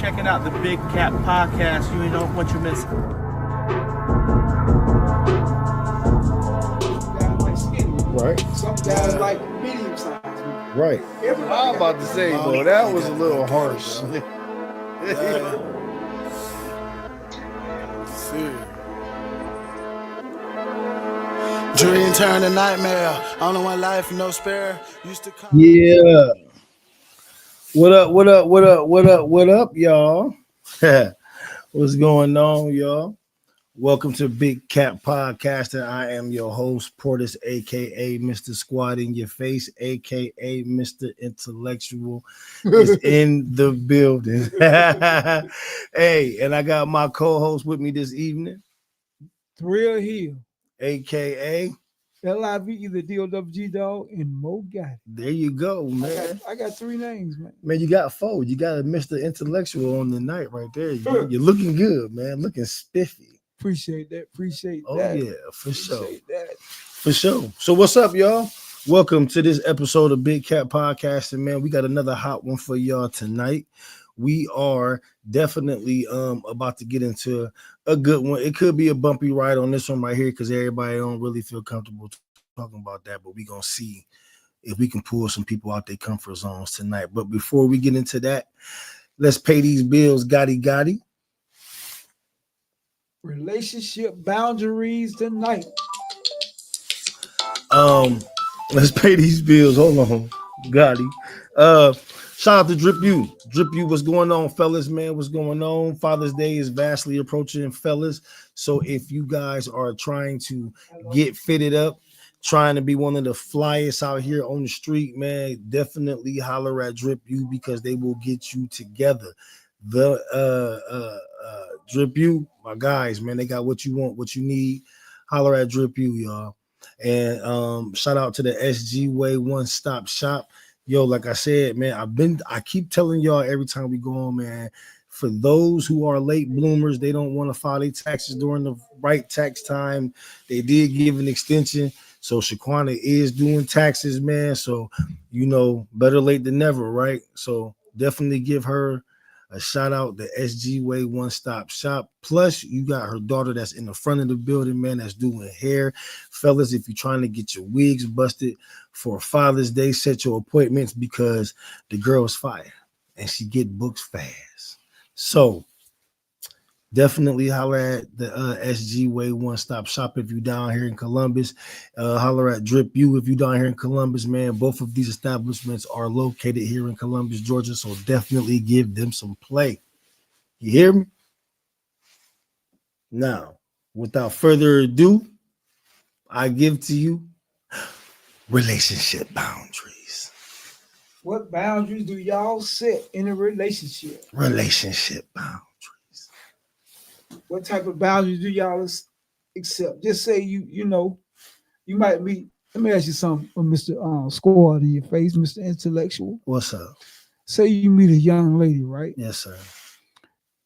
checking out the Big Cat Podcast. You know what you're missing. Right. Some guys like medium size. Right. I'm about to say, bro, that was a little harsh. Dream turn to nightmare. Only one life, no spare. Used to come. Yeah. What up, y'all? What's going on, y'all? Welcome to Big Cat Podcast, and I am your host, Portis, aka Mr. Squad in Your Face, aka Mr. Intellectual, is in the building. Hey, and I got my co-host with me this evening, Thrill Hill, aka LIVE, the DOWG dog, and Mo Gotti. There you go, man. I got three names, man. Man, you got four. You got a Mr. Intellectual on the night right there. You're looking good, man. Looking spiffy. Appreciate that. Appreciate Oh, that. yeah, for sure. Appreciate that. For sure. So what's up, y'all? Welcome to this episode of Big Cat Podcast. And man, we got another hot one for y'all tonight. We are definitely about to get into a good one. It could be a bumpy ride on this one right here because everybody don't really feel comfortable talking about that, but we're gonna see if we can pull some people out their comfort zones tonight. But before we get into that, let's pay these bills. Gotti. Relationship boundaries tonight. Let's pay these bills. Hold on, Gotti. Shout out to Drip U. Drip U, what's going on, fellas, man? What's going on? Father's Day is vastly approaching, fellas. So if you guys are trying to get fitted up, trying to be one of the flyest out here on the street, man, definitely holler at Drip U because they will get you together. The Drip U, my guys, man, they got what you want, what you need. Holler at Drip U, y'all. And shout out to the SG Way One Stop Shop. Yo, like I said, man, I keep telling y'all every time we go on, man, for those who are late bloomers, they don't want to file their taxes during the right tax time. They did give an extension. So Shaquana is doing taxes, man. So, you know, better late than never, right? So definitely give her a shout out, the SG Way One Stop Shop. Plus, you got her daughter that's in the front of the building, man, that's doing hair. Fellas, if you're trying to get your wigs busted for Father's Day, set your appointments because the girl's fire and she get books fast. So definitely holler at the SG Way One Stop Shop if you're down here in Columbus. Holler at Drip U if you're down here in Columbus, man. Both of these establishments are located here in Columbus, Georgia, so definitely give them some play. You hear me? Now, without further ado, I give to you relationship boundaries. What boundaries do y'all set in a relationship? Relationship boundaries. What type of boundaries do y'all accept? Just say you know, you might meet. Let me ask you something, Mr. Squad in Your Face, Mr. Intellectual. What's up? Say you meet a young lady, right? Yes, sir.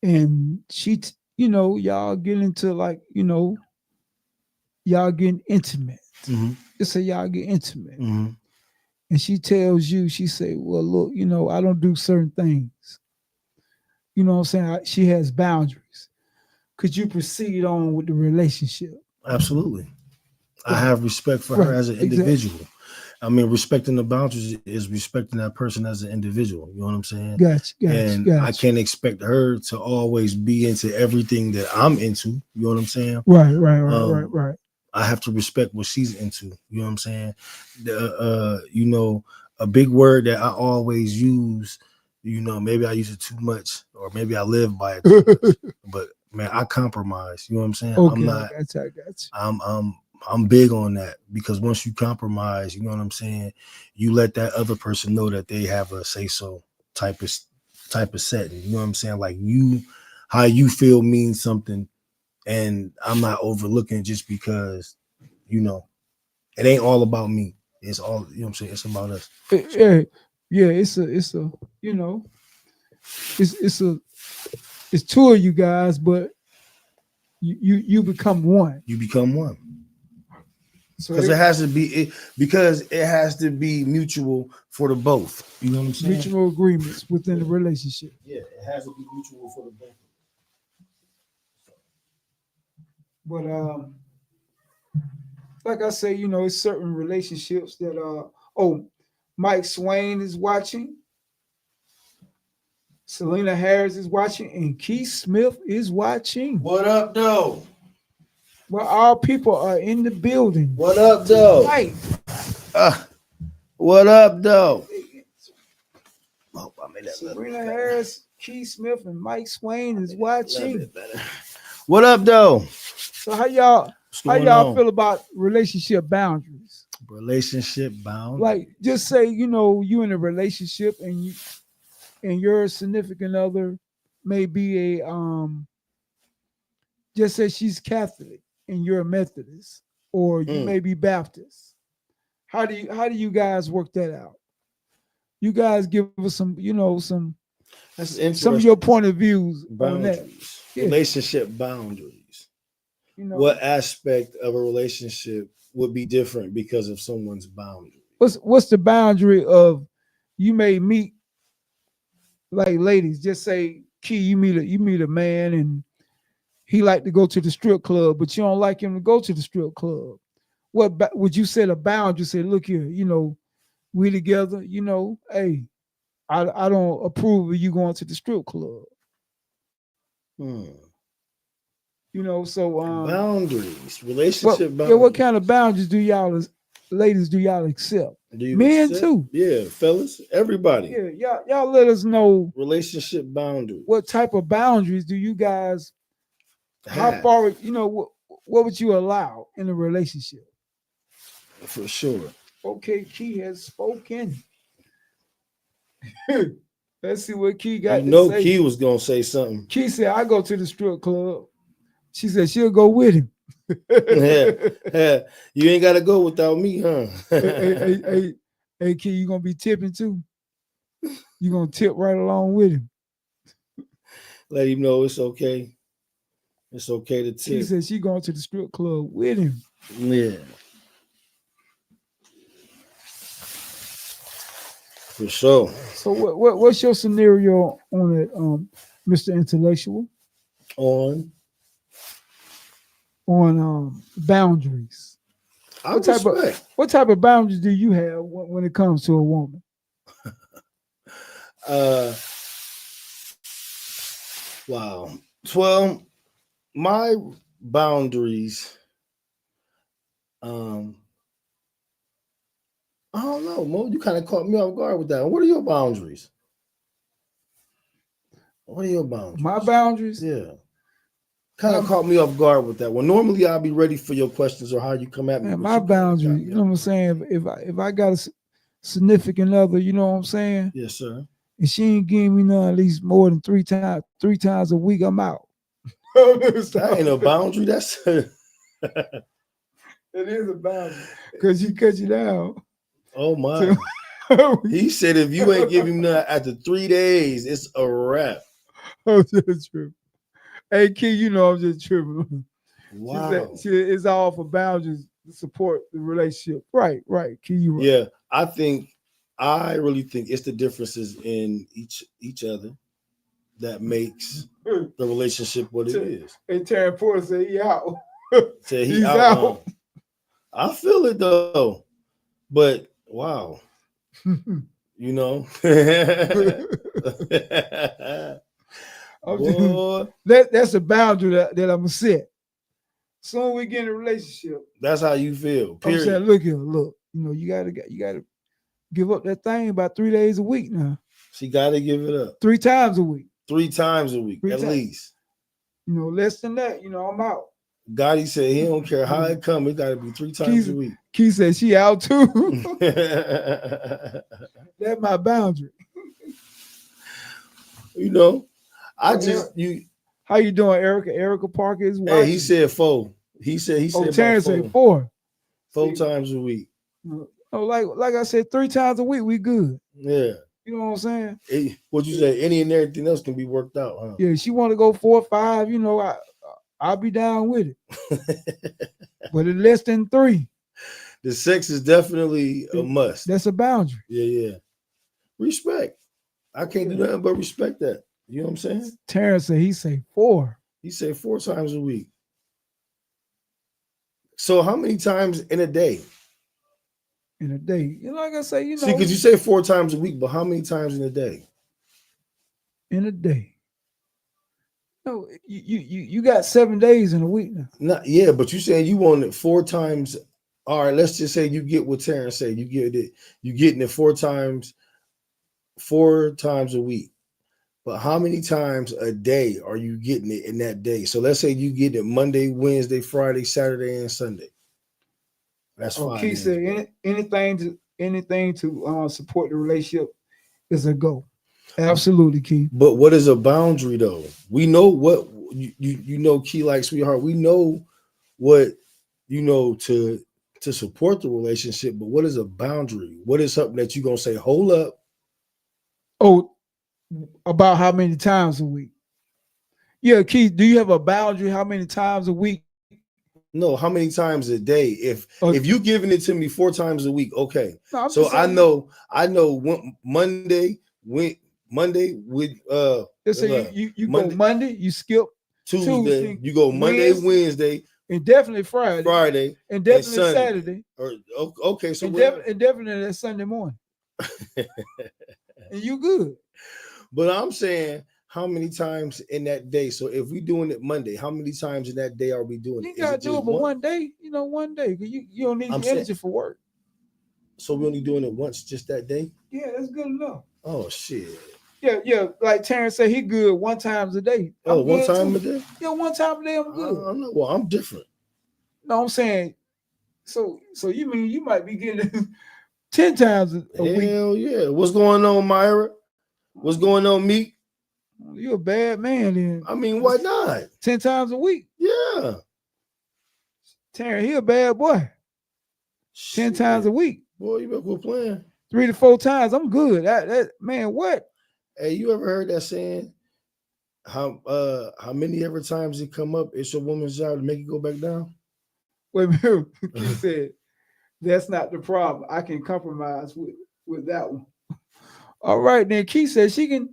And she, y'all get into y'all getting intimate. Mm-hmm. Just say y'all get intimate. Mm-hmm. And she tells you, she say, well, look, I don't do certain things. You know what I'm saying? She has boundaries. Could you proceed on with the relationship? Absolutely. I have respect for her as an individual. Exactly. I mean, respecting the boundaries is respecting that person as an individual. You know what I'm saying? Gotcha. I can't expect her to always be into everything that I'm into. You know what I'm saying? Right. I have to respect what she's into. You know what I'm saying? A big word that I always use, maybe I use it too much or maybe I live by it too much, but man, I compromise. You know what I'm saying? Okay, I got you. I'm big on that because once you compromise, you know what I'm saying, you let that other person know that they have a say so type of setting. You know what I'm saying? Like how you feel means something, and I'm not overlooking just because, it ain't all about me. It's all, you know what I'm saying? It's about us. It's two of you guys, but you become one. You become one. So Because it has to be because it has to be mutual for the both. You know what I'm saying? mutual agreements within the relationship. Yeah, it has to be mutual for the both. But like I say, you know, it's certain relationships that Mike Swain is watching, Selena Harris is watching, and Keith Smith is watching. What up, though? Well, all people are in the building. What up, though? Right. What up, though? Oh, I made that Selena Harris, Keith Smith, and Mike Swain is watching. What up, though? So how y'all on? feel about relationship boundaries? Relationship bound. Like, just say, you know, you in a relationship and your significant other may be just say she's Catholic and you're a Methodist, or you may be Baptist. How do you guys work that out? You guys give us some, you know, some of your point of views on that. Yeah. Relationship boundaries. You know, what aspect of a relationship would be different because of someone's boundary? What's the boundary of you may meet, like, ladies, just say, Key, you meet a man and he like to go to the strip club, but you don't like him to go to the strip club. What would you set a boundary? Say, look here, you know, we together, you know, hey, I don't approve of you going to the strip club. You know, so boundaries, relationship boundaries. Yeah, what kind of boundaries do y'all, ladies, accept? Men too. Yeah, fellas, everybody. Yeah, y'all let us know relationship boundaries. What type of boundaries do you guys have? How far, you know, what would you allow in a relationship? For sure. Okay, Key has spoken. Let's see what Key got. Key was gonna say something. Key said, "I go to the strip club." She said she'll go with him. Yeah. You ain't gotta go without me, huh? Hey, Key, you gonna be tipping too? You gonna tip right along with him? Let him know it's okay. It's okay to tip. She said she going to the strip club with him. Yeah. For sure. So what's your scenario on it, Mr. Intellectual? On boundaries. What type of boundaries do you have when it comes to a woman? Wow. Well, my boundaries, I don't know, Mo. You kind of caught me off guard with that. What are your boundaries? My boundaries? Yeah. Kind of caught me off guard with that one. Normally, I'll be ready for your questions or how you come at me. Man, my boundary, you know what I'm saying? If I got a significant other, you know what I'm saying? Yes, sir. And she ain't giving me none at least more than three times a week, I'm out. That ain't a boundary. That's it is a boundary because you cut you down. Oh my! He said if you ain't giving none after 3 days, it's a wrap. I'm just tripping. Hey, Key, you know I'm just tripping. Wow. It's all for boundaries to support the relationship. Right, Key, you right. Yeah, I really think it's the differences in each other that makes the relationship what it is. And Terry Porter said he out. Said he's out. I feel it though, but wow, you know. That's a boundary that I'm gonna set. Soon we get in a relationship. That's how you feel. Period. I'm saying, look, you know, you gotta give up that thing about 3 days a week now. She gotta give it up 3 times a week. 3 times a week, at least. You know, less than that, you know, I'm out. Gotti said he don't care how it come, it gotta be 3 times a week. Key said she out too. That's my boundary. You know, how you doing, Erica? Erica Parker is watching. Hey, he said 4. He said Terrence said 4. 4 times a week. Oh, like I said, 3 times a week, we good. Yeah. You know what I'm saying? What you say, any and everything else can be worked out, huh? Yeah, she want to go 4 or 5, you know, I'll be down with it. But it's less than 3. The sex is definitely a must. That's a boundary. Yeah. Respect. I can't do nothing but respect that. You know what I'm saying? Terrence said he say 4 He said 4 times a week. So how many times in a day? in a day. You know, like I say, you know, See, because you say 4 times a week, but how many times in a day? in a day. No, you got 7 days in a week now. Not yeah, but you saying you want it 4 times. All right, let's just say you get what Terrence said. You getting it 4 times a week. But how many times a day are you getting it in that day? So let's say you get it Monday, Wednesday, Friday, Saturday, and Sunday. That's 5 Keith days. said anything to support the relationship is a go. Absolutely, Keith. But what is a boundary though? We know what you know, Key like sweetheart. We know what to support the relationship, but what is a boundary? What is something that you're gonna say, hold up? Oh, about how many times a week? Yeah, Keith, do you have a boundary? How many times a week? No, how many times a day? If you giving it to me 4 times a week, okay. No, so I know Monday with let's say you Monday, go Monday, you skip Tuesday, you go Monday, Wednesday, and definitely Friday, and definitely and Saturday. Or okay, so and definitely that Sunday morning. And you good. But I'm saying how many times in that day? So if we doing it Monday, how many times in that day are we doing it? You gotta do it but one day, one day. You don't need the energy for work. So we only doing it once just that day? Yeah, that's good enough. Oh shit. Yeah. Like Terrence said, he good 1 time a day. Oh, 1 time a day? Yeah, 1 time a day, I'm good. I know. Well, I'm different. No, I'm saying, so you mean you might be getting 10 times a week? Hell yeah. What's going on, Myra? What's going on, Meek? You're a bad man then. I mean, why not? 10 times a week. Yeah. Terrence, he a bad boy. 10 times a week. Boy, you better quit playing. 3 to 4 times, I'm good. That man, what? Hey, you ever heard that saying? How many ever times it come up, it's a woman's job to make it go back down? Wait a minute. He said, that's not the problem. I can compromise with that one. All right, then Keith said she can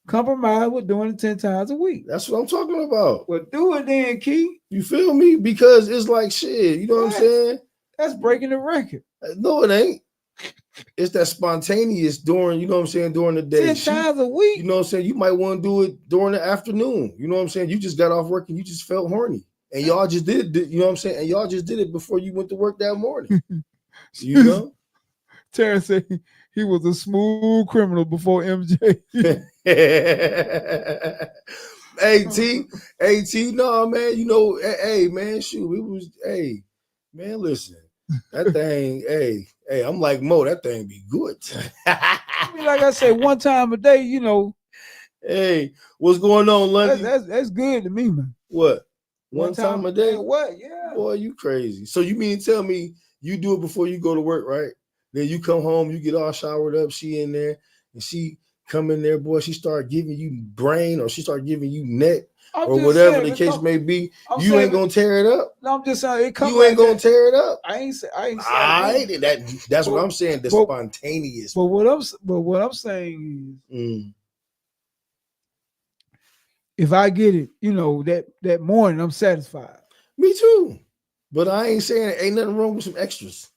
compromise with doing it 10 times a week. That's what I'm talking about. Well, do it then, Keith. You feel me? Because it's like shit. You know what I'm saying? That's breaking the record. No, it ain't. It's that spontaneous during, you know what I'm saying, during the day. 10 times a week. You know what I'm saying? You might want to do it during the afternoon. You know what I'm saying? You just got off work and you just felt horny. And y'all just did it, you know what I'm saying? And y'all just did it before you went to work that morning. You know? Terrence said he was a smooth criminal before MJ. AT, no, man, you know, hey, man, shoot, it was, hey, man, listen, that thing, hey, I'm like Mo, that thing be good. I mean, like I said, 1 time a day, Hey, what's going on, London? That's good to me, man. What? One time a day? What? Yeah. Boy, you crazy. So you mean to tell me you do it before you go to work, right? Then you come home, you get all showered up, she in there, and she come in there, boy, she start giving you brain or she start giving you neck or whatever the case may be. You ain't gonna tear it up. No, I'm just saying you ain't gonna tear it up. I ain't saying that's what I'm saying. The spontaneous. But what I'm saying is if I get it, that morning, I'm satisfied. Me too. But I ain't saying ain't nothing wrong with some extras.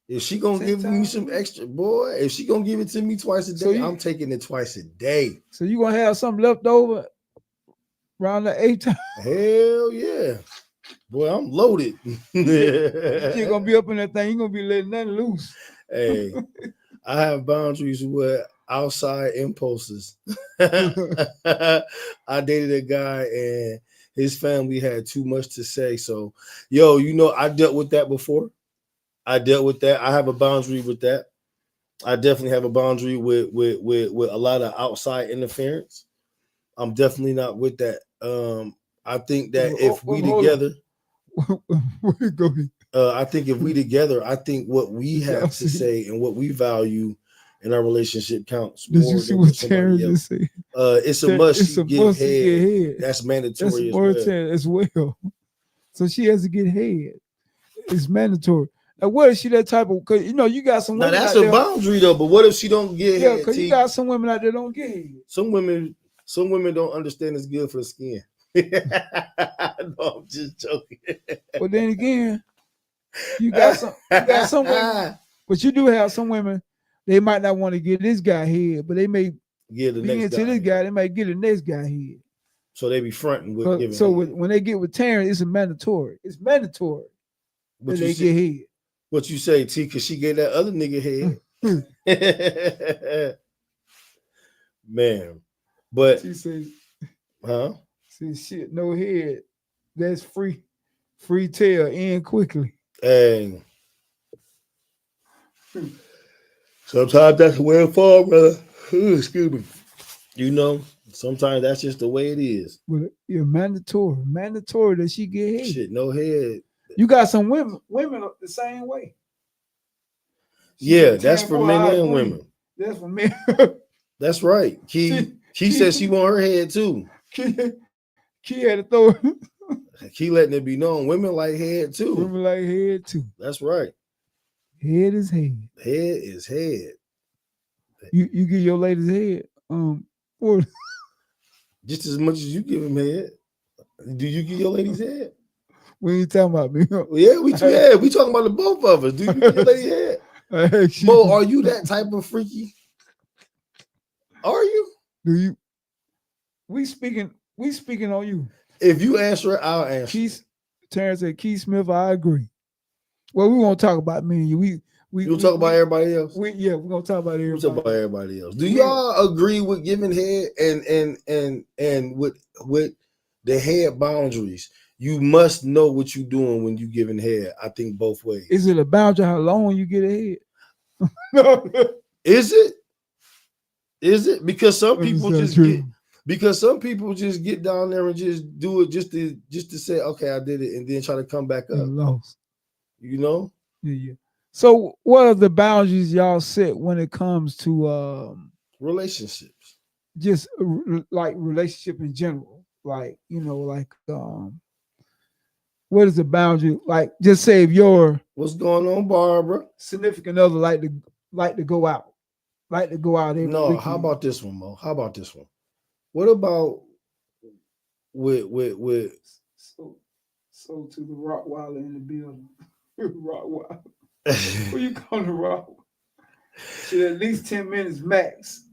If she gonna give me some extra, boy, if she gonna give it to me twice a day, I'm taking it twice a day. So you gonna have something left over around the 8th time? Hell yeah. Boy, I'm loaded. You're gonna be up in that thing, you're gonna be letting nothing loose. Hey, I have boundaries with outside impulses. I dated a guy and his family had too much to say. So, I dealt with that before. I dealt with that. I have a boundary with that. I definitely have a boundary with a lot of outside interference. I'm definitely not with that. I think that if we together, I think if we together, I think what we have to say and what we value in our relationship counts. Did you see what Terrence just said? It's a must to get head. That's mandatory as well. So she has to get head. It's mandatory. And what if she that type of? Cause you know you got some Now women. that's out a there, boundary though. But what if she don't get yeah, head? because you T? got some women out there don't get head. Some women don't understand it's good for the skin. No, I'm just joking. But then again, you got some women, but you do have some women. They might not want to get this guy head, but they may Get the be next into guy. this guy. They might get the next guy head. So they be fronting with giving. So head. when they get with Taryn, it's a mandatory. It's mandatory What that you they say, get head. what you say, T? Because she gave that other nigga head. Man, but She says, huh? shit, no head. That's free tail in quickly. And sometimes that's the way it falls, brother. Ooh, excuse me. You know, sometimes that's just the way it is. But yeah, mandatory that she get head. Shit, no head. You got some women the same way. Yeah, that's Taryn for Boy, men I and agree. women. That's for men. That's right. Key said she want her head too. Key had to throw Key letting it be known. Women like head too. women like head too. That's right. Head is head. Head is head. You give your ladies head. Or Just as much as you give him head. Do you give your ladies head? when you talking about me? Well, yeah, we talking about the both of us. Do you give your lady head? Mo, are you that type of freaky? Are you? Do you? We speaking on you. If you answer it, I'll answer. Keith, Terrence said, Keith Smith, I agree. Well, we won't talk about me and you. We You'll talk about everybody else. we're gonna talk about We'll everybody. talk about everybody else. Do y'all agree with giving head and with the head boundaries? You must know what you're doing when you giving head. I think both ways. Is it a boundary how long you get ahead? Is it? Is it? Because some people just true. get down there and just do it just to say, okay, I did it, and then try to come back up. Lost. You know? Yeah. So what are the boundaries y'all set when it comes to Relationships. just like relationship in general? Like, what is the boundary? Like, just say if your What's going on, Barbara? significant other like to go out every No, weekend. how about this one, Mo? How about this one? What about with so to the Rottweiler in the building. Rottweiler. Who you calling the Rottweiler? Should at least 10 minutes max.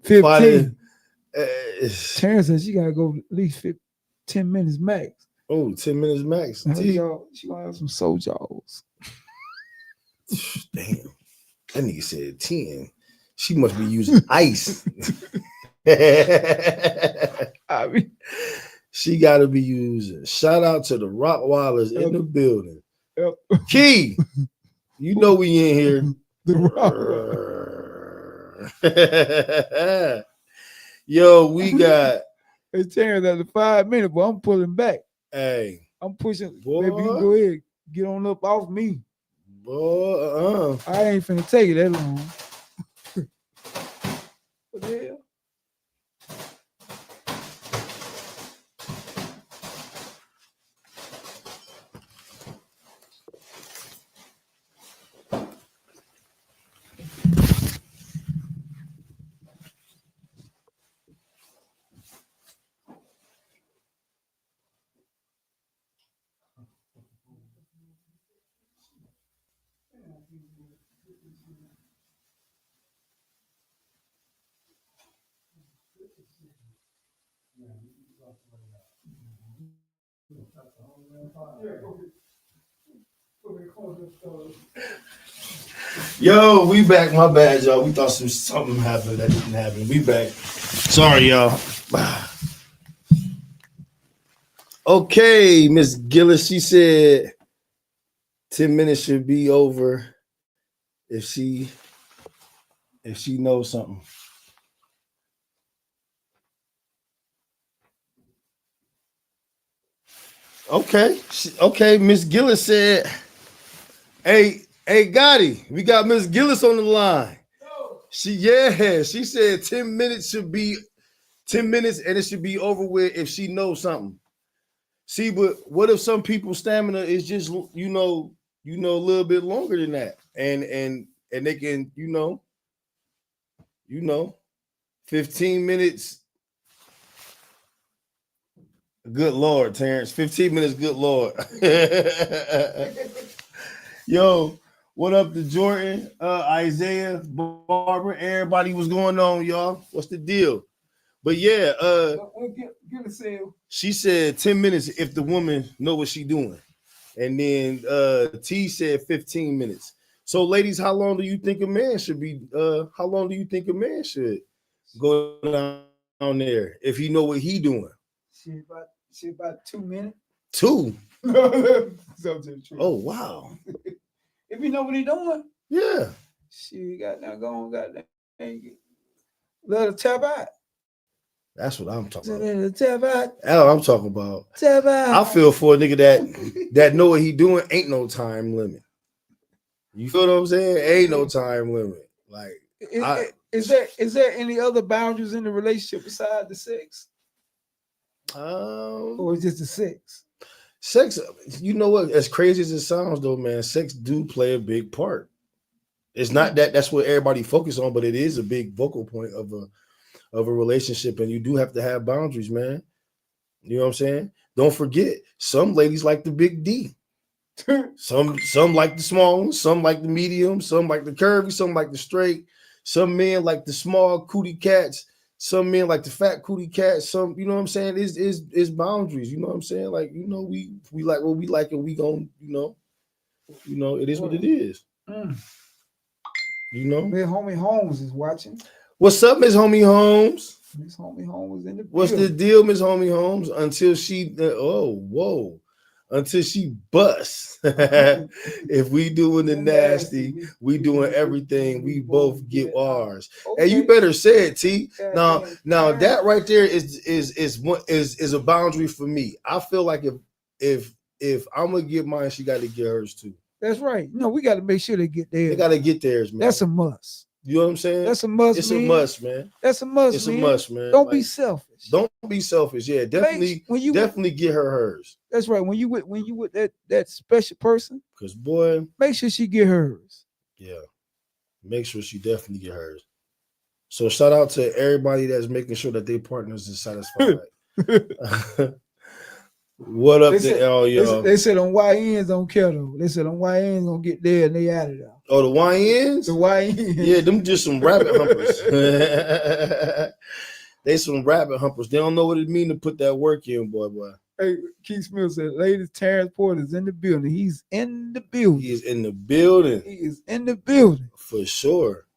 15. Terrence said she gotta go at least 10 minutes max. Oh, 10 minutes max. She gonna have some soul jaws. Damn. That nigga said 10. She must be using ice. I mean, she got to be using. Shout out to the Rottweilers in the building. Key, you know we in here. The Rottweiler. Yo, we got. It's Terrence after 5 minutes, but I'm pulling back. Hey, I'm pushing. Boy. Baby, you go ahead, get on up off me. Boy, I ain't finna take it that long. What the hell? Yo, we back. My bad, y'all. We thought something happened that didn't happen. We back. Sorry, y'all. Okay, Miss Gillis. She said 10 minutes should be over if she knows something. Okay. Miss Gillis said, Hey, Gotti, we got Miss Gillis on the line. She said 10 minutes should be 10 minutes and it should be over with if she knows something. See, but what if some people's stamina is just, you a little bit longer than that, and they can, 15 minutes. Good Lord, Terrence, 15 minutes. Good Lord. Yo, what up to Jordan, Isaiah, Barbara, everybody? What's going on, y'all? What's the deal? But yeah, Give a sale. she said 10 minutes if the woman know what she doing. And then T said 15 minutes. So, ladies, how long do you think a man should be? How long do you think a man should go down there if he know what he doing? She about 2 minutes. 2. Oh, Wow. if you know what he doing, Yeah. she got now going, got that. Let her tap out. That's what I'm talking about. Let her tap out. That's what I'm talking about. Tap out. I feel for a nigga that know what he doing. Ain't no time limit. You feel what I'm saying? Ain't no time limit. Like, Is there any other boundaries in the relationship besides the sex, or is just the sex? Sex, you know what? As crazy as it sounds, though, man, sex do play a big part. It's not that's what everybody focus on, but it is a big vocal point of a relationship, and you do have to have boundaries, man. You know what I'm saying? Don't forget, some ladies like the big D. Some like the small ones, some like the medium, some like the curvy, some like the straight. Some men like the small cootie cats. Some men like the fat cootie cats. Some, you know what I'm saying? Is boundaries. You know what I'm saying? Like, we like what we like, and we gon', it is what it is. Their homie Holmes is watching. What's up, Miss Homie Holmes? Miss Homie Holmes in the What's the deal, Miss Homie Holmes? Until she, until she busts. If we doing the nasty, we doing everything. We both get ours. Okay. And you better say it, T. Now that right there is a boundary for me. I feel like if I'm gonna get mine, she got to get hers too. That's right. No, we got to make sure they get theirs. They got to get theirs, man. That's a must. You know what I'm saying? That's a must. It's a must, man. That's a must. It's a must, man. Don't be selfish. Don't be selfish. Yeah, definitely get her hers. That's right. When you with that special person, because boy, make sure she get hers. Yeah, make sure she definitely get hers. So shout out to everybody that's making sure that their partners is satisfied. What up to all y'all? They said on YNs don't care though. They said on YNs gonna get there and they out of there. Oh, the YNs? The YNs. Yeah, them just some rabbit humpers. They some rabbit humpers. They don't know what it mean to put that work in, boy. Hey, Keith Smith said, ladies, Terrence Porter is in the building. He's in the building. He is in the building. He is in the building. For sure.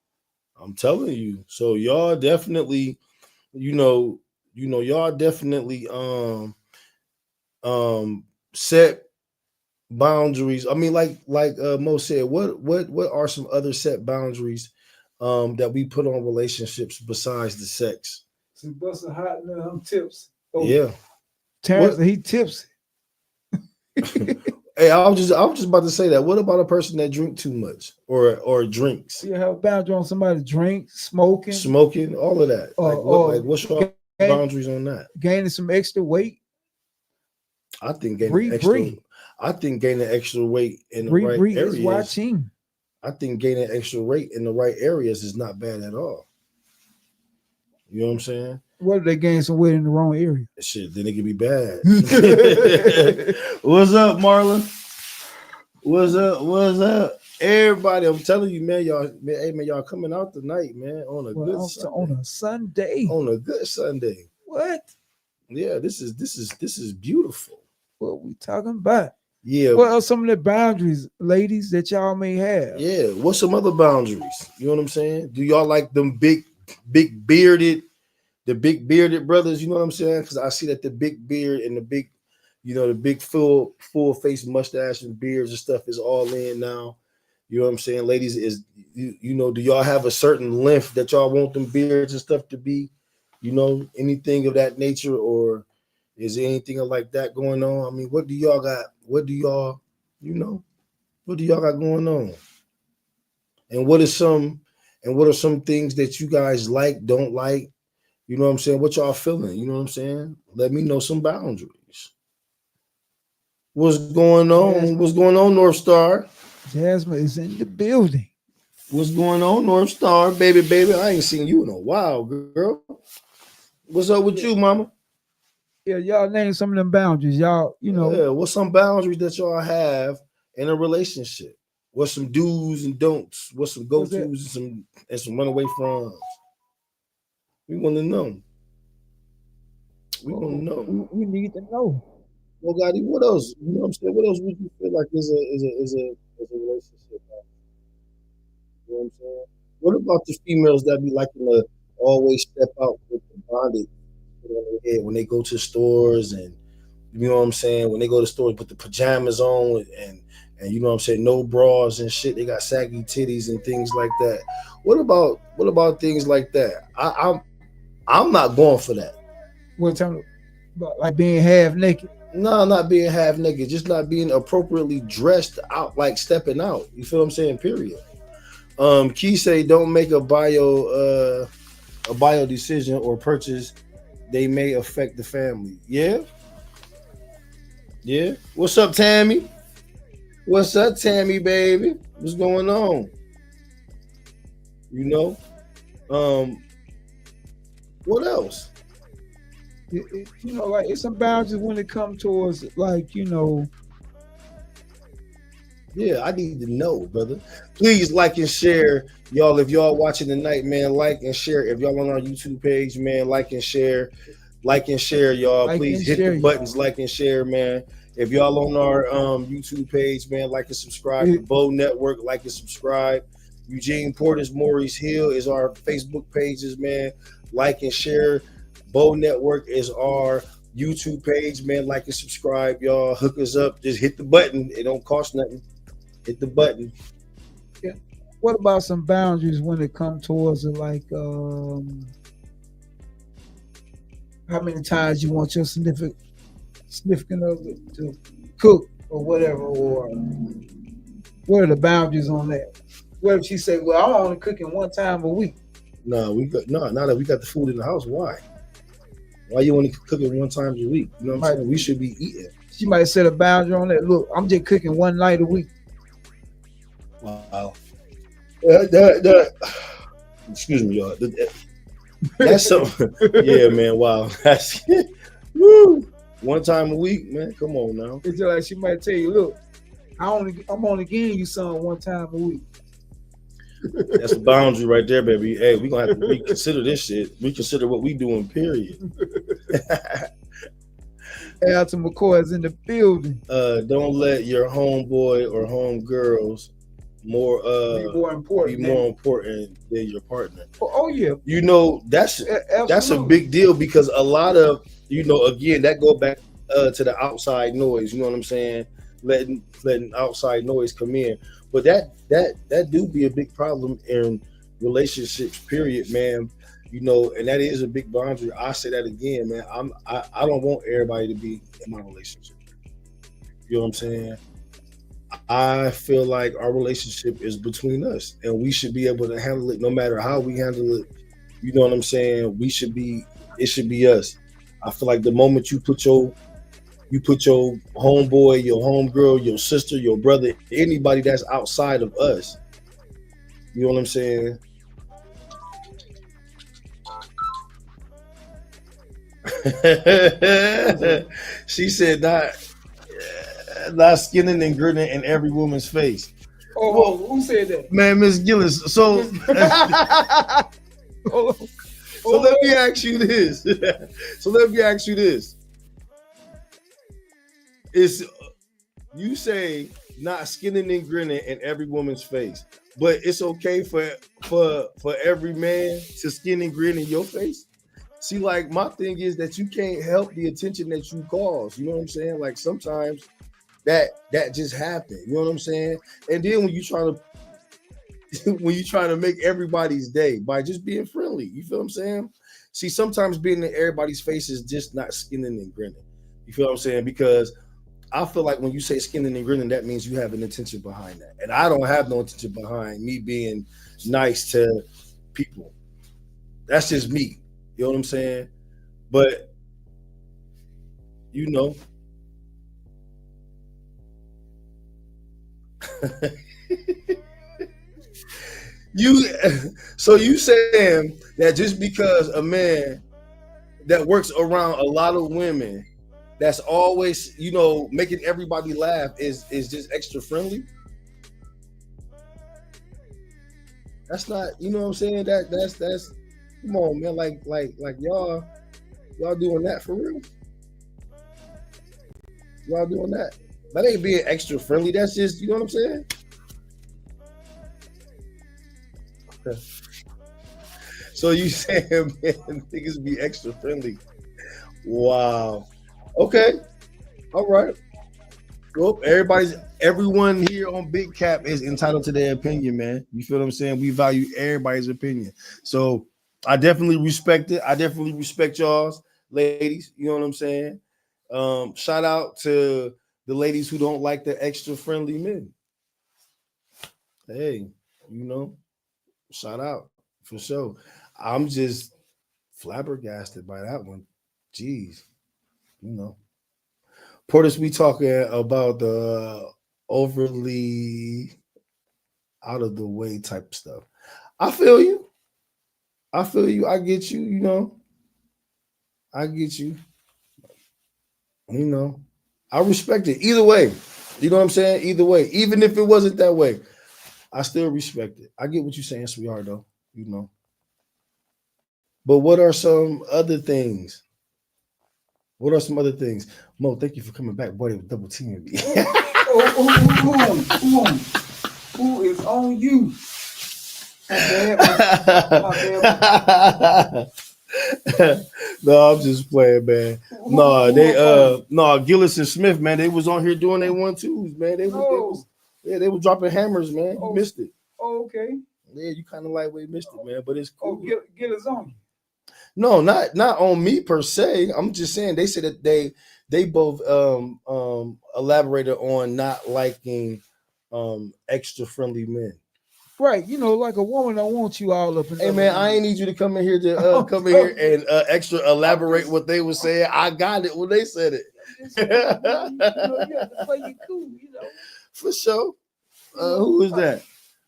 I'm telling you. So y'all definitely, y'all definitely set boundaries. I mean, like Mo said, what are some other set boundaries that we put on relationships besides the sex? Some busting hot tips. Oh, yeah. Terrence, he tips. Hey, I was just about to say that. What about a person that drink too much or drinks? You have a boundary on somebody smoking, all of that. What's your boundaries on that? Gaining some extra weight. I think gaining extra weight in the right areas. Watching. I think gaining extra weight in the right areas is not bad at all. You know what I'm saying? What if they gain some weight in the wrong area? Shit, then it could be bad. What's up, Marlon? What's up? Everybody, I'm telling you, man, y'all coming out tonight, man, on a good Sunday. On a good Sunday. What? Yeah, this is beautiful. What we talking about? Yeah. What are some of the boundaries, ladies, that y'all may have? Yeah. What's some other boundaries? You know what I'm saying? Do y'all like them big bearded brothers? You know what I'm saying? Because I see that the big beard and the big, the big full face mustache and beards and stuff is all in now. You know what I'm saying? Ladies, do y'all have a certain length that y'all want them beards and stuff to be? Anything of that nature, or is there anything like that going on? I mean, what do y'all got? What do y'all got going on? And what are some things that you guys like, don't like? You know what I'm saying? What y'all feeling? You know what I'm saying? Let me know some boundaries. What's going on? What's going on, North Star? Jasmine is in the building. What's going on, North Star? Baby, baby. I ain't seen you in a while, girl. What's up with you, mama? Yeah, y'all name some of them boundaries. Y'all, Yeah, what's some boundaries that y'all have in a relationship? What's some do's and don'ts? What's some What's go-tos and some runaway froms? We want to know. We want to know. we need to know. Well, Gotti, what else? You know what I'm saying? What else would you feel like is a relationship? You know what I'm saying? What about the females that be liking to always step out with the bondage on their head when they go to stores, and you know what I'm saying? When they go to stores, put the pajamas on and you know what I'm saying, no bras and shit. They got saggy titties and things like that. What about things like that? I'm not going for that. What time about like being half naked? No, not being half naked, just not being appropriately dressed out, like stepping out. You feel what I'm saying? Period. Key say don't make a bio decision or purchase. They may affect the family. Yeah. Yeah. What's up, Tammy? What's up, Tammy, baby? What's going on? You know? What else? Like it's some boundaries when it comes towards like, Yeah, I need to know, brother. Please like and share, y'all. If y'all watching tonight, man, like and share. If y'all on our YouTube page, man, like and share, y'all. Like Please and hit share, the buttons, like and share, man. If y'all on our YouTube page, man, like and subscribe. The Bo Network, like and subscribe. Eugene Portis, Maurice Hill is our Facebook pages, man. Like and share. Bo Network is our YouTube page, man. Like and subscribe, y'all. Hook us up. Just hit the button. It don't cost nothing. Hit the button. Yeah. What about some boundaries when it comes towards it, like how many times you want your significant other to cook or whatever, or what are the boundaries on that? What if she say, "Well, I'm only cooking one time a week"? No, now that we got the food in the house, why? Why you only cooking one time a week? You know what I'm saying? We should be eating. She might set a boundary on that. Look, I'm just cooking one night a week. Wow. Excuse me, y'all. That's something. Yeah, man. Wow. That's woo. One time a week, man. Come on now. It's just like she might tell you, look, I'm only giving you some one time a week. That's the boundary right there, baby. Hey, we're gonna have to reconsider this shit. Reconsider what we doing, period. Alton McCoy is in the building. Don't let your homeboy or homegirls be more important than your partner. Oh yeah. You know, that's a big deal, because a lot of, again, that go back to the outside noise. You know what I'm saying? Letting outside noise come in. But that do be a big problem in relationships, period, man. And that is a big boundary. I say that again, man. I don't want everybody to be in my relationship. You know what I'm saying? I feel like our relationship is between us, and we should be able to handle it no matter how we handle it. You know what I'm saying? It should be us. I feel like the moment you put your homeboy, your homegirl, your sister, your brother, anybody that's outside of us, you know what I'm saying? She said not skinning and grinning in every woman's face. Oh, who said that? Man, Miss Gillis. So let me ask you this. Is you say not skinning and grinning in every woman's face, but it's okay for every man to skin and grin in your face? See, like, my thing is that you can't help the attention that you cause. You know what I'm saying? Like, sometimes that just happened. You know what I'm saying? And then when you trying to make everybody's day by just being friendly, you feel what I'm saying? See, sometimes being in everybody's face is just not skinning and grinning. You feel what I'm saying? Because I feel like when you say skinning and grinning, that means you have an intention behind that. And I don't have no intention behind me being nice to people. That's just me. You know what I'm saying? But, You so you saying that just because a man that works around a lot of women that's always, making everybody laugh is just extra friendly? That's not, you know what I'm saying? That's come on, man. Like y'all doing that for real? Y'all doing that? That ain't being extra friendly. That's just, you know what I'm saying? Okay. So you saying, man, niggas be extra friendly? Wow. Okay. All right. Well, everyone here on Big Cap is entitled to their opinion, man. You feel what I'm saying? We value everybody's opinion. So I definitely respect it. I definitely respect y'all's, ladies. You know what I'm saying? Shout out to the ladies who don't like the extra friendly men. Hey, shout out for sure. I'm just flabbergasted by that one. Jeez, Portis, we talking about the overly out of the way type stuff. I feel you. I get you. I get you. I respect it. Either way, you know what I'm saying? Either way, even if it wasn't that way, I still respect it. I get what you're saying, sweetheart, though. But what are some other things? Mo, thank you for coming back. Boy, they were double teaming me. Who is on you? My bad. No, I'm just playing, man. Gillis and Smith, man, they was on here doing their 1-2s, man. They was dropping hammers, man. You missed it. Oh, okay. Yeah, you kind of lightweight missed it, man. But it's cool. Gillis on you. No, not on me per se. I'm just saying they said that they both elaborated on not liking extra friendly men. Right, like a woman don't want you all up in. Hey man, I ain't need you to come in here to come in here and extra elaborate what they were saying. I got it when they said it. You have to play your cool, For sure. Who is that?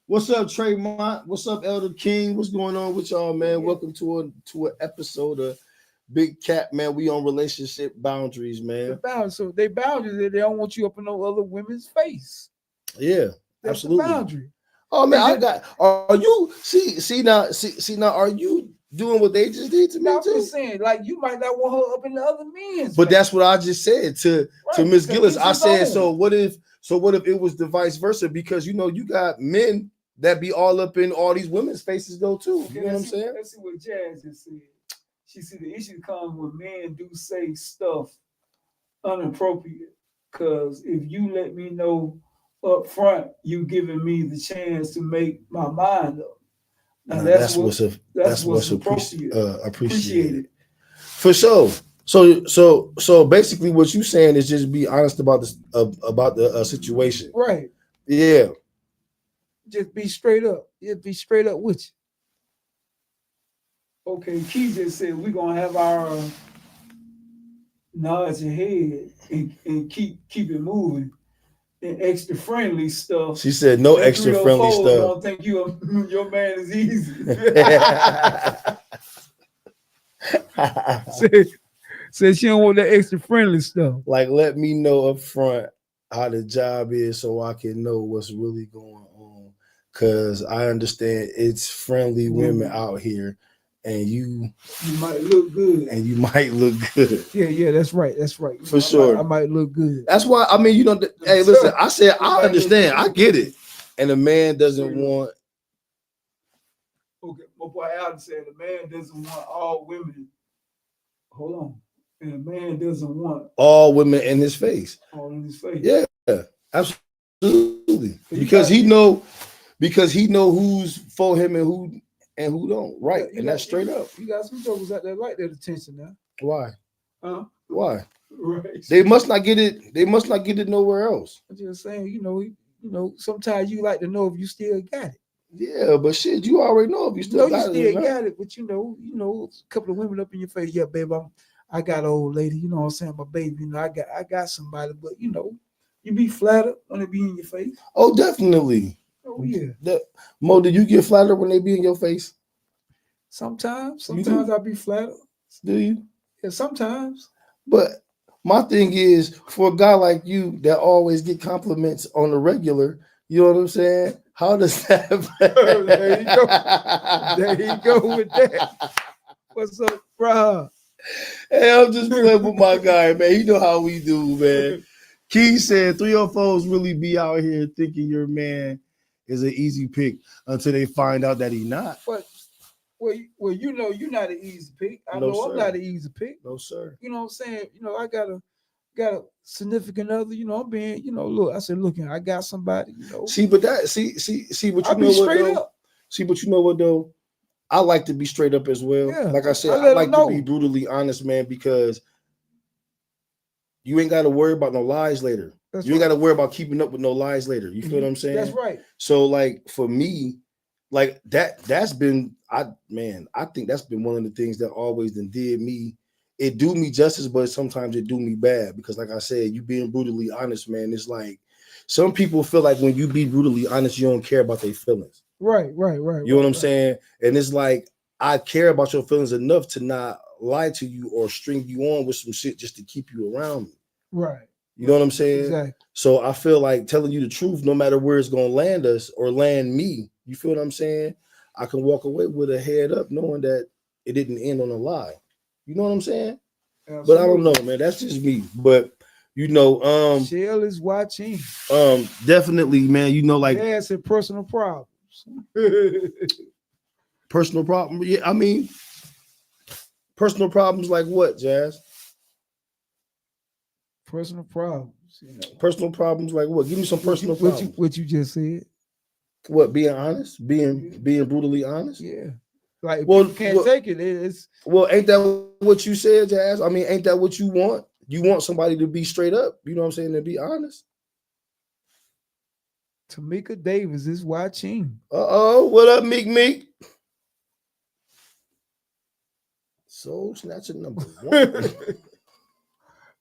What's up, Tremont? What's up, Elder King? What's going on with y'all, man? Yeah. Welcome to an episode of Big Cap, man. We on relationship boundaries, man. So they boundaries. They don't want you up in no other women's face. Yeah, that's absolutely. The boundary. Oh man, are you see now? Are you doing what they just did to me? I'm just saying, like you might not want her up in the other men's. But that's what I just said to Miss Gillis. I said, so what if it was the vice versa? Because you got men that be all up in all these women's faces though too. You know what I'm saying? Let's see what Jazz just said. She said the issue comes when men do say stuff inappropriate. Because if you let me know up front, you giving me the chance to make my mind up. Now that's what's appreciated. For sure. So basically, what you saying is just be honest about the situation. Right. Yeah. Just be straight up. Just be straight up with you. Okay, Key just said we're gonna have our nods your head and keep it moving. And extra friendly stuff. She said no extra friendly stuff. Don't think your man is easy. Said she don't want that extra friendly stuff. Like, let me know up front how the job is so I can know what's really going on. Cause I understand it's friendly women out here, and you might look good. Yeah, that's right. For sure. I might look good. That's why hey, listen, I said I understand, I get it. And a man doesn't want. Okay, my boy Adam said a man doesn't want all women. Hold on. And a man doesn't want all women in his face. All in his face. Yeah, absolutely. Because he know who's for him and who don't. Right. And that's straight up. You got some jokers out there like that attention now. Why? Why? Right. They must not get it. They must not get it nowhere else. I'm just saying, sometimes you like to know if you still got it. Yeah, but shit, you already know if you still got it. Got it, but a couple of women up in your face. Yeah, babe, I got an old lady. You know what I'm saying? My baby, I got somebody, but you be flattered when it be in your face. Oh, definitely. Oh yeah. Mo, do you get flattered when they be in your face? Sometimes You do? I be flattered. Do you? Yeah, sometimes. But my thing is, for a guy like you that always get compliments on the regular, you know what I'm saying? How does that? There you go. There you go with that. What's up, bruh? Hey, I'm just playing with my guy, man. You know how we do, man. Key said 304s really be out here thinking your man is an easy pick until they find out that he not. But well, you know, you're not an easy pick. I No, know I'm sir. not an easy pick. No, sir. You know what I'm saying? You know, I got a significant other. You know, I'm being, you know, look, I said, look, I got somebody. You know, See, but that see, but I you be know what straight though? up. See, but you know what though? I like to be straight up as well. Yeah, Like I said, I I let 'em like to know. be brutally honest, man, because you ain't got to worry about no lies later. That's You ain't right. got to worry about keeping up with no lies later. You feel what I'm saying? That's right. So, like for me, like that's been I think that's been one of the things that always did me. It do me justice, but sometimes it do me bad because, like I said, you being brutally honest, man. It's like some people feel like when you be brutally honest, you don't care about their feelings. Right. You know what I'm saying? And it's like I care about your feelings enough to not lie to you or string you on with some shit just to keep you around me. Right. You know what I'm saying? Exactly. So I feel like telling you the truth, no matter where it's gonna land us or land me, you feel what I'm saying? I can walk away with a head up knowing that it didn't end on a lie. You know what I'm saying? Absolutely. But I don't know, man. That's just me. But you know, Shell is watching. definitely, man. You know, like Yeah, it's a personal problems. personal problem. Yeah, I mean, personal problems like what, Jazz? Personal problems. You know. Personal problems like what? Give me some personal problems. What you just said. What? Being honest, being brutally honest. Yeah. Like, Well, people can't take it. It's well, ain't that what you said, Jazz? I mean, ain't that what you want? You want somebody to be straight up. You know what I'm saying? To be honest. Tamika Davis is watching. What up, Meek? Soul Snatcher number 1.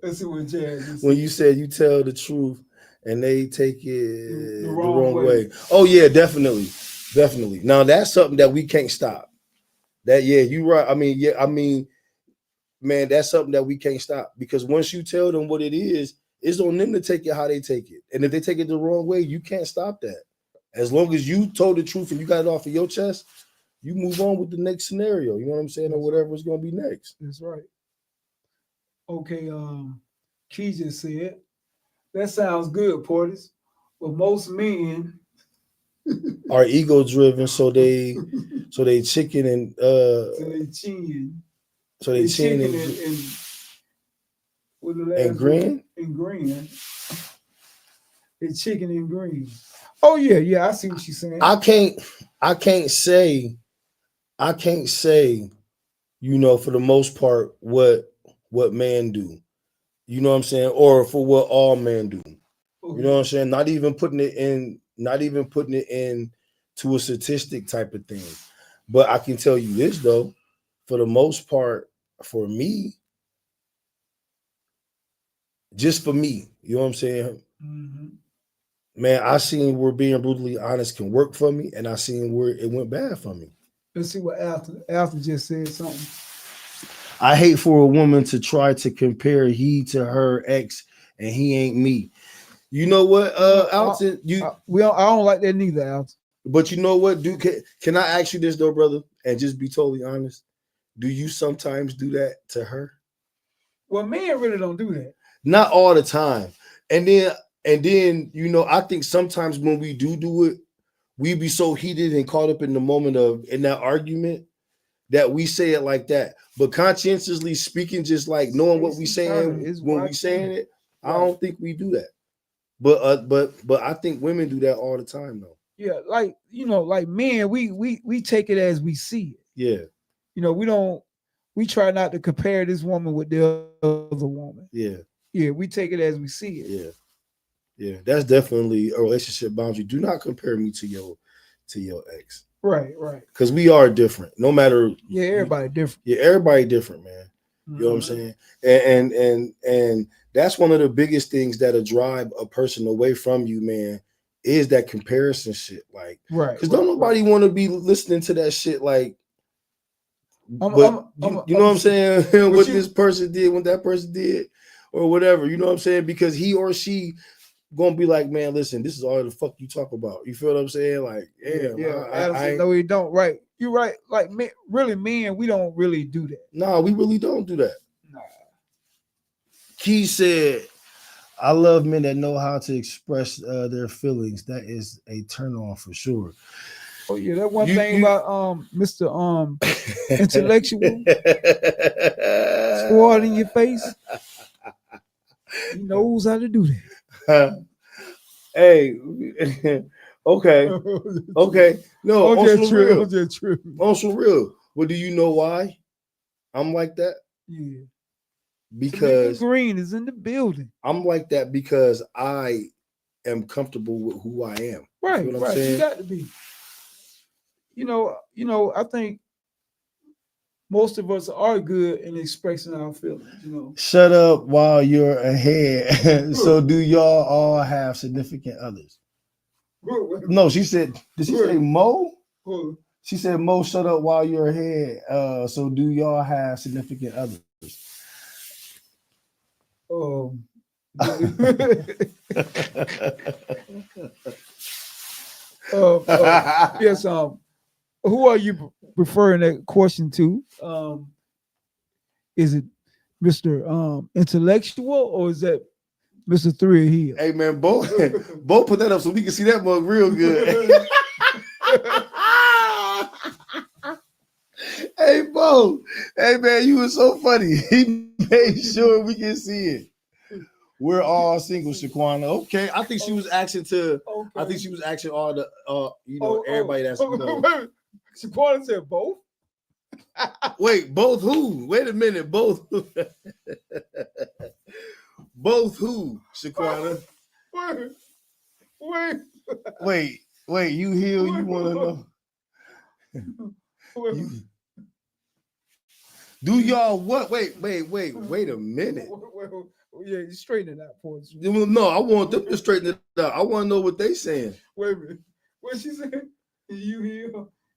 Let's see what Jazz is. When you said you tell the truth and they take it the wrong wrong way. way. Oh yeah, definitely. Now that's something that we can't stop. That you right. I mean, man, that's something that we can't stop because once you tell them what it is, it's on them to take it how they take it. And if they take it the wrong way, you can't stop that. As long as you told the truth and you got it off of your chest, you move on with the next scenario. You know what I'm saying? Or whatever is going to be next. That's right. Okay, Key just said, that sounds good, Portis. But most men are ego driven, so they chicken and so they chin. So they chin and green? And green. They chicken and green. Oh yeah, I see what she's saying. I can't say, you know, for the most part, what men do. You know what I'm saying? Or for what all men do. Okay. You know what I'm saying? Not even putting it in to a statistic type of thing. But I can tell you this though, for the most part, for me, just for me, you know what I'm saying? Mm-hmm. Man, I seen where being brutally honest can work for me, and I seen where it went bad for me. Let's see what Alton just said something. I hate for a woman to try to compare he to her ex, and he ain't me. You know what, Alton? I don't like that neither, Alton. But you know what, dude? Can I ask you this though, brother? And just be totally honest. Do you sometimes do that to her? Well, men really don't do that. Not all the time. And then, you know, I think sometimes when we do it, we be so heated and caught up in the moment in that argument that we say it like that. But conscientiously speaking, just like knowing what we saying when we saying it, right. I don't think we do that. But I think women do that all the time though. Yeah, like, you know, like men, we take it as we see it. Yeah. You know, we try not to compare this woman with the other woman. Yeah. Yeah, we take it as we see it. Yeah. Yeah, that's definitely a relationship boundary. Do not compare me to your ex. Right. Because we are different. No matter. Yeah, everybody different. Yeah, everybody different, man. Mm-hmm. You know what I'm saying? And that's one of the biggest things that'll drive a person away from you, man, is that comparison shit. Like, Right. because don't nobody want to be listening to that shit. Like, you know what I'm saying? What this person did, what that person did, or whatever. You know what I'm saying? Because he or she gonna be like, man, listen, this is all the fuck you talk about. You feel what I'm saying? Like, no, we don't. Right, you're right. Like, really, men, we don't really do that. Nah, we really don't do that. Nah. Key said, I love men that know how to express their feelings. That is a turn on for sure. Oh yeah, that one thing about Mr. Intellectual, sword in your face. He knows how to do that. Hey, okay. No, on some real. On some real. Well, do you know why I'm like that? Yeah. Because Green is in the building. I'm like that because I am comfortable with who I am. Right, you know right. You got to be. You know, I think most of us are good in expressing our feelings, you know. Shut up while you're ahead. So do y'all all have significant others? No, she said, did she say Mo? She said, Mo, shut up while you're ahead. So do y'all have significant others? Yes, who are you referring that question to? Is it Mr. Intellectual or is that Mr. Three here? Hey man, Bo put that up so we can see that mug real good. Hey Bo, hey man, you were so funny. He made sure we can see it. We're all single, Shaquana. Okay, I think she was asking to. Okay. I think she was asking all the, everybody that's. Shaquana said both. Wait, both who? Wait a minute, both. Both who? Shaquana. Wait. You heal? You want to know? Do y'all what? Wait a minute. Yeah, you straighten it out for us. No, I want them to straighten it out. I want to know what they saying. Wait a minute. What she said? You hear?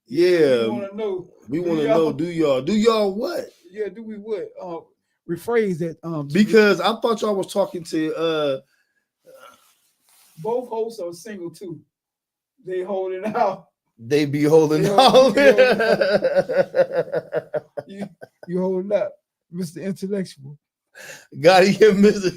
Yeah. We want to know. We want to know. Do y'all what? Yeah. Do we what? Rephrase that. Because I thought y'all was talking to. Both hosts are single too. They holding out. They be holding out. You holding up, Mr. Intellectual. Gotta get Mr.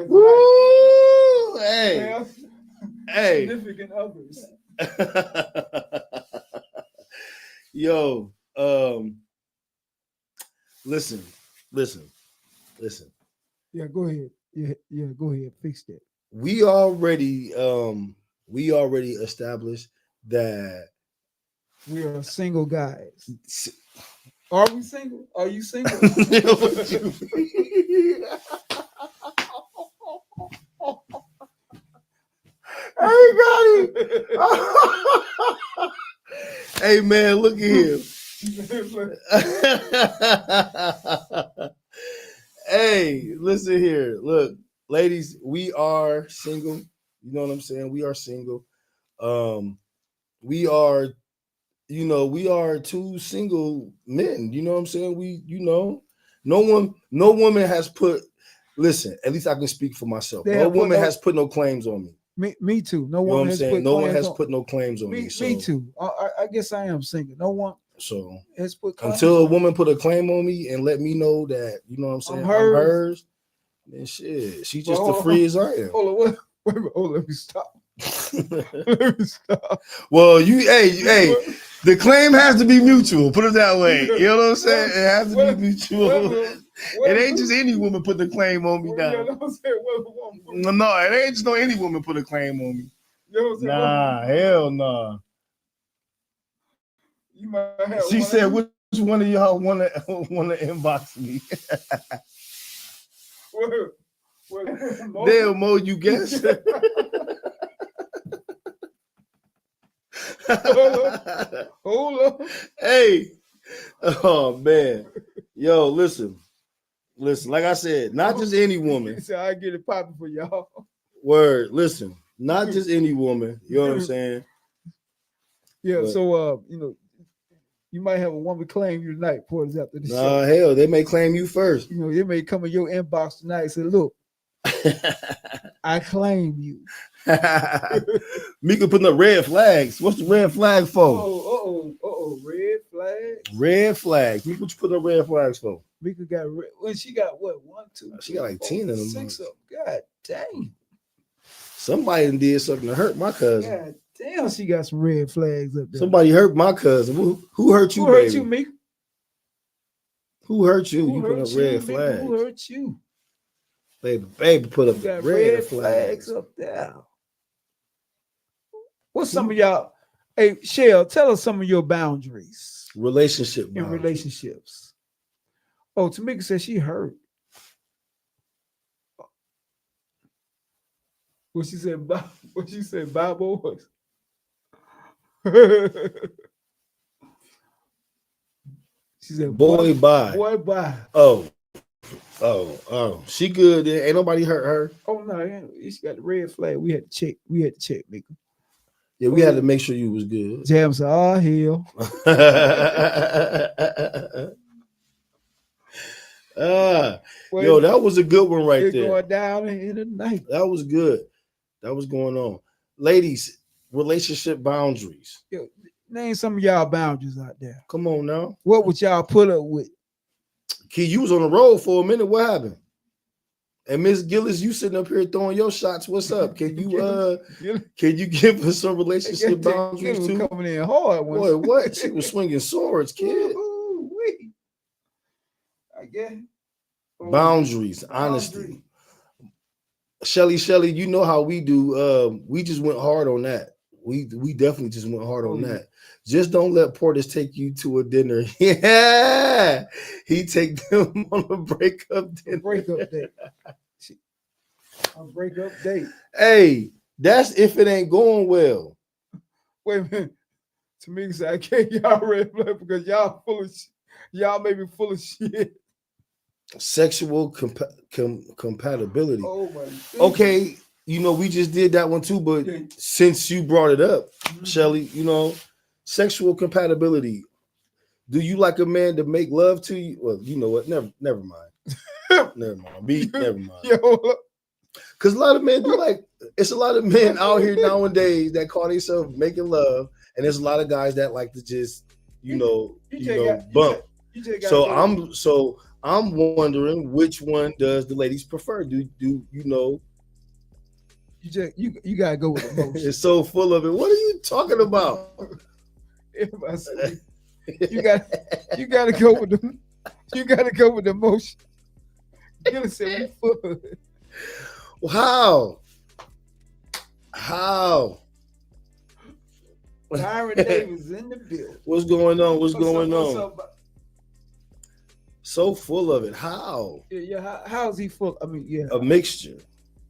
Woo! Hey. Significant others. Yo, listen. Yeah, go ahead. Yeah, go ahead. Fix that. We already established that we are single guys. Are we single? Are you single? Hey, got it. Hey, man, look at him. Hey, listen here. Look, ladies, we are single. You know what I'm saying? We are single. We are, we are two single men. You know what I'm saying? No woman has put, listen, at least I can speak for myself. No woman has put no claims on me. Me too. No one has put no one has put no claims on me. Me too. I guess I am single. No one has put claims until a woman put a claim on me and let me know that, you know what I'm saying, I'm hers, then shit, she's just as free as I am. Hold on, let me stop. Let me stop. Well, hey, the claim has to be mutual. Put it that way. You know what I'm saying? It has to be mutual. It ain't just any woman put the claim on me now. No, it ain't just any woman put a claim on me. Nah, hell nah. She said, "Which one of y'all want to inbox me?" Damn, Mo, you guess. Hold on. Hey, oh man, Yo, listen. Like I said, not just any woman. So I get it popping for y'all. Word. Listen, not just any woman. You know what I'm saying? Yeah. But- So you might have a woman claim you tonight. Porters after the show. Nah, hell, they may claim you first. They may come in your inbox tonight and say, "Look, I claim you." Mika putting up red flags. What's the red flag for? Red flag. Red flags. Mika, what you putting up red flags for? Mika got red. Well, she got what? 1, 2. She got like 10 of them. 6 of them. God dang. Somebody done did something to hurt my cousin. God damn, she got some red flags up there. Somebody hurt my cousin. Who hurt you, Who hurt baby? you, Mika? Who hurt you? Who You put hurt up you, red Mika? flags. Who hurt you? Baby, put up You got red flags. up there. What's some of y'all? Hey, Shell, tell us some of your boundaries Relationship in boundaries. relationships. Oh, Tamika said she hurt. What she said? What she said? Bye, boys. She said, Boy, bye. Boy, bye. Oh. She good. Ain't nobody hurt her. Oh no, she got the red flag. We had to check, Mika. Yeah, we had to make sure you was good. Jam said, "Oh hell." Yo, that was a good one right it's there. going down in the night. That was good. That was going on. Ladies, relationship boundaries. Yo, name some of y'all boundaries out there. Come on now. What would y'all put up with? Key, you was on the road for a minute. What happened? And Miss Gillis, you sitting up here throwing your shots. What's up? Can you give us some relationship boundaries too? Coming in hard. Boy, what? She was swinging swords, kid. Ooh-wee. I guess. Boundaries, honesty. Shelly, you know how we do. We just went hard on that. We definitely just went hard on that. Just don't let Portis take you to a dinner. Yeah, he take them on a breakup dinner. Breakup date. A breakup date. Hey, that's if it ain't going well. Wait a minute. Tamika said, I can't y'all red flag because y'all y'all may be full of shit. Sexual compatibility. Oh my God. Okay, we just did that one too, but since you brought it up, Shelly, sexual compatibility. Do you like a man to make love to you? Well, you know what? Never mind. Never mind. Never mind. Because a lot of men do it's a lot of men out here nowadays that call themselves making love, and there's a lot of guys that like to just, bump. So I'm wondering which one does the ladies prefer? Do you know? You gotta go with emotion. It's so full of it. What are you talking about? You gotta go with them. You gotta go with the emotion. You gotta say we full of it. How? Byron Davis in the building. What's going on? What's going What's on? up? So full of it. How? Yeah. How's he full? I mean, yeah. A mixture.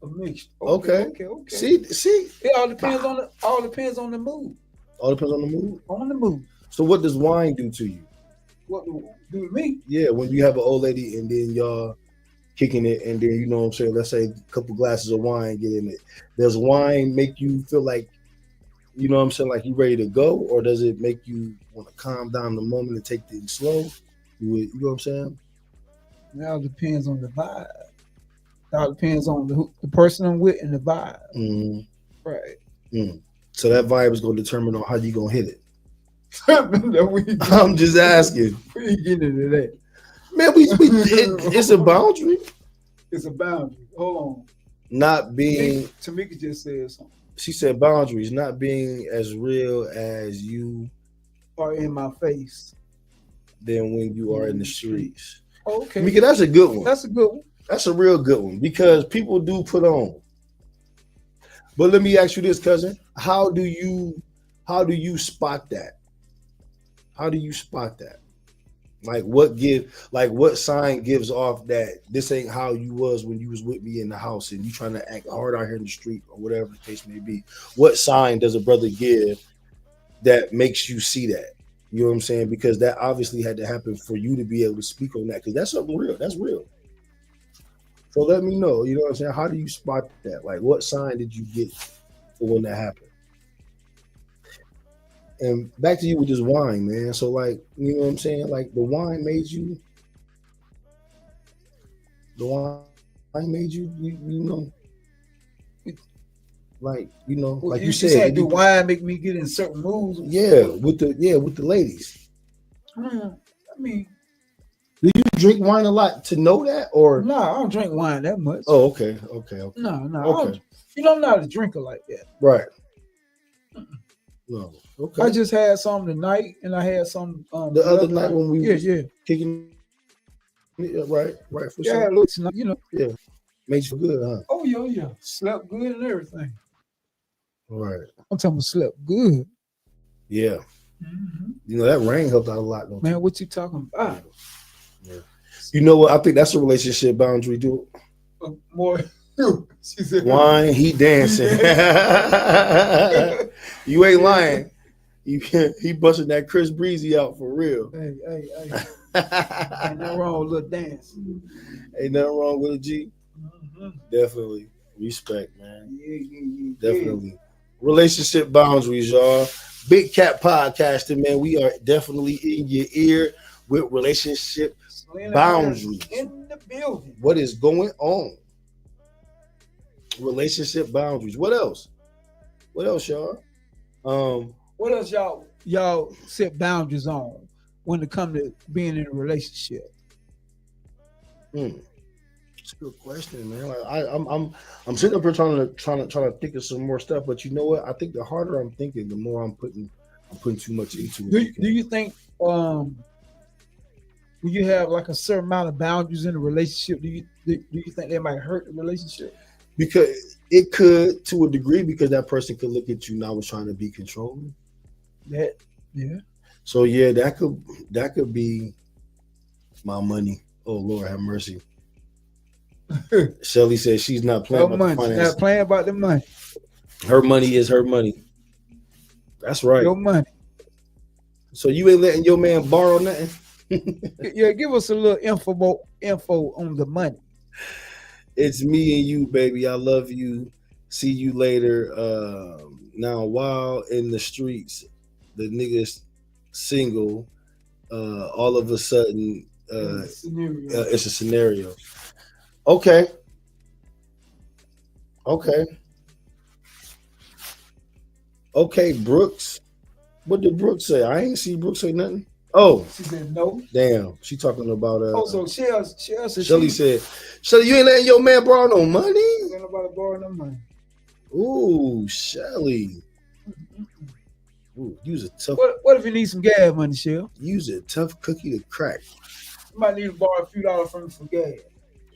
A mixture. Okay. See. It all depends on the mood. All depends on the mood. On the mood. So what does wine do to you? What do to me? Yeah, when you have an old lady and then y'all kicking it, and then you know what I'm saying, let's say a couple glasses of wine get in it. Does wine make you feel like, you know what I'm saying, like you ready to go, or does it make you want to calm down the moment and take things slow? You know what I'm saying? It all depends on the vibe. It all depends on the person I'm with and the vibe. Mm-hmm. Right. Mm. So that vibe is going to determine on how you going to hit it. No, I'm just asking. We ain't getting into that. Man, it's a boundary. It's a boundary. Hold on. Not being. Tamika just said something. She said boundaries, not being as real as you are in my face than when you are in the streets. Okay. Tamika, that's a good one. That's a good one. That's a real good one because people do put on. But let me ask you this, cousin. How do you spot that? How do you spot that? What sign gives off that this ain't how you was when you was with me in the house and you trying to act hard out here in the street or whatever the case may be? What sign does a brother give that makes you see that? You know what I'm saying? Because that obviously had to happen for you to be able to speak on that, because that's something real. That's real. So let me know, you know what I'm saying? How do you spot that? Like, what sign did you get for when that happened? And back to you with this wine, man. So, like, you know what I'm saying? Like, the wine made you, you know, like, you know, Well, like you you said, said, do wine make me get in certain moods? yeah, with the ladies. I mean, Do you drink wine a lot to know that, or no, I don't drink wine that much. oh, okay. No, I Okay. don't, you know, I'm not a drinker like that. Right. No. Okay. I just had some tonight, and I had some the other night when we was yeah, kicking it, right, for yeah, sure. looks, you know. Made you feel good, huh? Oh yeah, slept good and everything. Right. I'm talking about slept good. Yeah. You know, that rain helped out a lot, don't Man, you? what you talking about? Yeah. You know what? I think that's a relationship boundary, dude. More. She said, Wine, he dancing. You ain't lying. He busted that Chris Breezy out for real. Hey. Ain't nothing wrong with a little dance. Ain't nothing wrong with a G. Definitely. Respect, man. Yeah. Definitely. Relationship boundaries, y'all. Big Cat Podcasting, man. We are definitely in your ear with relationship boundaries. In the building. What is going on? Relationship boundaries. What else? What else, y'all? What else y'all set boundaries on when it comes to being in a relationship? It's a good question, man. Like I'm sitting up here trying to think of some more stuff, but you know what? I think the harder I'm thinking, the more I'm putting too much into it. Do you think when you have like a certain amount of boundaries in a relationship, do you think they might hurt the relationship? Because it could, to a degree, because that person could look at you now as trying to be controlling. Yeah. So yeah, that could be my money. Oh Lord, have mercy. Shelly says she's not playing about the finance. Not playing about the money. Her money is her money. That's right. Your money. So you ain't letting your man borrow nothing? Yeah, give us a little info on the money. It's me and you, baby. I love you. See you later. Now, while in the streets, the nigga's single. All of a sudden, it's a scenario. Okay, Brooks. What did Brooks say? I ain't see Brooks say nothing. Oh, She said no. damn. She talking about So Shelly said, Shelly, you ain't letting your man borrow no money? Ain't nobody borrow no money. Ooh, Shelly. Ooh, use a tough. What if you need some gas money, Shell? Use a tough cookie to crack. You might need to borrow a few dollars from you for gas.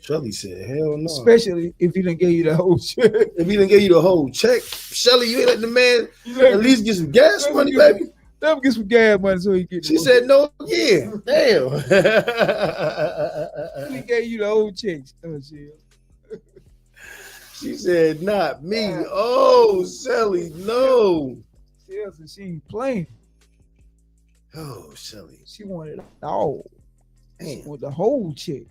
Shelly said, hell no. Especially if he didn't give you the whole check. If he didn't give you the whole check, Shelly, you ain't let the man at least get some gas money, baby. Let him get some gas money so he get. She said no again. Damn. He gave you the whole check. Shell. She said, not me. Oh, Shelly, no. Shell said she ain't playing. Oh, Shelly. She wanted it all. She Damn. wanted the whole check.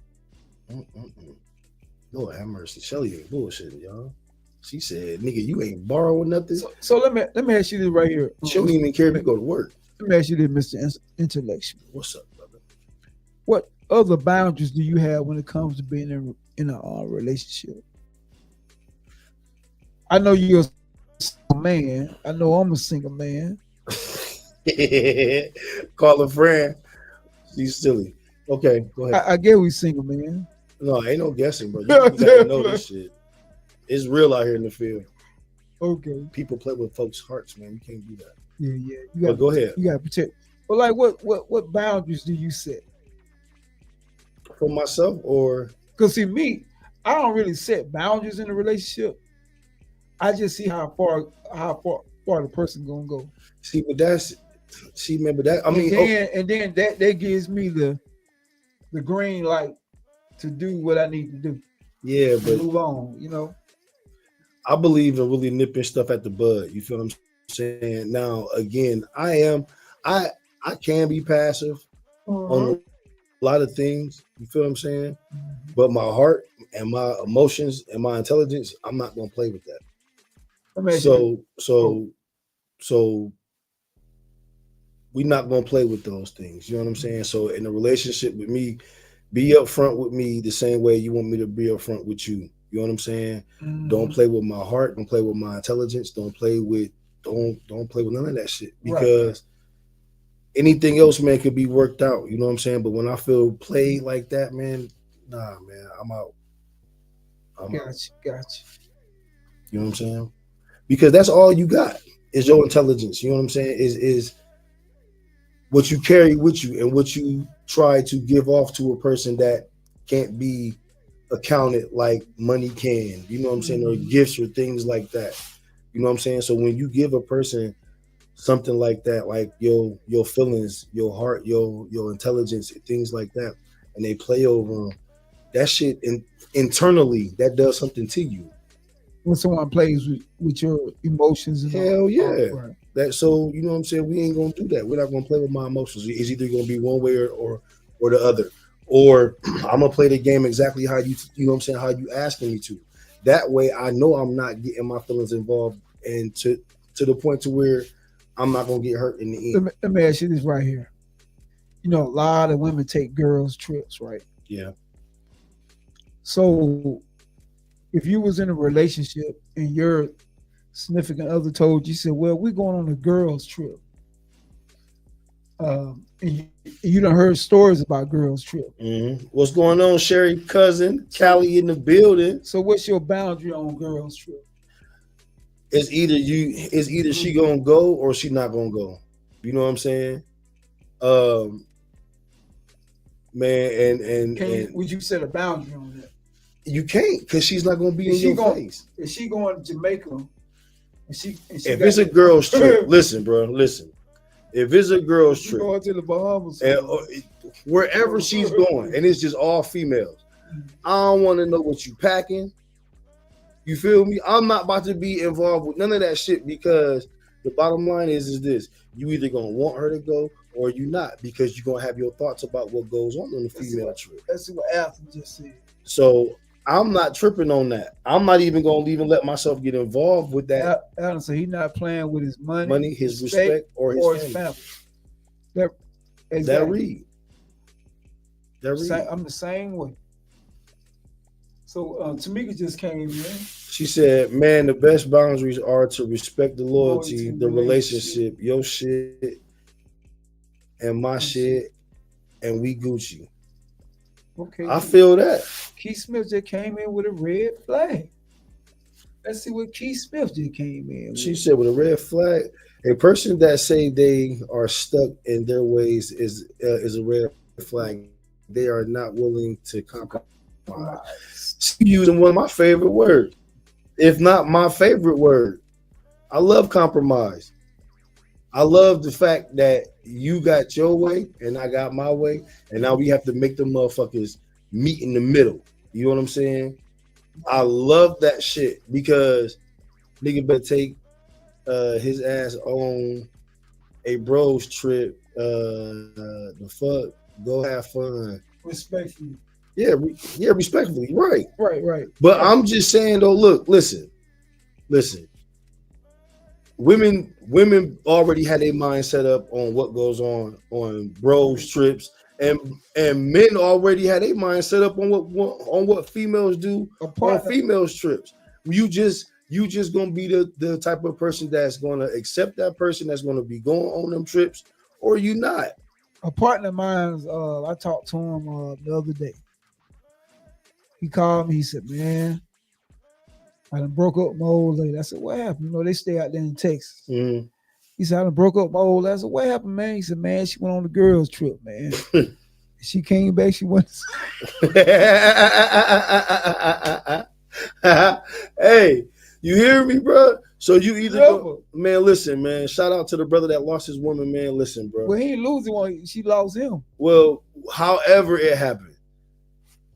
Lord have mercy. Shelly ain't bullshitting, y'all. She said, nigga, you ain't borrowing nothing. So let me ask you this right here. She don't even care if you go to work. Let me ask you this, Mr. Intellectual. What's up, brother? What other boundaries do you have when it comes to being in a relationship? I know you're a single man. I know I'm a single man. Call a friend. She's silly. Okay, go ahead. I get we single, man. No, ain't no guessing, bro. You gotta know this shit. It's real out here in the field. Okay. People play with folks' hearts, man. You can't do that. Yeah. You But go ahead. You gotta protect. But like, what boundaries do you set? For myself, or Because see, me, I don't really set boundaries in a relationship. I just see how far the person gonna go. remember that. I mean, and then that gives me the green light to do what I need to do. Yeah, but move on, you know. I believe in really nipping stuff at the bud. You feel what I'm saying? Now, again, I I can be passive on a lot of things. You feel what I'm saying? But my heart and my emotions and my intelligence, I'm not gonna play with that. So we're not gonna play with those things. You know what I'm saying? So in a relationship with me, be upfront with me the same way you want me to be upfront with you. You know what I'm saying? Don't play with my heart. Don't play with my intelligence. Don't play with none of that shit, because anything else, man, could be worked out. You know what I'm saying? But when I feel played like that, man, nah, man, I'm out. Gotcha. You know what I'm saying? Because that's all you got is your intelligence. You know what I'm saying? Is what you carry with you and what you try to give off to a person that can't be accounted like money can. You know what I'm saying? Or gifts or things like that. You know what I'm saying? So when you give a person something like that, like your feelings, your heart, your intelligence, things like that, and they play over them, that shit internally, that does something to you. When someone plays with your emotions and Hell yeah. right. That, so you know what I'm saying, we ain't gonna do that. We're not gonna play with my emotions. It's either gonna be one way or the other. Or I'm gonna play the game exactly how you know what I'm saying, how you asking me to. That way I know I'm not getting my feelings involved, and to the point to where I'm not gonna get hurt in the end. Let me ask you this right here. You know, a lot of women take girls' trips, right? Yeah. So if you was in a relationship and your significant other told you, said, well, we're going on a girls' trip. And you done heard stories about girls' trip. Mm-hmm. What's going on, Sherry cousin? Callie in the building. So what's your boundary on girls' trip? It's either she gonna go or she not gonna go. You know what I'm saying? Man, and Would you set a boundary on that? You can't, because she's not gonna be in your face. Is she going to Jamaica? If it's a girl's trip, listen, bro, listen. If it's a girl's trip, going to the Bahamas, and, wherever she's going, and it's just all females, I don't want to know what you packing. You feel me? I'm not about to be involved with none of that shit, because the bottom line is this: you either gonna want her to go or you not, because you're gonna have your thoughts about what goes on the female trip. That's what Alton just said. So I'm not tripping on that. I'm not even gonna even let myself get involved with that. Alton said he's not playing with his money, his respect, or his family. That read. I'm the same way. So Tamika just came in. She said, man, the best boundaries are to respect the loyalty, the relationship, your shit and my shit, and we Gucci. Okay. I feel that. Keith Smith just came in with a red flag. Let's see what Keith Smith just came in with. She said with a red flag, a person that say they are stuck in their ways is a red flag. They are not willing to compromise. Using one of my favorite words, if not my favorite word. I love compromise. I love the fact that you got your way and I got my way, and now we have to make the motherfuckers meet in the middle. You know what I'm saying? I love that shit, because nigga better take his ass on a bros trip. The fuck, go have fun. Respectfully. Yeah, respectfully, right. Right. But I'm just saying though, look, listen. Women already had their mind set up on what goes on bros trips, and men already had their mind set up on what females do on females trips. You just gonna be the type of person that's gonna accept that person that's gonna be going on them trips, or you not. A partner of mine, I talked to him the other day. He called me. He said, man, I done broke up with my old lady. I said, what happened? You know, they stay out there in Texas. Mm-hmm. He said, I done broke up with my old lady. I said, what happened, man? He said, man, she went on the girls' trip, man. She came back, she went. Hey, you hear me, bro? So you either go, man, listen, man. Shout out to the brother that lost his woman, man. Listen, bro. Well, he ain't losing one. She lost him. Well, however it happened.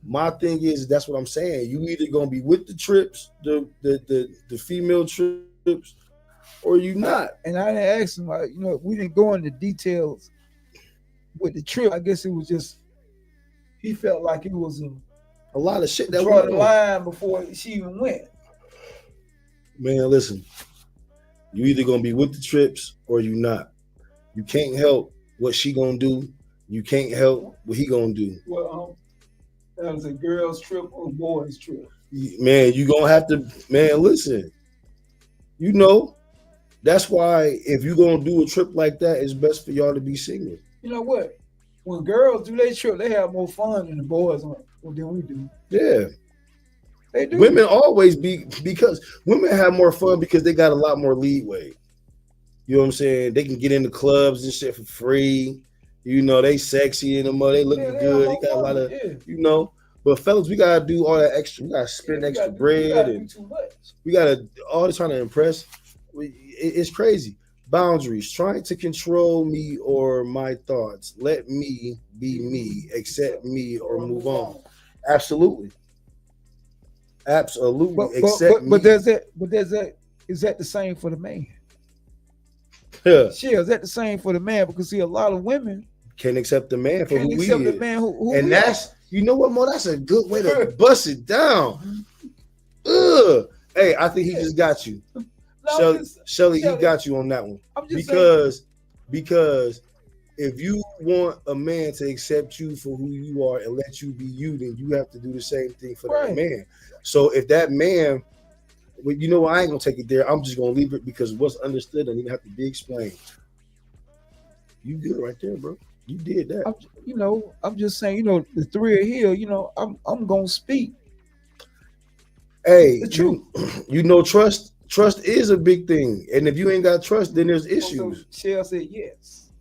My thing is, that's what I'm saying. You either gonna be with the trips, the female trips, or you not. And I didn't ask him, we didn't go into details with the trip, I guess it was just he felt like it was A lot of shit that draw the went on. line before she even went. Man, listen. You either gonna be with the trips or you not. You can't help what she gonna do. You can't help what he gonna do. Well, that was a girl's trip or boys' trip. Man, you gonna have to. Man, listen. You know, that's why if you gonna do a trip like that, it's best for y'all to be single. You know what? When girls do their trip, they have more fun than the boys than we do. Yeah. They do. Women always because women have more fun because they got a lot more leeway. You know what I'm saying? They can get into clubs and shit for free. You know, they sexy in them, they looking good. They got a lot of, you know. But fellas, we gotta do all that extra. We gotta spend extra bread, and we gotta always trying to impress. It's crazy. Boundaries, trying to control me or my thoughts. Let me be me, accept me, or move on. Absolutely. Accept me. But there's that. Is that the same for the man? Yeah. Sure, is that the same for the man? Because see, a lot of women can't accept the man for who he accept is. the man who and that's, you know what, Mo? That's a good way to bust it down. Ugh. Hey, I think he just got you. No, Shelly, he got you on that one. Because if you want a man to accept you for who you are and let you be you, then you have to do the same thing for that man. So if that man, well, you know what, I ain't gonna take it there. I'm just gonna leave it because what's understood doesn't even have to be explained. You good right there, bro. You did that. I'm just saying, the three are here. I'm gonna speak. Hey, you know, trust is a big thing, and if you ain't got trust, then there's issues. Shell said yes.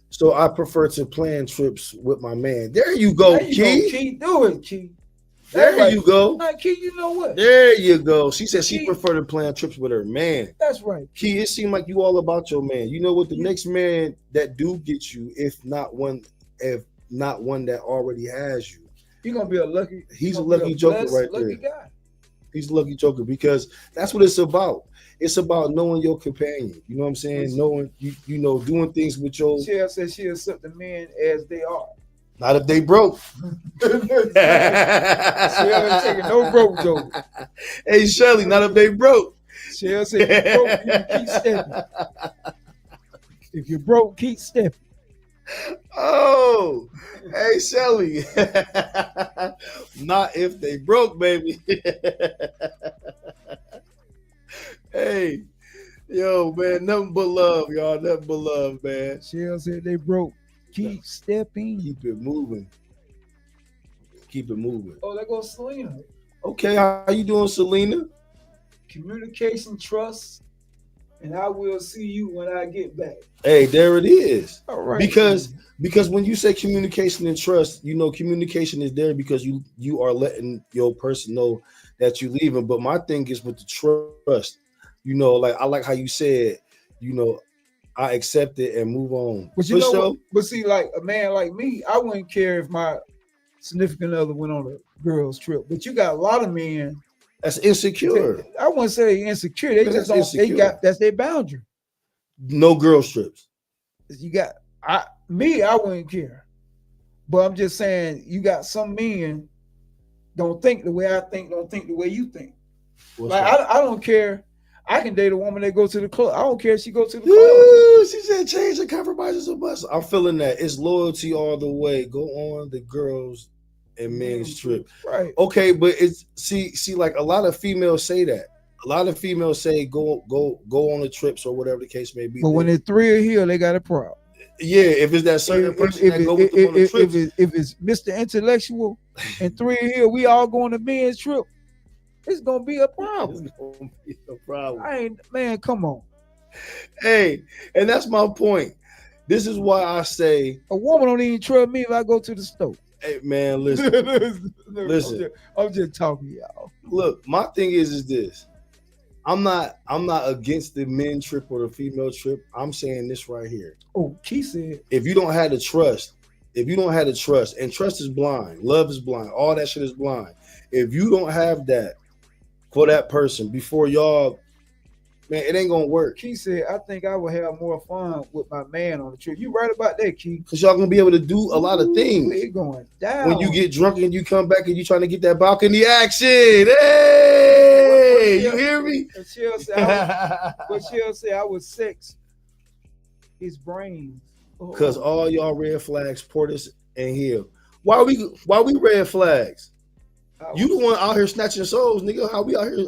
So I prefer to plan trips with my man. There you go, Key. Key, do it, Key. There you go. Key, you know what? There you go. She said she prefer to plan trips with her man. That's right. Key, it seemed like you all about your man. You know what? The next man that do get you, if not one that already has you, you're gonna be a lucky. He's a lucky joker right there. Lucky guy. He's a lucky joker because that's what it's about. It's about knowing your companion. You know what I'm saying? Knowing you know, doing things with your. Shell said she accept the men as they are. Not if they broke. She ain't taking no broke joke. Hey Shelly, not if they broke. Shell said if you broke, you keep stepping. If you're broke, keep stepping. Oh, hey Shelly. Not if they broke, baby. Hey, yo, man, nothing but love, y'all. Nothing but love, man. Shell said they broke. Keep stepping. Keep it moving. Keep it moving. Oh, there goes Selena. Okay, how you doing, Selena? Communication, trust, and I will see you when I get back. Hey, there it is. All right. Because when you say communication and trust, you know, communication is there because you are letting your person know that you're leaving. But my thing is with the trust. You know, like I like how you said, you know, I accept it and move on. But you know what? But see, like a man like me, I wouldn't care if my significant other went on a girl's trip. But you got a lot of men that's insecure. I wouldn't say insecure. They just don't. Insecure. They got that's their boundary. No girls trips. You got I wouldn't care. But I'm just saying, you got some men don't think the way I think, don't think the way you think. I don't care. I can date a woman that go to the club. I don't care if she go to the club. Ooh, she said change and compromises a bus. I'm feeling that. It's loyalty all the way. Go on the girls and men's trip. Right. Okay, but it's see, like a lot of females say that. A lot of females say go on the trips or whatever the case may be. But when the three are here, they got a problem. Yeah, if it's that certain person that go with them on the trips. If it's Mr. Intellectual and three are here, we all go on the men's trip. It's gonna be a problem. It's gonna be a problem. Man, come on. Hey, and that's my point. This is why I say a woman don't even trust me if I go to the store. Hey man, listen. Listen. I'm just talking, y'all. Look, my thing is this. I'm not against the men trip or the female trip. I'm saying this right here. Oh, she said if you don't have the trust, and trust is blind, love is blind, all that shit is blind. If you don't have that for that person before y'all man, it ain't gonna work. Key said, I think I would have more fun with my man on the trip. You right about that, Key. Cause y'all gonna be able to do a lot of things. It going down. When you get drunk and you come back and you trying to get that balcony action. Hey, you hear me? But she'll say I was sex his brains. Cause all y'all red flags, Portis and Hill. Why we red flags? You the one out here snatching souls, nigga. How we out here?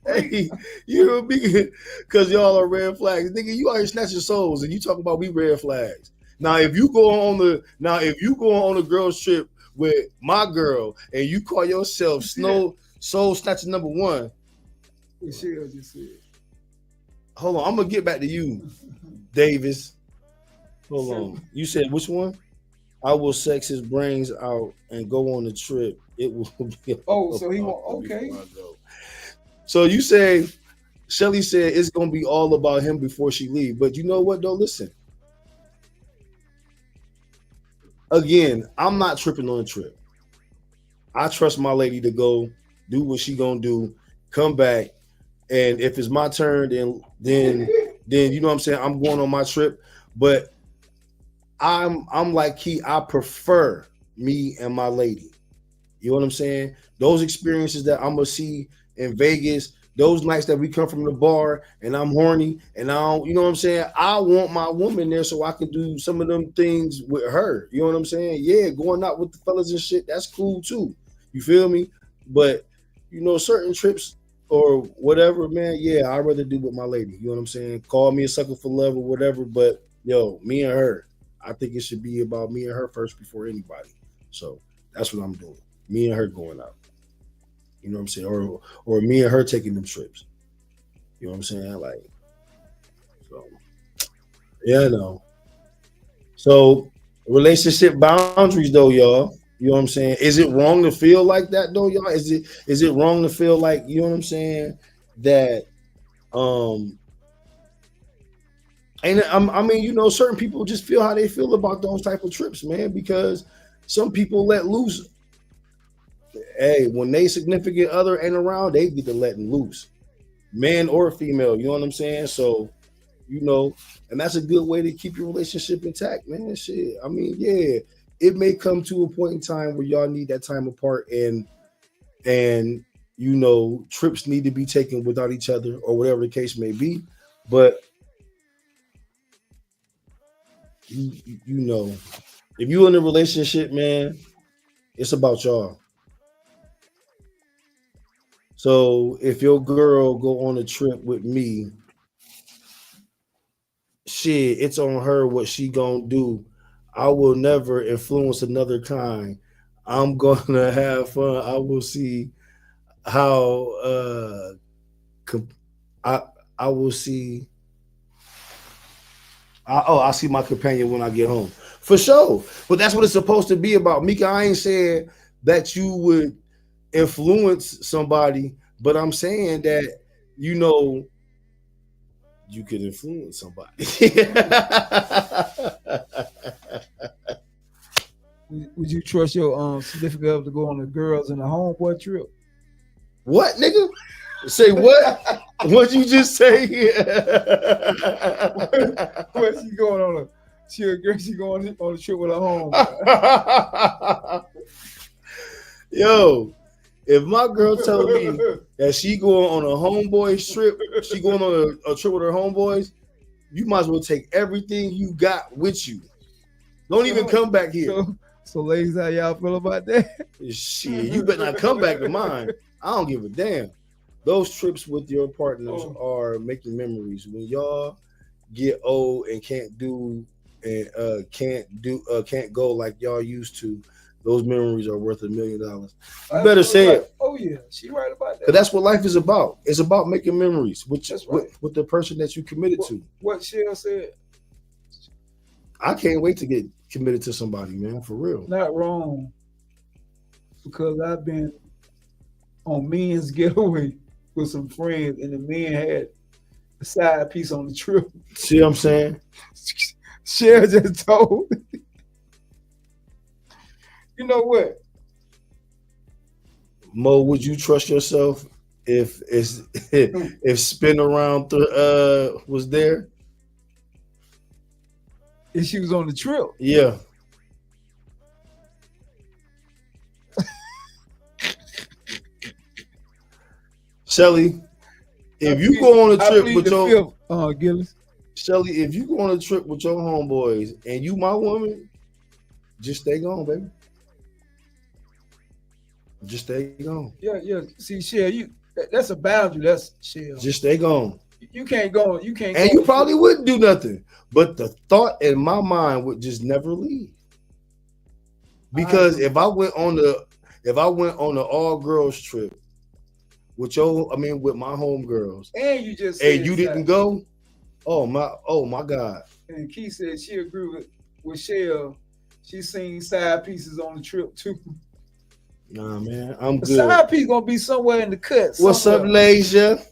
Hey, you know me? Cause y'all are red flags, nigga. You out here snatching souls, and you talking about we red flags. Now, if you go on a girl's trip with my girl, and you call yourself soul snatcher number one, hold on, I'm gonna get back to you, Davis. Hold on. You said which one? I will sex his brains out and go on the trip. It will be. Oh, so he won't. Okay. So you say, Shelly said it's gonna be all about him before she leave. But you know what though? Listen. Again, I'm not tripping on a trip. I trust my lady to go do what she gonna do, come back, and if it's my turn, then you know what I'm saying. I'm going on my trip, but I'm like Key. I prefer me and my lady. You know what I'm saying? Those experiences that I'm gonna see in Vegas, those nights that we come from the bar and I'm horny and I don't, you know what I'm saying? I want my woman there so I can do some of them things with her. You know what I'm saying? Yeah, going out with the fellas and shit, that's cool too. You feel me? But you know, certain trips or whatever, man, yeah, I'd rather do with my lady. You know what I'm saying? Call me a sucker for love or whatever, but yo, me and her, I think it should be about me and her first before anybody. So that's what I'm doing. Me and her going out. You know what I'm saying? Or me and her taking them trips. You know what I'm saying? Like, so yeah, no. So relationship boundaries though, y'all. You know what I'm saying? Is it wrong to feel like that though, y'all? Is it wrong to feel like, you know what I'm saying, that and I mean, you know, certain people just feel how they feel about those type of trips, man, because some people let loose. Hey, when they significant other ain't around, they get to letting loose, man or female. You know what I'm saying? So, you know, and that's a good way to keep your relationship intact, man. Shit. I mean, yeah, it may come to a point in time where y'all need that time apart, and you know, trips need to be taken without each other or whatever the case may be. But you know, if you're in a relationship, man, it's about y'all. So if your girl go on a trip with me, shit, it's on her what she gonna do. I will never influence another kind. I'm gonna have fun. I will see how I will see. I'll see my companion when I get home. For sure. But that's what it's supposed to be about. Mika, I ain't saying that you would influence somebody, but I'm saying that, you know, you could influence somebody. Would you trust your significant other to go on the girls and the homeboy trip? What, nigga? Say what? What'd you just say? Where's she going on a? She going on a trip with her home. Yo, if my girl tell me that she going on a homeboys trip, she going on a trip with her homeboys, you might as well take everything you got with you. Don't even come back here. So ladies, how y'all feel about that? Shit, you better not come back to mine. I don't give a damn. Those trips with your partners are making memories. When y'all get old and can't go like y'all used to, those memories are worth $1 million. You better say it. Oh yeah, she right about that. But that's what life is about. It's about making memories with the person that you committed to. What Shell said. I can't wait to get committed to somebody, man, for real. Not wrong. Because I've been on men's getaway with some friends, and the men had a side piece on the trip. See what I'm saying? Shell just told. You know what? Mo, would you trust yourself if if Spin Around was there. If she was on the trip. Yeah. Shelly, if you go on a trip with your Gillis. Shelly, if you go on a trip with your homeboys and you my woman, just stay gone, baby. Just stay gone. Yeah. See, Shell, that's a boundary. That's Shell. Just stay gone. You can't go. You can't. And you probably wouldn't do nothing, but the thought in my mind would just never leave. Because if I went on the all girls trip with with my homegirls, and you just and you didn't go, oh my God. And Key said she agreed with Shell. She's seen side pieces on the trip too. Nah, man, I'm The good. side piece gonna be somewhere in the cut. What's up, Malaysia?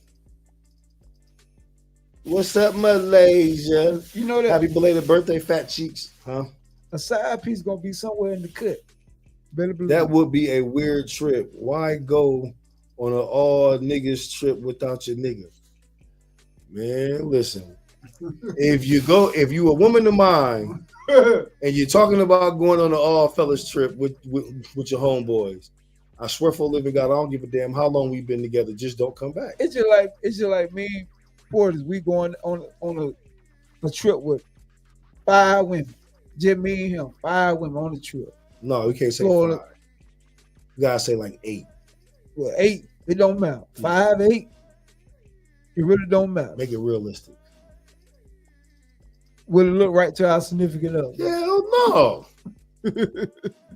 What's up, Malaysia? You know that Happy belated birthday, fat cheeks, huh? a side piece gonna be somewhere in the cut. Better believe That would be a weird trip. Why go on an all niggas trip without your nigga? Man, listen. If you a woman of mine and you're talking about going on an all fellas trip with your homeboys, I swear for a living God, I don't give a damn how long we've been together. Just don't come back. It's just like me and Porters. We going on a trip with 5 women. Just me and him. 5 women on the trip. No, we can't say Florida. 5. You gotta say like 8. Well, 8. It don't matter. 5, 8. It really don't matter. Make it realistic. Will it look right to our significant other? Hell no.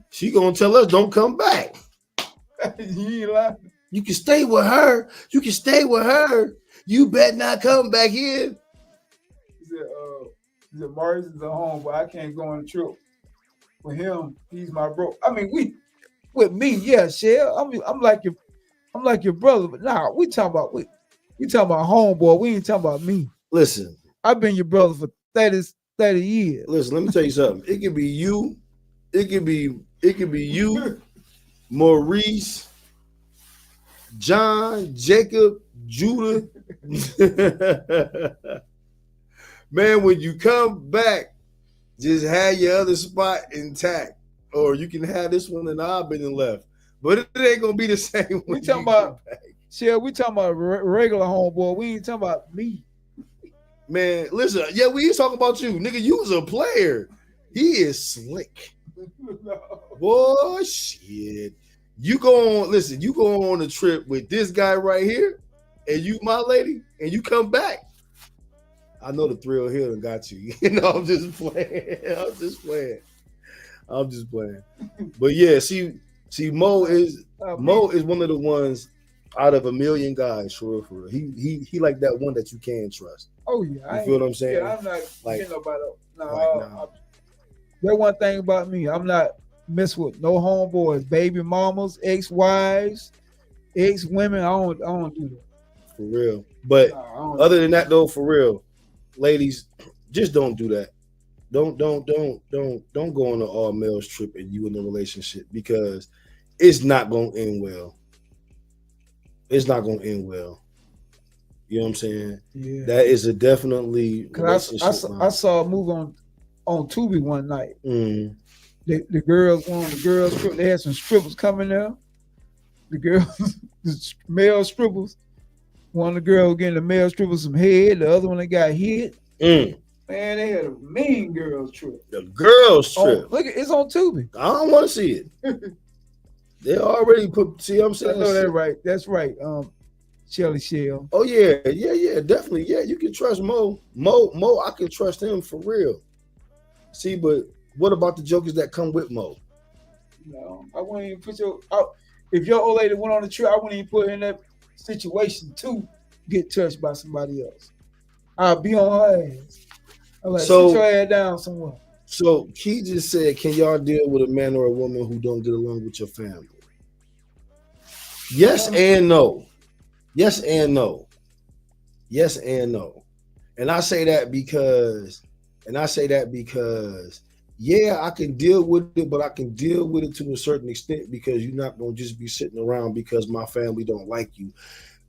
She gonna tell us don't come back. You ain't lying. You can stay with her. You can stay with her. You better not come back here. He said, Maurice is at home, but I can't go on a trip with him. He's my bro. I mean, with me, yeah, Shell. I'm like your brother, but nah, we talking about homeboy. We ain't talking about me. Listen, I've been your brother for 30 years. listen, let me tell you something. It could be you, you, Maurice, John, Jacob, Judah. Man, when you come back, just have your other spot intact. Or you can have this one and I've been left. But it ain't gonna be the same. We talking about Shell, we talking about regular homeboy. We ain't talking about me. Man, listen, yeah, we ain't talking about you. Nigga, you was a player. He is slick. No. Boy, shit. You go on a trip with this guy right here, and you, my lady, and you come back. I know the thrill here and got you. You know, I'm just playing. I'm just playing. But yeah, see, Mo is one of the ones out of a million guys, for real. He like that one that you can trust. Oh yeah, You feel what I'm saying? Yeah, I'm not Like- getting nobody up. No, like, nah. that one thing about me, I'm not mess with no homeboys, baby mamas, ex-wives, ex-women. I don't do that. For real. But Nah, I don't other than that, though, for real, ladies, just don't do that. Don't go on an all males trip and you in a relationship, because it's not gonna end well. It's not gonna end well. You know what I'm saying? Yeah. That is a definitely Cause relationship I saw a movie on Tubi one night. Mm. The girls, one of the girls, they had some strippers coming there. The girls, the male strippers. One of the girls getting the male strippers some head. The other one that got hit. Mm. Man, they had a mean girls trip. The girls trip. Look, it's on Tubi. I don't want to see it. They already put. See, what I'm I saying. know that's right. That's right. Shelly Shell. Oh yeah, definitely. Yeah, you can trust Mo. Mo, I can trust him for real. See, but what about the jokers that come with Mo? No, I wouldn't even put if your old lady went on the trip, I wouldn't even put her in that situation to get touched by somebody else. I'll be on her ass. I'm like, So- sit your ass down somewhere. So Key just said, can y'all deal with a man or a woman who don't get along with your family? Yes and no. Yes and no. Yes and no. And I say that because yeah, I can deal with it, but I can deal with it to a certain extent, because you're not gonna just be sitting around because my family don't like you.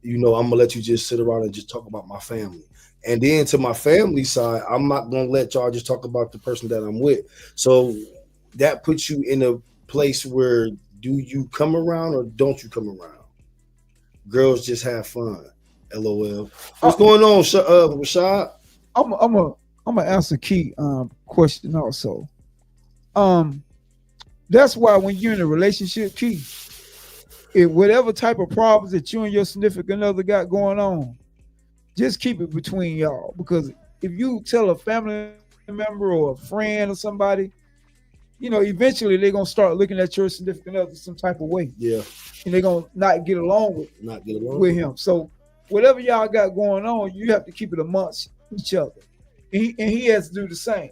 I'm gonna let you just sit around and just talk about my family. And then to my family side, I'm not gonna let y'all just talk about the person that I'm with. So that puts you in a place where do you come around or don't you come around? Girls just have fun. LOL. What's going on, Rashad? I'm gonna answer key question also. That's why when you're in a relationship, key, if whatever type of problems that you and your significant other got going on, just keep it between y'all. Because if you tell a family member or a friend or somebody, eventually they're gonna start looking at your significant other some type of way. Yeah. And they're gonna not get along with him. So whatever y'all got going on, you have to keep it amongst each other. And he has to do the same.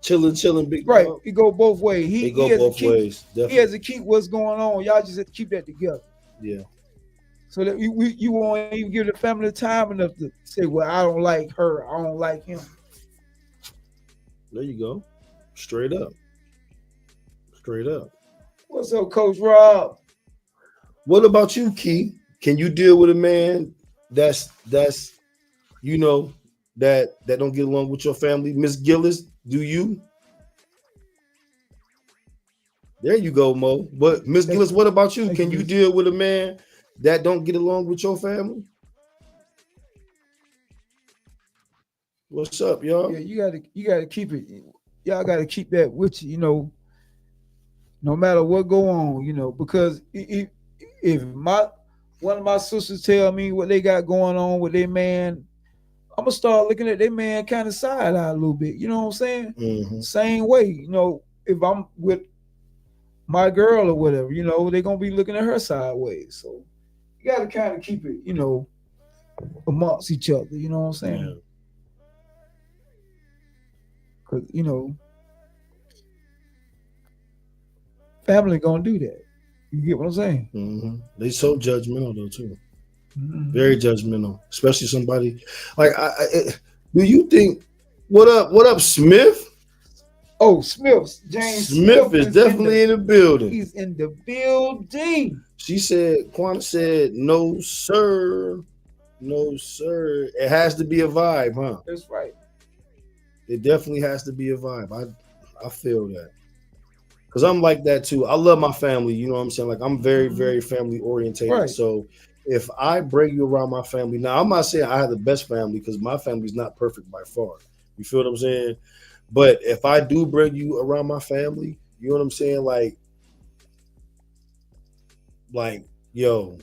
Chilling, big right. dog. It go both ways. It go both ways. Definitely. He has to keep what's going on. Y'all just have to keep that together. Yeah. So that you won't even give the family time enough to say, well, I don't like her, I don't like him. There you go. Straight up. What's up, Coach Rob? What about you, Key? Can you deal with a man that's that don't get along with your family? Miss Gillis, do you? There you go, Mo. But Miss Gillis, what about you? Can you deal with a man that don't get along with your family? What's up, y'all? Yeah, you gotta keep it. Y'all gotta keep that with you, no matter what go on, because if one of my sisters tell me what they got going on with their man, I'm gonna start looking at their man kind of side eye a little bit. You know what I'm saying? Mm-hmm. Same way, if I'm with my girl or whatever, they're gonna be looking at her sideways. So you gotta kind of keep it, amongst each other. You know what I'm saying? Because family gonna do that. You get what I'm saying? Mm-hmm. They so judgmental though too. Mm-hmm. Very judgmental, especially somebody like. Do you think? What up, Smith? Oh, Smith, James Smith is definitely in the building. He's in the building. She said, Quanta said, no, sir. It has to be a vibe, huh? That's right. It definitely has to be a vibe. I feel that. Because I'm like that too. I love my family. You know what I'm saying? Like, I'm very, very family orientated. Right. So if I bring you around my family, now I'm not saying I have the best family because my family's not perfect by far. You feel what I'm saying? But if I do bring you around my family, you know what I'm saying? Like, yo,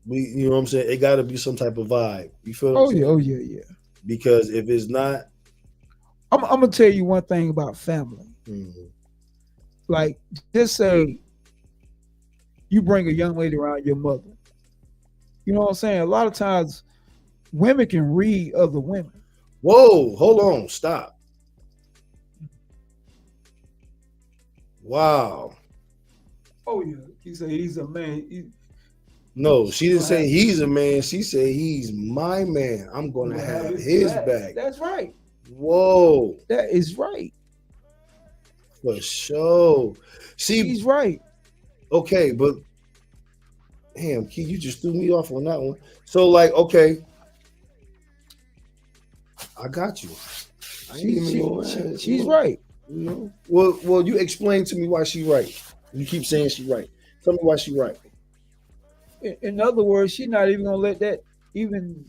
you know what I'm saying? It got to be some type of vibe. You feel what I'm saying? Oh yeah. Because if it's not, I'm gonna tell you one thing about family. mm-hmm. Like, just say you bring a young lady around your mother. You know what I'm saying? A lot of times, women can read other women. Whoa, hold on, stop. Wow. Oh yeah, he said he's a man. No, she didn't say he's a man. She said he's my man. I'm gonna have his back. That's right. Whoa, that is right. For sure. See, he's right. Okay, but damn, Key, you just threw me off on that one. So, like, okay, I got you. She's right. You know, well, you explain to me why she's right. You keep saying she's right. Tell me why she's right. In other words, she's not even gonna let that even.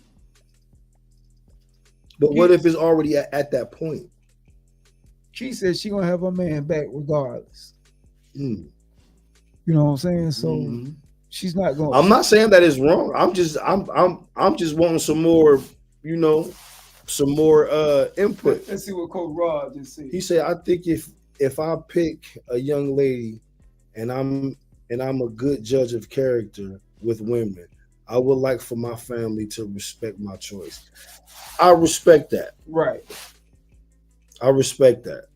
But what if it's already at that point? She says she's gonna have her man back regardless. Mm. You know what I'm saying? So she's not going. I'm not saying that it's wrong. I'm just wanting some more, some more input. Let's see what Coach Rod just said. He said, I think if I pick a young lady and I'm a good judge of character with women, I would like for my family to respect my choice. I respect that. Right. I respect that.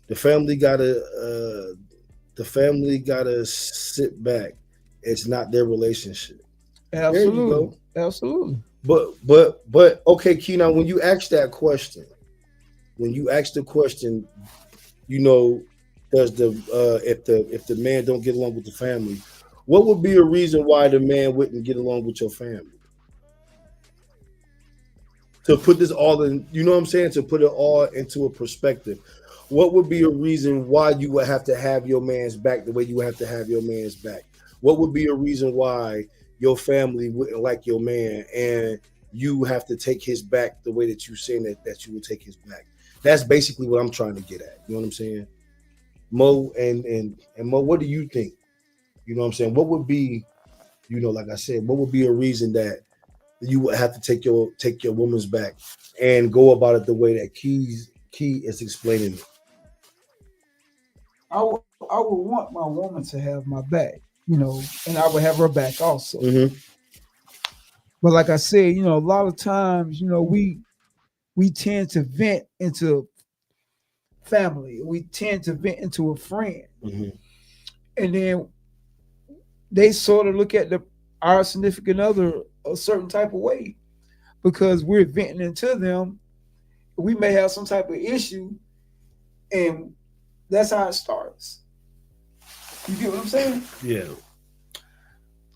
The family gotta sit back. It's not their relationship. Absolutely. There you go. Absolutely. But okay, Key, when you ask the question, does if the man don't get along with the family, what would be a reason why the man wouldn't get along with your family? to put this all in, you know what I'm saying? To put it all into a perspective. What would be a reason why you would have to have your man's back the way you would have to have your man's back? What would be a reason why your family wouldn't like your man and you have to take his back the way that you saying that you would take his back? That's basically what I'm trying to get at. You know what I'm saying? Mo and Mo, what do you think? You know what I'm saying? What would be, you know, like I said, what would be a reason that you would have to take your woman's back and go about it the way that Key is explaining it? I would want my woman to have my back, you know, and I would have her back also. Mm-hmm. But like I said, you know, a lot of times, you know, we tend to vent into family. We tend to vent into a friend. Mm-hmm. And then they sort of look at our significant other a certain type of way because we're venting into them. We may have some type of issue, and that's how it starts. You get what I'm saying? Yeah.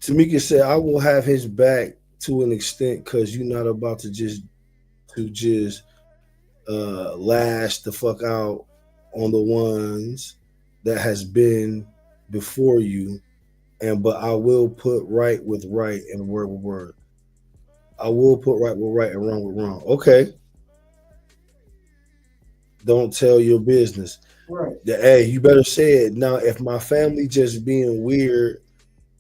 Tamika said, I will have his back to an extent because you're not about to just lash the fuck out on the ones that has been before you. But I will put right with right and word with word. I will put right with right and wrong with wrong. Okay. Don't tell your business. Right. Hey, you better say it. Now, if my family just being weird,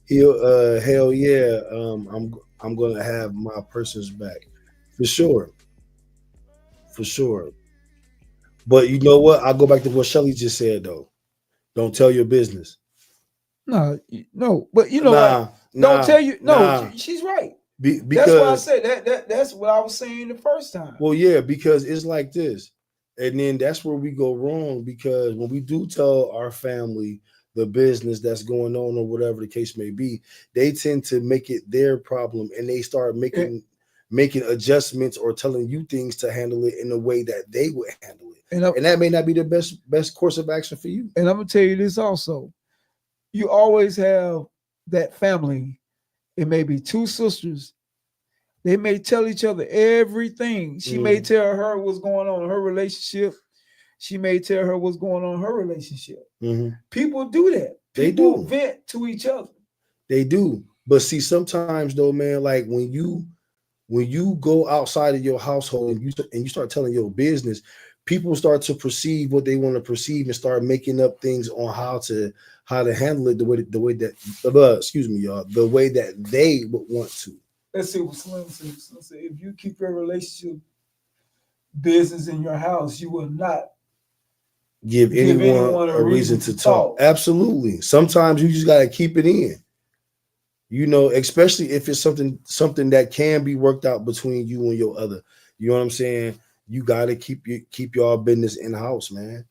hell yeah, I'm gonna have my person's back. For sure. For sure. But you know what? I'll go back to what Shelly just said though. Don't tell your business. No, but you know, don't tell you. No, she's right. Because that's why I said that's what I was saying the first time. Well, yeah, because it's like this, and then that's where we go wrong. Because when we do tell our family the business that's going on or whatever the case may be, they tend to make it their problem, and they start making adjustments or telling you things to handle it in a way that they would handle it, and that may not be the best course of action for you. And I'm gonna tell you this also. You always have that family. It may be two sisters. They may tell each other everything. She may tell her what's going on in her relationship. She may tell her what's going on in her relationship. Mm-hmm. People do that. People vent to each other. They do. But see, sometimes though, man, like when you go outside of your household and you start telling your business, people start to perceive what they want to perceive and start making up things on how to handle it the way that the way that they would want to. Let's see what Slim says. If you keep your relationship business in your house, you will not give anyone a reason to talk. Absolutely. Sometimes you just gotta keep it in. You know, especially if it's something that can be worked out between you and your other. You know what I'm saying? You gotta keep y'all business in the house, man.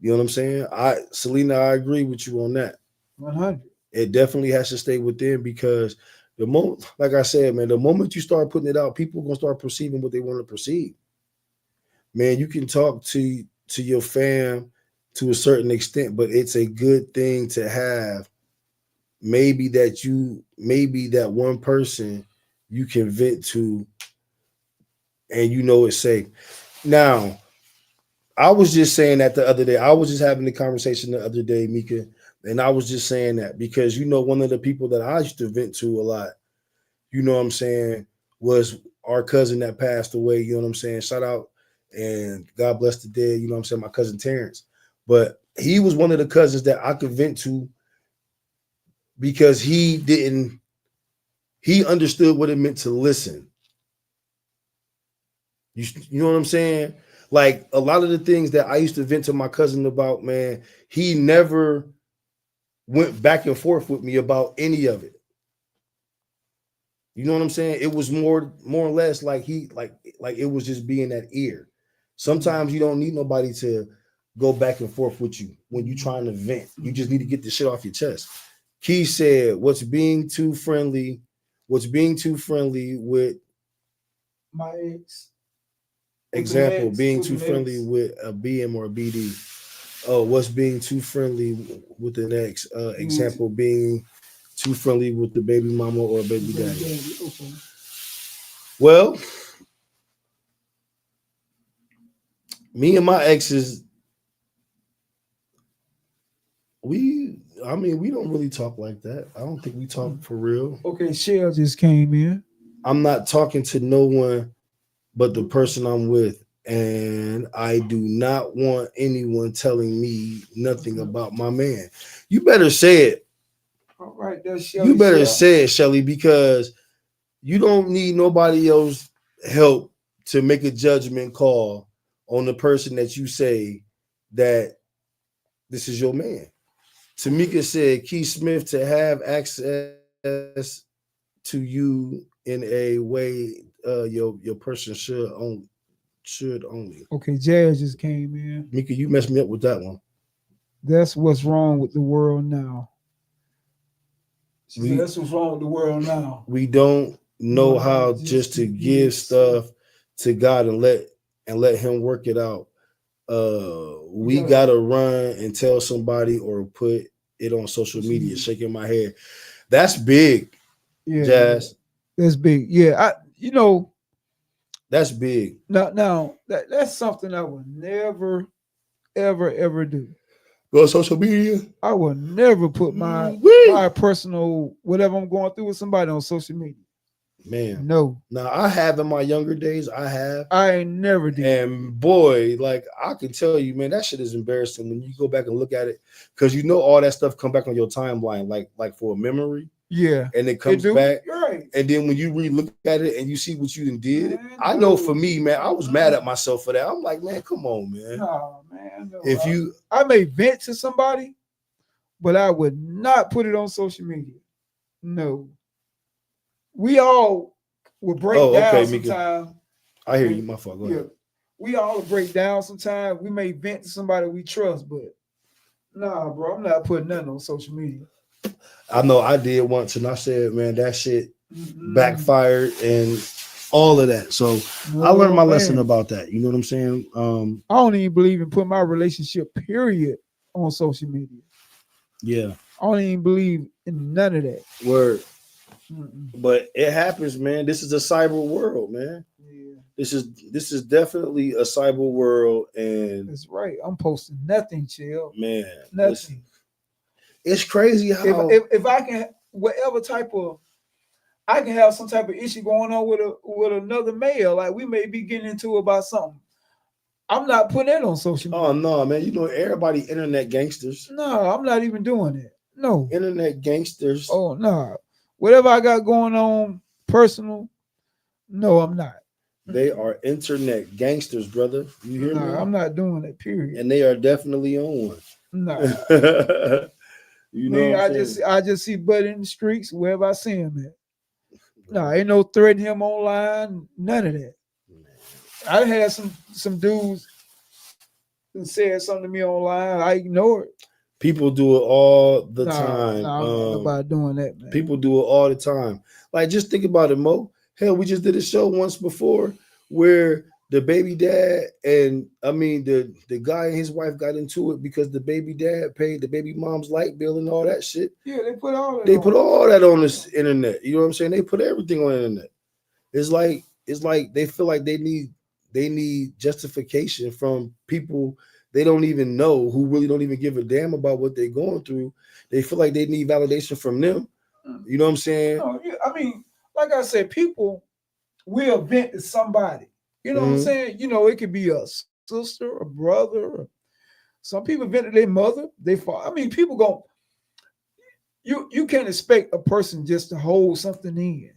You know what I'm saying? Selena, I agree with you on that. 100. It definitely has to stay within because the moment, like I said, man, the moment you start putting it out, people are gonna start perceiving what they want to perceive. Man, you can talk to your fam to a certain extent, but it's a good thing to have. Maybe that one person you can vent to, and you know it's safe. Now, I was just saying that the other day. I was just having a conversation the other day, Mika, and I was just saying that because, you know, one of the people that I used to vent to a lot, you know what I'm saying, was our cousin that passed away, you know what I'm saying? Shout out and God bless the dead, you know what I'm saying, my cousin Terrence. But he was one of the cousins that I could vent to because he understood what it meant to listen. You know what I'm saying? Like a lot of the things that I used to vent to my cousin about, man, he never went back and forth with me about any of it. You know what I'm saying? It was more or less like it was just being that ear. Sometimes you don't need nobody to go back and forth with you when you're trying to vent. You just need to get the shit off your chest. Key said, what's being too friendly with my ex? Example, being too friendly with a BM or a BD. Oh, what's being too friendly with an ex? Example, being too friendly with the baby mama or baby daddy. Okay. Well, Me and my exes, we don't really talk like that. I don't think we talk for real. Okay, Shell just came in. I'm not talking to no one but the person I'm with. And I do not want anyone telling me nothing about my man. You better say it. All right, that's Shelly. You better Shell. say it, Shelly, because you don't need nobody else help to make a judgment call on the person that you say that this is your man. Tamika said, Keith Smith, to have access to you in a way your person should only. Okay, Jazz just came in. Mika, you messed me up with that one. That's what's wrong with the world now. She We- said, that's what's wrong with the world now. We don't know how just to give stuff to God and let him work it out. We gotta run and tell somebody or put it on social media. Shaking my head. That's big, Yeah, Jazz. that's big. Yeah, That's big. now that's something I would never, ever do. Go on social media. I would never put my Woo! personal whatever I'm going through with somebody on social media. Man. No, Now I have in my younger days, I ain't never did. and boy, like I can tell you, man, that shit is embarrassing when you go back and look at it, because you know all that stuff come back on your timeline, like for a memory, Yeah, and it comes do. back. Right. And then when you re-look at it and you see what you done did, Man, I know no. for me, man, I was mad at myself for that. I'm like, man, come on, man. Nah, man. No, If you I may vent to somebody, but I would not put it on social media. No. We all will break Oh, down okay, Mika. sometimes. I hear you, my fault. Go Yeah. ahead. We all will break down sometimes. We may vent to somebody we trust, but nah, bro, I'm not putting nothing on social media. I know I did once, and I said, man, that shit Mm-mm. backfired and all of that. So No, I learned my man. lesson about that. You know what I'm saying? I don't even believe in putting my relationship period on social media. Yeah. I don't even believe in none of that. Word. Mm-mm. But it happens, man. This is a cyber world, man. Yeah, This is definitely a cyber world, and that's right. I'm posting nothing, chill. man, Nothing. listen, it's crazy how If I can, whatever type of, I can have some type of issue going on with another male, like we may be getting into about something. I'm not putting that on social media. oh no, man, you know everybody internet gangsters. No, I'm not even doing that. No. Internet gangsters. Oh no. Whatever I got going on personal, no, I'm not. They are internet gangsters, brother. You hear Nah, me? I'm not doing that, period. And they are definitely on one. Nah. You know, Man, what I'm saying? I just see Buddy in the streets wherever I see him at. No, ain't no threatening him online, none of that. I had some dudes who said something to me online. I ignored. People do it all the Nah, time. I'm not nobody doing that, man. People do it all the time. Like, just think about it, Mo. Hell, we just did a show once before where the baby dad and the guy and his wife got into it because the baby dad paid the baby mom's light bill and all that shit. Yeah, they put all that. They on. put all that on this internet. You know what I'm saying? They put everything on the internet. It's like they feel like they need justification from people they don't even know, who really don't even give a damn about what they're going through. They feel like they need validation from them. You know what I'm saying? No, yeah, I mean, like I said, people will vent to somebody. You know what I'm Mhm. saying? You know, it could be a sister, a brother. Or some people vent to their mother. I mean, people go. You can't expect a person just to hold something in.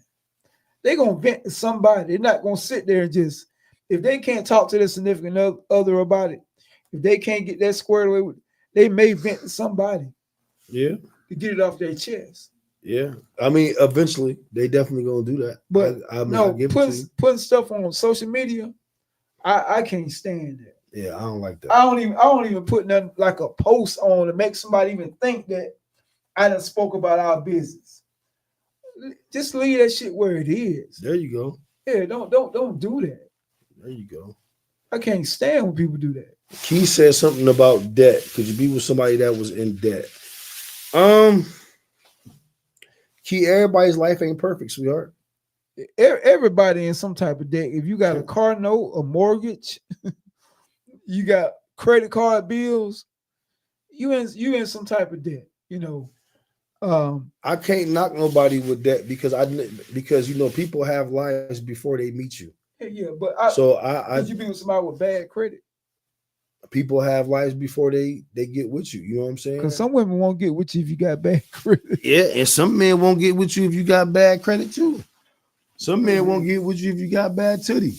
They're gonna vent to somebody. They're not gonna sit there and just, if they can't talk to their significant other about it, if they can't get that squared away with, they may vent to somebody Yeah. to get it off their chest. Yeah. I mean, eventually they definitely gonna do that. But I no, give it to you. putting stuff on social media, I can't stand that. Yeah, I don't like that. I don't even put nothing like a post on to make somebody even think that I done spoke about our business. Just leave that shit where it is. There you go. Yeah, don't do that. There you go. I can't stand when people do that. Key said something about debt. Could you be with somebody that was in debt? Key, everybody's life ain't perfect, sweetheart. Everybody in some type of debt. If you got a car note, a mortgage, you got credit card bills, you in some type of debt, you know. I can't knock nobody with that because you know people have lives before they meet you. Yeah, but could you be with somebody with bad credit? People have lives before they get with you. You know what I'm saying? Because some women won't get with you if you got bad credit. Yeah, and some men won't get with you if you got bad credit too. Some men won't get with you if you got bad titty.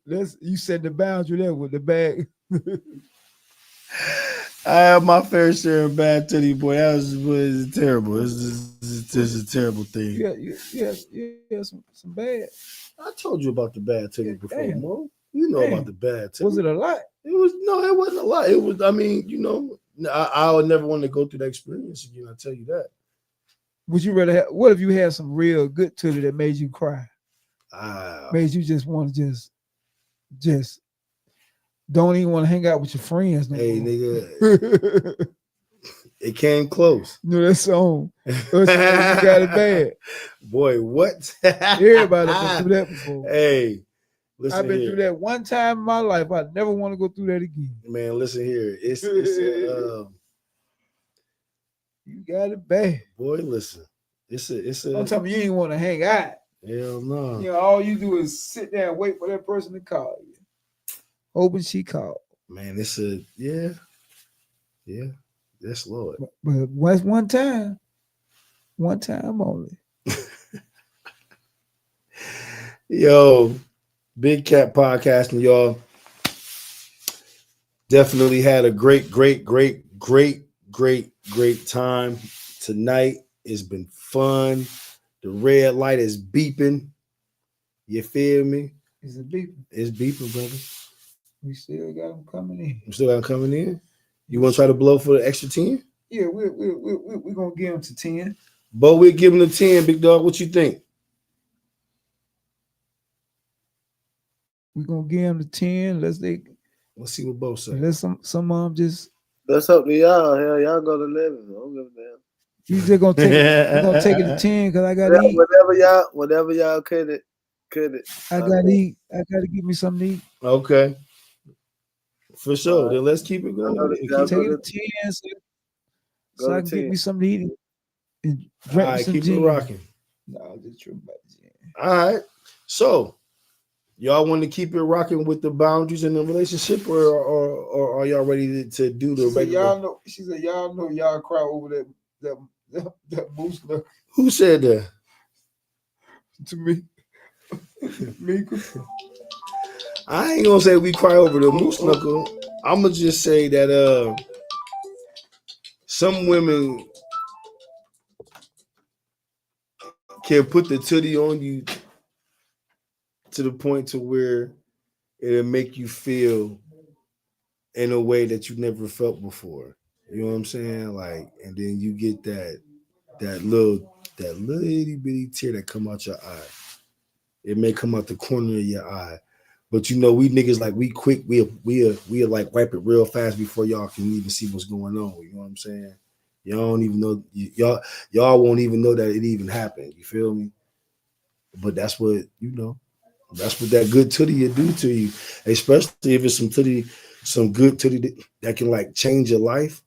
You set the boundary there with the bad. I have my fair share of bad titty, boy. That was terrible. It's a terrible thing. Yeah, some bad. I told you about the bad titty before, damn. Mo. You know about the bad titty. Was it a lot? It wasn't a lot. It was, I mean, you know, I would never want to go through that experience again. I tell you that. Would you rather have? What if you had some real good titty that made you cry? Made you just want to just don't even want to hang out with your friends. No hey, more. nigga, it came close. You know that song. You got it bad. Boy, what? Everybody been through that before. Hey, listen I've been here. through that one time in my life. I never want to go through that again. Man, listen here. It's you got it bad. boy, listen. It's a I'm telling you, you ain't want to hang out. hell no. You know, all you do is sit there and wait for that person to call you. Hoping she called. Man, it's yeah. That's Lord. But one time only. Yo, Big Cat Podcasting, y'all. Definitely had a great time tonight. It's been fun. The red light is beeping. You feel me? Is it beeping? It's beeping, brother. We still got them coming in. I'm still got 'em coming in. You want to try to blow for the extra 10? Yeah, we're gonna give them to 10. But we're giving them 10, big dog. What you think? We're gonna give them to 10. Let's see what both say. Let some just. That's up to y'all. Hell, y'all go to 11. I don't give a damn. You just gonna take it. We're gonna take it to 10 because I gotta eat. Whatever y'all could it. I gotta eat. I gotta give me something to eat. Okay. For sure. Then let's keep it going. Take it to 10 so I can get me something to eat and drink All right, some keep gin. it rocking. No, just drink my gin. All right. So, y'all want to keep it rocking with the boundaries in the relationship, or are y'all ready to do the regular? She said, y'all know y'all cry over that moose knuckle. Who said that? To me. I ain't gonna say we cry over the moose knuckle. I'm gonna just say that some women can put the titty on you to the point to where it'll make you feel in a way that you never felt before. You know what I'm saying? Like, and then you get that little itty bitty tear that come out your eye. It may come out the corner of your eye, but you know we niggas like we quick. We'll like wipe it real fast before y'all can even see what's going on. You know what I'm saying? Y'all don't even know. Y'all won't even know that it even happened. You feel me? But that's what That's what that good titty will do to you, especially if it's some good titty that can like change your life.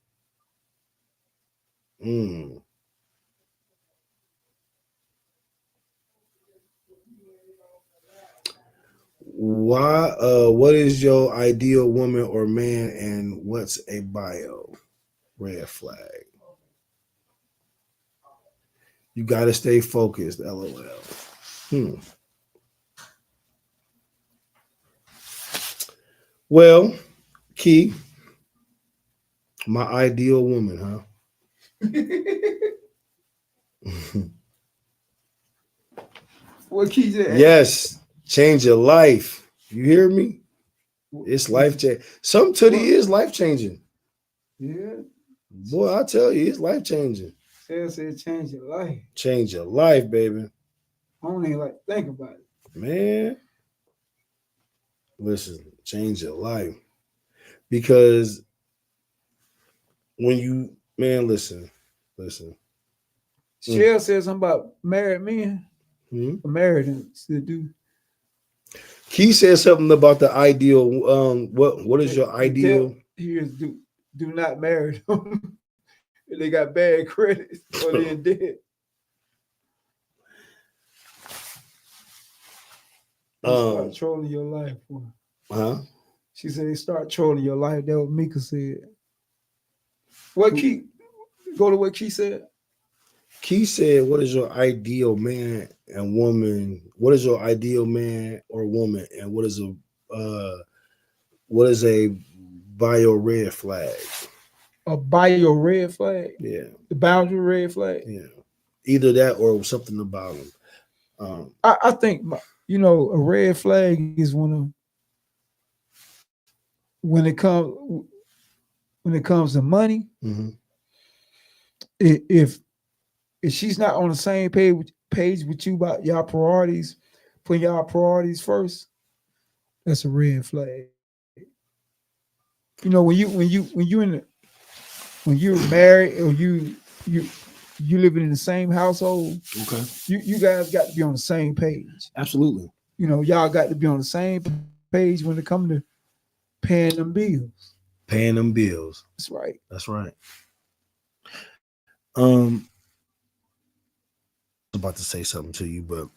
Why? What is your ideal woman or man, and what's a bio? Red flag. You gotta stay focused. LOL. Well, Key, my ideal woman, huh? What Key said? Yes, change your life. You hear me? It's life changing. Some titty is life changing. Yeah. Boy, I tell you, it's life changing. Said change your life. Change your life, baby. I don't even like to think about it. Man. Listen, change your life. Because when you, man, listen. Shell said something about married men. Married and still do. Key said something about the ideal. What is your ideal? Here's do not marry them. They got bad credit or they're in debt. They start trolling your life. She said they start trolling your life. That's what Mika said. What Key? Go to what Key said. Key said, "What is your ideal man and woman? What is your ideal man or woman? And what is a bio red flag? A bio red flag? Yeah, the boundary red flag. Yeah, either that or something about them. I think a red flag is when it comes to money. Mm-hmm. If she's not on the same page with you about y'all priorities, putting y'all priorities first, that's a red flag. When you're married or you living in the same household, okay, you guys got to be on the same page. Absolutely. Y'all got to be on the same page when it comes to paying them bills. Paying them bills. That's right. That's right. I was about to say something to you, but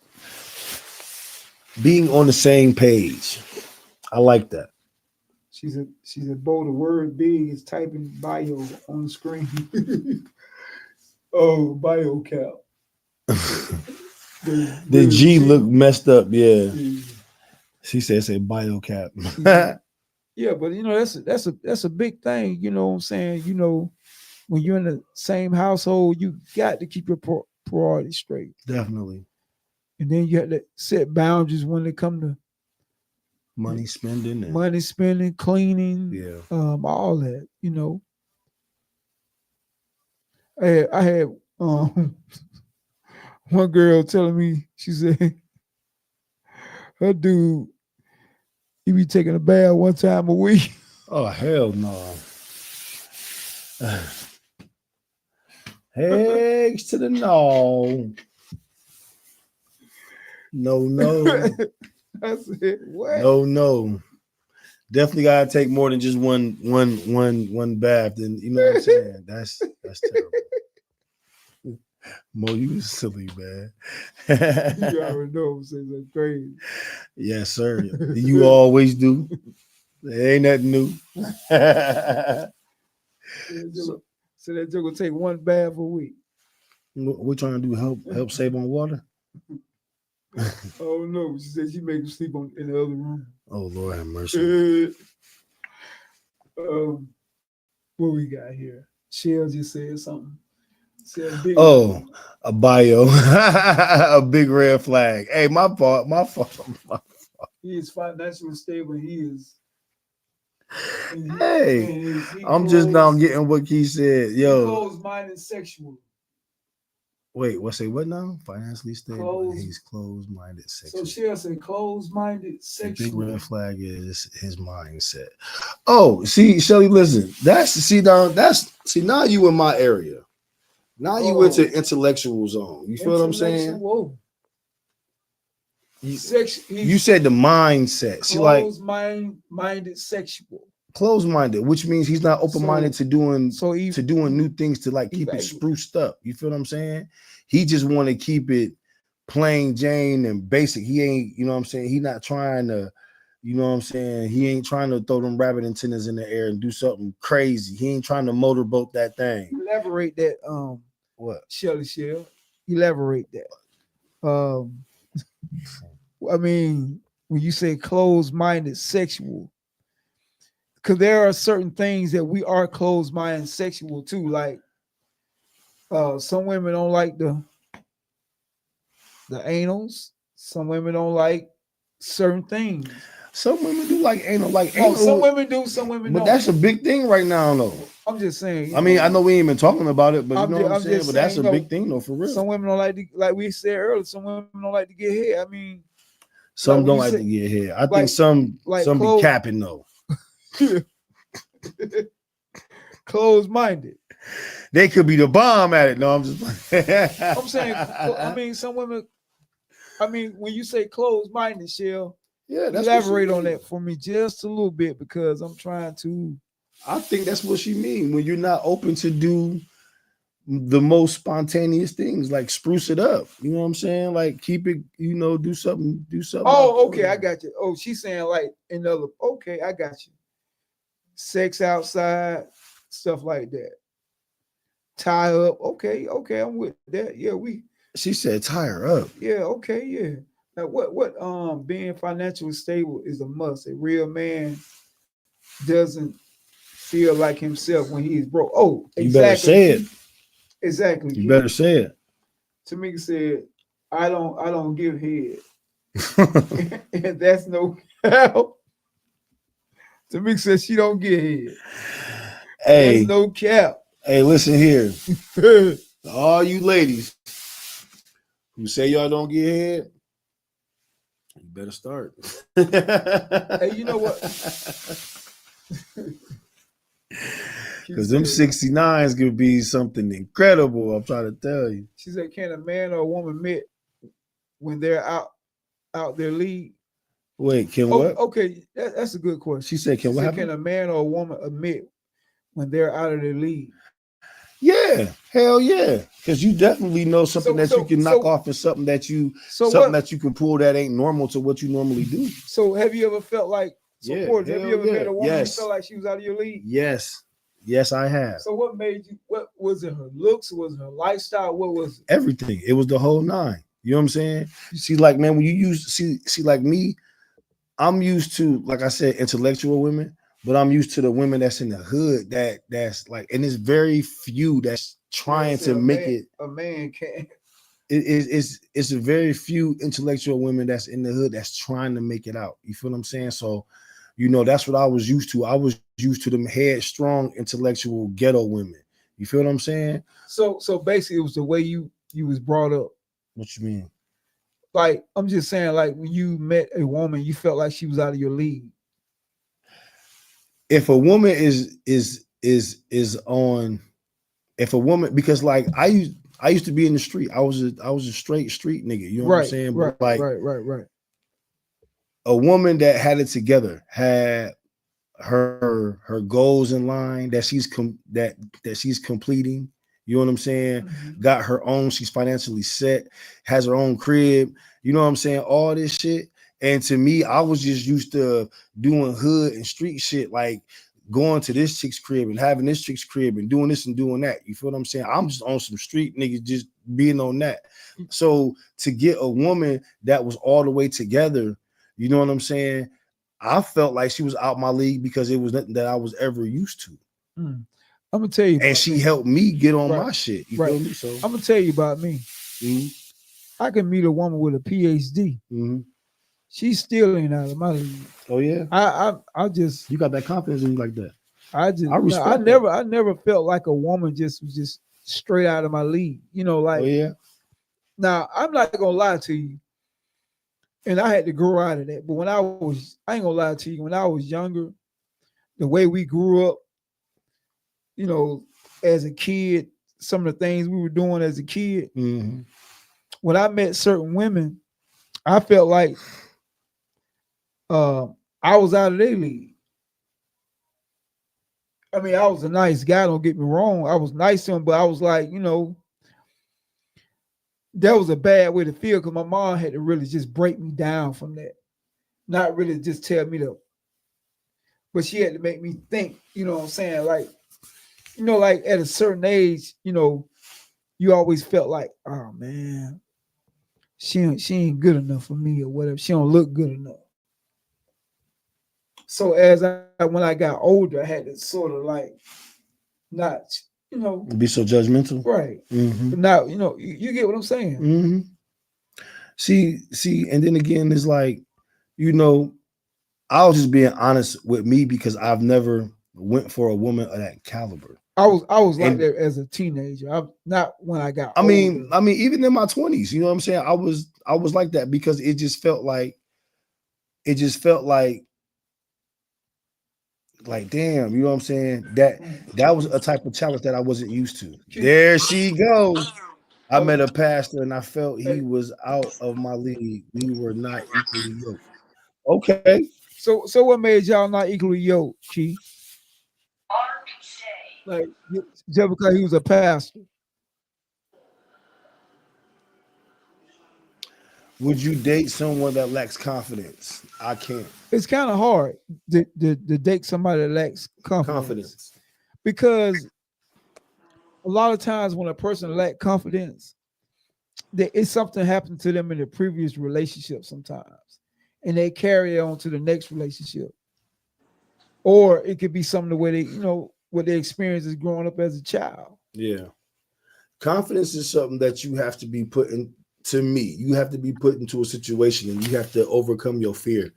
being on the same page, I like that. She said, bold, the word big is typing bio on the screen. Oh, bio cap. The G look messed up, yeah. She said it's a bio cap. Yeah, but that's a big thing, you know what I'm saying? When you're in the same household, you got to keep your priorities straight. Definitely. And then you have to set boundaries when it come to money spending, cleaning, yeah, all that, I had one girl telling me, she said her dude, he be taking a bath one time a week. Oh, hell no. Eggs to the no. No. I said, what? No. Definitely gotta take more than just one bath. And you know what I'm saying? That's terrible. Mo, you silly, man. You already know I'm saying that's crazy. Yes, sir. You always do. There ain't nothing new. So that joke will take one bath a week. We're trying to do help save on water. Oh no, she said she make him sleep in the other room. Oh Lord have mercy. What we got here? Shell just said something. A bio, a big red flag. Hey, my fault. He is financially stable. I'm just now getting what he said. Yo, closed-minded sexual. Wait, what now? Financially stable. He's closed-minded sexual. So Shell said closed-minded sexual. The big red flag is his mindset. Oh, see, Shelly, listen. Now you in my area. Now you into intellectual zone. You feel what I'm saying? Whoa. You said the mindset. See, closed-minded sexual. Closed-minded, which means he's not open-minded to doing new things to keep it spruced up. You feel what I'm saying? He just want to keep it plain Jane and basic. He ain't, you know what I'm saying? He not trying to, you know what I'm saying? He ain't trying to throw them rabbit antennas in the air and do something crazy. He ain't trying to motorboat that thing. Elaborate that. What? Shell. Elaborate that. I mean, when you say closed-minded sexual, because there are certain things that we are closed-minded sexual too. Like some women don't like the anals. Some women don't like certain things. Some women do like anal. Some women do. Some women don't. But that's a big thing right now, though. I'm just saying. I mean, I know we ain't been talking about it, but you know what I'm saying. But that's a big thing, though, for real. Some women don't like to, like we said earlier. Some women don't like to get hit. I mean, some don't like to get hit. I think some be capping though. Closed-minded. They could be the bomb at it. No, I'm just. I'm saying. I mean, some women. I mean, when you say closed-minded, Shell, Yeah, that's what she Elaborate on mean. that for me just a little bit because I'm trying to. I think that's what she mean when you're not open to do the most spontaneous things, like spruce it up. You know what I'm saying? Like keep it, do something out Oh, okay, there. I got you. Oh, she's saying like another. Okay, I got you. Sex outside, stuff like that. Tie up. Okay, I'm with that. Yeah, She said tie her up. yeah, okay, yeah. Now what being financially stable is a must. A real man doesn't feel like himself when he's broke. Oh, You better say exactly. Exactly. You better say it. Tamika said, I don't give head. And that's no cap. Tamika said she don't get head. Hey, That's no cap. hey, listen here. All you ladies who say y'all don't get head, you better start. Hey, you know what? Because them 69s could be something incredible. I'm trying to tell you. She said, can a man or a woman admit when they're out their league? Wait, can what? Okay, that's a good question. She said, can what happen? Can a man or a woman admit when they're out of their league? Yeah, hell yeah. Because you definitely know something that you can knock off and something that you that you can pull that ain't normal to what you normally do. So have you ever felt like support? Have you ever met a woman who felt like she was out of your league? Yes. Yes, I have. So what made you, what was it, her looks? Was it her lifestyle? What was it? Everything. It was the whole nine. You know what I'm saying? See, like, man, when you see like me, I'm used to, like I said, intellectual women, but I'm used to the women that's in the hood that's like, and it's very few that's trying to make it. A man can't. It's a very few intellectual women that's in the hood that's trying to make it out. You feel what I'm saying? So, that's what I was used to. I was used to them headstrong, intellectual ghetto women. You feel what I'm saying? So basically, it was the way you was brought up. What you mean? Like, I'm just saying, like, when you met a woman, you felt like she was out of your league. If a woman is on, if a woman, because like I used to be in the street. I was a straight street nigga. You know what I'm saying? Right, but like, right. A woman that had it together, had her goals in line that she's that she's completing. You know what I'm saying? Mm-hmm. Got her own, she's financially set, has her own crib. You know what I'm saying? All this shit. And to me, I was just used to doing hood and street shit, like going to this chick's crib and having this chick's crib and doing this and doing that. You feel what I'm saying? I'm just on some street niggas just being on that. So to get a woman that was all the way together, you know what I'm saying? I felt like she was out my league because it was nothing that I was ever used to. I'm gonna tell you, and she helped me get on my shit. You feel me? So I'm gonna tell you about me. Mm-hmm. I can meet a woman with a PhD. Mm-hmm. She's still ain't out of my league. Oh yeah. I just, you got that confidence in you like that. I never felt like a woman just was just straight out of my league. Like, oh yeah. Now I'm not gonna lie to you. And I had to grow out of that. But I ain't gonna lie to you, when I was younger, the way we grew up, as a kid, some of the things we were doing as a kid, mm-hmm. When I met certain women, I felt like I was out of their league. I mean, I was a nice guy, don't get me wrong. I was nice to him, but I was like, that was a bad way to feel because my mom had to really just break me down from that. Not really just tell me but she had to make me think, you know what I'm saying? Like, like at a certain age, you always felt like, oh man, she ain't good enough for me or whatever. She don't look good enough. So when I got older, I had to sort of like not, be so judgmental. Right. Mm-hmm. But now, you get what I'm saying. Mm-hmm. See, and then again, it's like, I was just being honest with me because I've never went for a woman of that caliber. I was like that as a teenager. I'm not when I got older. I mean, even in my 20s, you know what I'm saying? I was like that because it just felt like damn, you know what I'm saying? That was a type of challenge that I wasn't used to. There she goes. I met a pastor and I felt he was out of my league. We were not equally yoked. Okay. So what made y'all not equally yoked, Key? Like just because he was a pastor. Would you date someone that lacks confidence? I can't. It's kind of hard to date somebody that lacks confidence because a lot of times when a person lacks confidence, it's something happened to them in the previous relationship sometimes, and they carry it on to the next relationship. Or it could be something the way they, what they experience is growing up as a child. Yeah. Confidence is something that you have to be put in. To me, you have to be put into a situation and you have to overcome your fear.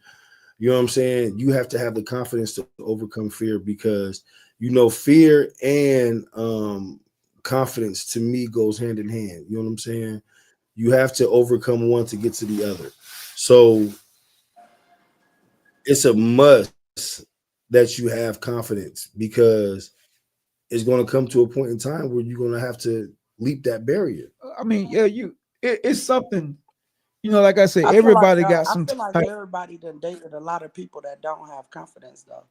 You know what I'm saying? You have to have the confidence to overcome fear because, fear and confidence to me goes hand in hand. You know what I'm saying? You have to overcome one to get to the other. So it's a must that you have confidence because it's going to come to a point in time where you're going to have to leap that barrier. I mean, yeah, it's something, like I said, I everybody feel like, got I some feel like type. everybody done dated a lot of people that don't have confidence though.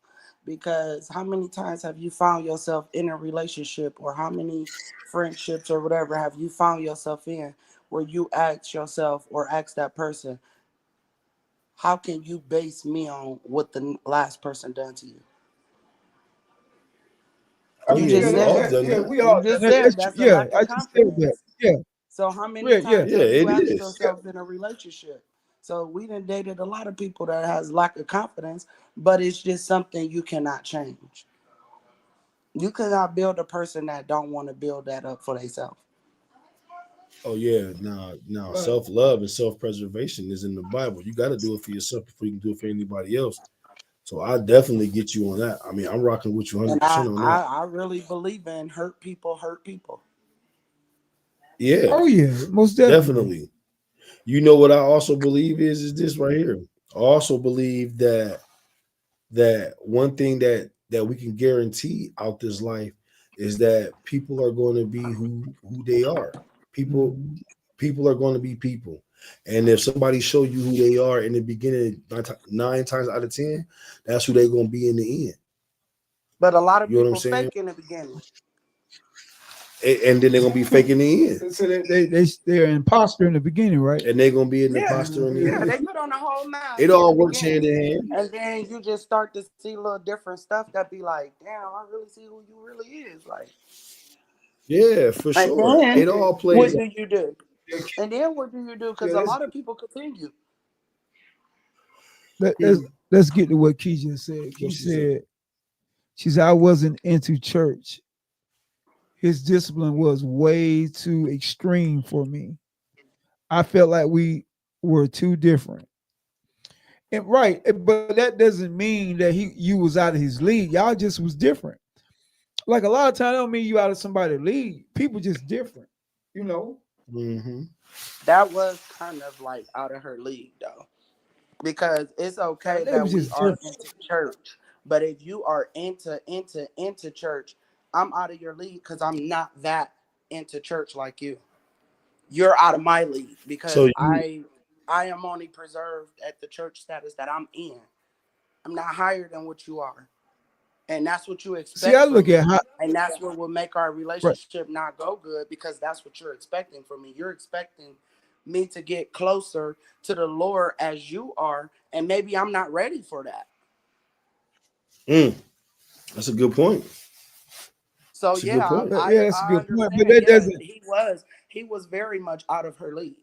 Because how many times have you found yourself in a relationship or how many friendships or whatever have you found yourself in where you ask yourself or ask that person, how can you base me on what the last person done to you? I Oh You mean, yeah, yeah, just we all there. done yeah, that. we all You just there. that's true. That's a Yeah, lack I of just said that. confidence. Yeah, So how many yeah, yeah. times Yeah, have you it asked is. yourself in a relationship? So we done dated a lot of people that has lack of confidence, but it's just something you cannot change. You cannot build a person that don't want to build that up for themselves. Oh yeah, now Right. self-love and self-preservation is in the Bible. You got to do it for yourself before you can do it for anybody else. So I definitely get you on that. I mean, I'm rocking with you And 100% on that. I really believe in hurt people hurt people. Yeah, Oh yeah, most definitely. definitely. You know what I also believe is this right here. I also believe that one thing that we can guarantee out this life is that people are going to be who they are. People Mhm. people are going to be people. And if somebody show you who they are in the beginning, nine times out of 10, that's who they're going to be in the end. But a lot of You know what I'm people saying? fake in the beginning. And then they're going to be faking the end. So they're imposter in the beginning, right? And they're going to be an Yeah. imposter in the Yeah, end. they put on a whole It mask in the all works hand beginning. in hand. And then you just start to see little different stuff that be like, damn, I really see who you really is. Like, Yeah, for and sure. then It all what plays. do you do? Yeah, And then what do you do? Because yeah, a lot of people continue. let's let's get to what Key just said. What Key she said. said, she said, I wasn't into church. His discipline was way too extreme for me. I felt like we were too different. And right, but that doesn't mean that you was out of his league. Y'all just was different. Like a lot of times, I don't mean you out of somebody's league. People just different, you know. Mm-hmm. That was kind of like out of her league, though. Because it's okay They that was we just are different. into church. But if you are into church, I'm out of your league because I'm not that into church like you. You're out of my league because So you I am only preserved at the church status that I'm in. I'm not higher than what you are. And that's what you See, I expect from look at me. how And that's what will make our right. relationship not go good because that's what you're expecting from me. You're expecting me to get closer to the Lord as you are. And maybe I'm not ready for that. mm, that's a good point. So That's a good yeah, point. Yeah, that's a I good point. But understand. that Yeah, doesn't. he was very much out of her league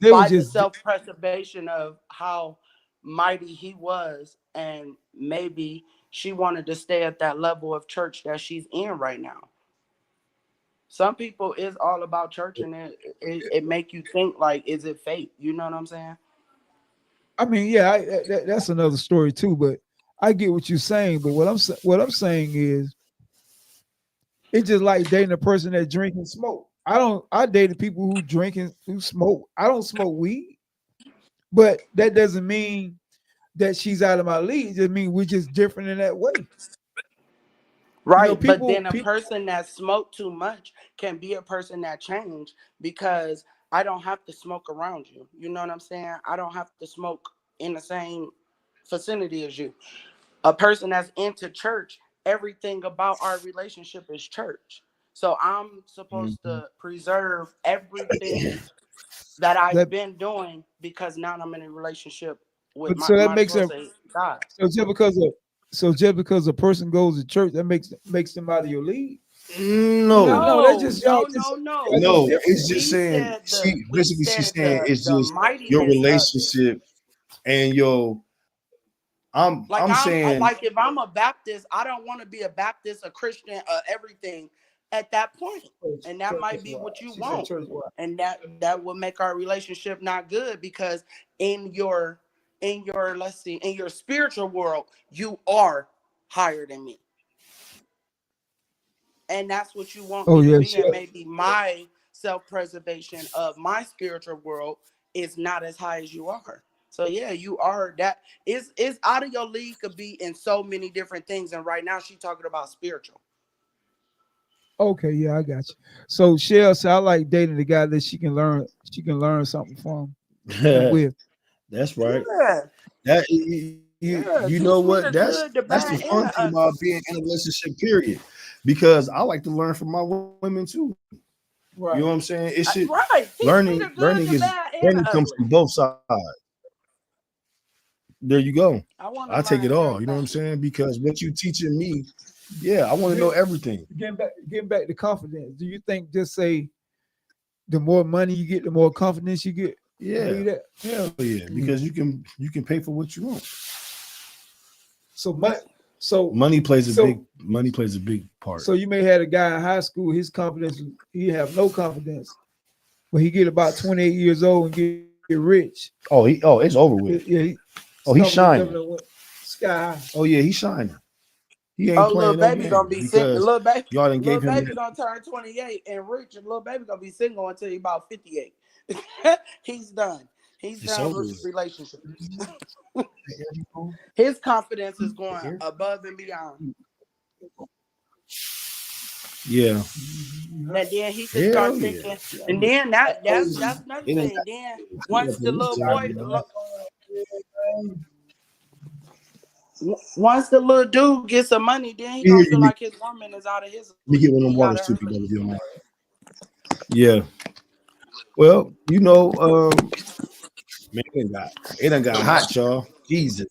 They was by the just. self-preservation of how mighty he was, and maybe she wanted to stay at that level of church that she's in right now. Some people is all about church, and it make you think like, is it fake? You know what I'm saying? I mean, yeah, that's another story too. But I get what you're saying. But what I'm saying is, it's just like dating a person that drink and smoke. I don't. I dated people who drink and who smoke. I don't smoke weed, but that doesn't mean that she's out of my league. It just means we're just different in that way. Right, but People, then a person that smoked too much can be a person that changed because I don't have to smoke around you. You know what I'm saying? I don't have to smoke in the same vicinity as you. A person that's into church, everything about our relationship is church. So I'm supposed to preserve everything that I've That, been doing because now I'm in a relationship with but so that my makes source, them God. so just because a person goes to church, that makes them out of your league. No, No, that's just y'all. No. That's just no, different. it's just We saying. said She's saying it's the just your mightiness of it. relationship and your. Like I'm saying, like if I'm a Baptist, I don't want to be a Baptist, a Christian, everything at that point. And that might be what you want. And that would make our relationship not good because in your let's see, in your spiritual world, you are higher than me. And that's what you want Oh me to yeah, be. sure. And maybe my self-preservation of my spiritual world is not as high as you are. So yeah, you are that is out of your league could be in so many different things. And right now she's talking about spiritual. Okay, yeah, I got you. So Shell said I like dating the guy that she can learn something from and with. that's right. Yeah. That Yeah. you Teach know me what? the good, the That's the bad, and fun the thing ugly. about being in a relationship. Period. Because I like to learn from my women too. Right. You know what I'm saying? It should Right. Teach me learning the good, learning the is bad, and learning the comes ugly. from both sides. There you go. I want to I take learn it all. You know what I'm everything. saying? Because what you teaching me, yeah, I want to know everything. Getting back to confidence. Do you think just say the more money you get, the more confidence you get? Yeah, Believe that? hell yeah. Because you can pay for what you want. So Money plays a big part. So you may have a guy in high school, his confidence, he have no confidence, but he get about 28 years old and get rich. It's over with. Yeah, He's shining. Sky high. Oh yeah, he's shining. He ain't Little playing no baby gonna games be single. because y'all done Little gave him baby that. gonna turn 28 and rich, and little baby gonna be single until he about 58. He's done. He's It's done over with with. relationships. His confidence is going above and beyond. Yeah. And then he can Hell start yeah. thinking, and then that's another thing. Then once the little dude gets some money, then he gonna feel like his woman is out of his Let me get one of them league, out waters of too, her people. league. If you don't mind. Yeah. Well, you know, man, it done got hot, y'all. Jesus.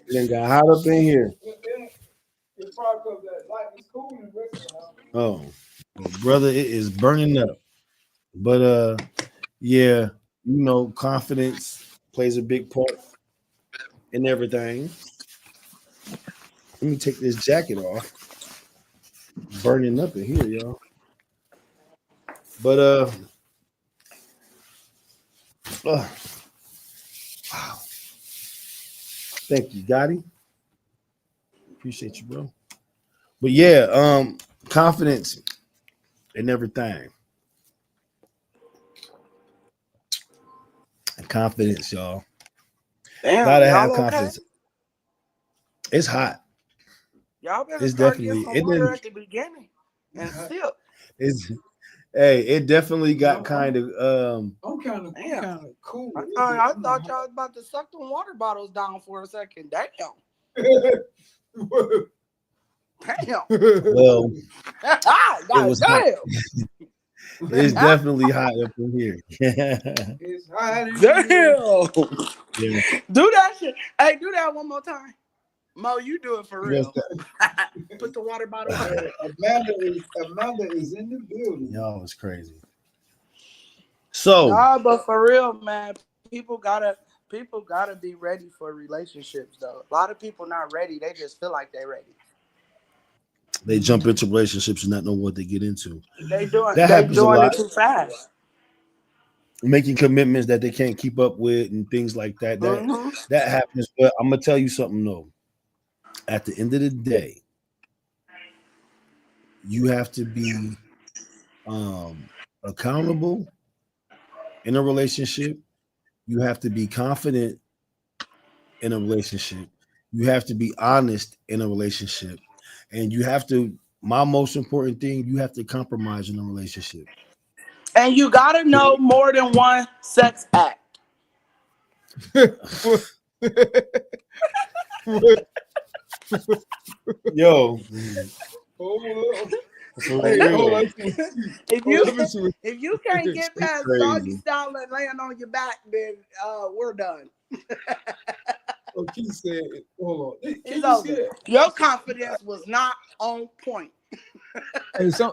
It done got hot up in here. Oh, brother, it is burning up. But yeah, you know, confidence plays a big part in everything. Let me take this jacket off. Burning up in here, y'all. But wow. Thank you, Gotti. Appreciate you, bro. But yeah, confidence in everything. Confidence, y'all. Damn, Gotta y'all have okay? confidence. It's hot. Y'all better It's start definitely getting some water at the beginning and sip. It definitely got kind of I'm kind of cool. I thought y'all was about to suck them water bottles down for a second. Damn. Damn. well, it was hot. Damn. It's definitely hot up in here. It's hot. Damn. Yeah. Do that shit. Hey, do that one more time. Mo, you do it for real. Put the water bottle on. Amanda is in the building. Y'all was crazy. So, Nah, but for real, man, people gotta be ready for relationships though. A lot of people not ready. They just feel like they're ready. they jump into relationships and not know what they get into. They doing lot. it too fast. Making commitments that they can't keep up with and things like that. That happens. But I'm gonna tell you something though. At the end of the day, you have to be accountable in a relationship. You have to be confident in a relationship. You have to be honest in a relationship. And you have to, my most important thing, you have to compromise in a relationship. And you gotta know more than one sex act. Yo, If you can't get past doggy style and laying on your back, then we're done. Oh, Keith said, hold on. Can It's you over. see that? Your confidence was not on point. Hey, some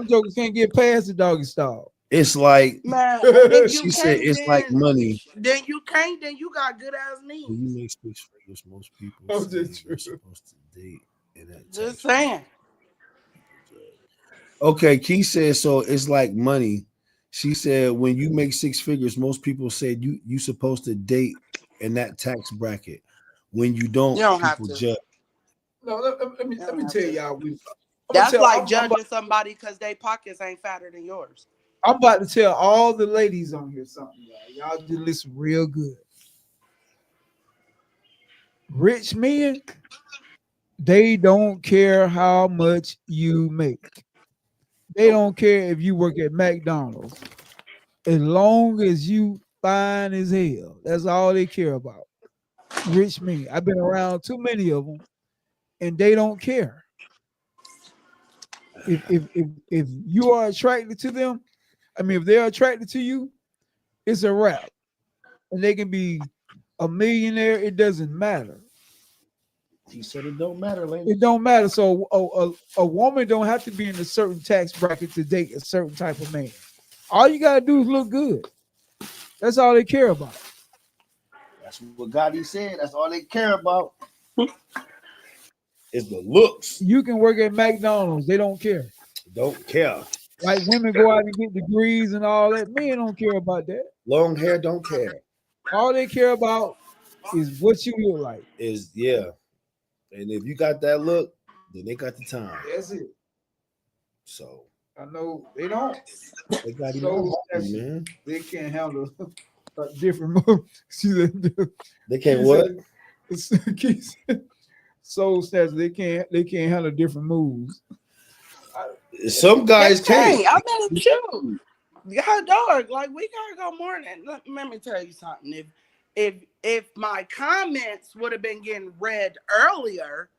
jokers can't get past the doggy style. it's like Man, if you she said. can't, It's like money. then you can't. Then you got good ass knees. When you make 6 figures, most people Oh, say that's you're true. supposed to date. And that Just takes- saying. Okay, Keith said so. It's like money. She said when you make 6 figures, most people say you supposed to date in that tax bracket. When you don't, You don't have people to. judge. No, let me tell y'all. That's like judging somebody because their pockets ain't fatter than yours. I'm about to tell all the ladies on here something, y'all. Y'all just listen real good. Rich men, they don't care how much you make. They don't care if you work at McDonald's. As long as you fine as hell. That's all they care about. Rich men. I've been around too many of them, and they don't care. If you are attracted to them, I mean, if they're attracted to you, it's a wrap. And they can be a millionaire. It doesn't matter. He said it don't matter, lady. It don't matter. So a woman don't have to be in a certain tax bracket to date a certain type of man. All you gotta do is look good. That's all they care about. That's what Gotti said. That's all they care about. Is the looks. You can work at McDonald's. They don't care. Don't care. Like women go out and get degrees and all that. Men don't care about that. Long hair don't care. All they care about is what you look like. Is yeah. And if you got that look, then they got the time. That's it. So I know they don't. they got So him, man. they can't handle a different move. See that? They can't what? Soul says they can't handle different moves. Some guys Dang, can't. I better choose. God, dog, like we gotta go more than. Let me tell you something. If my comments would have been getting read earlier,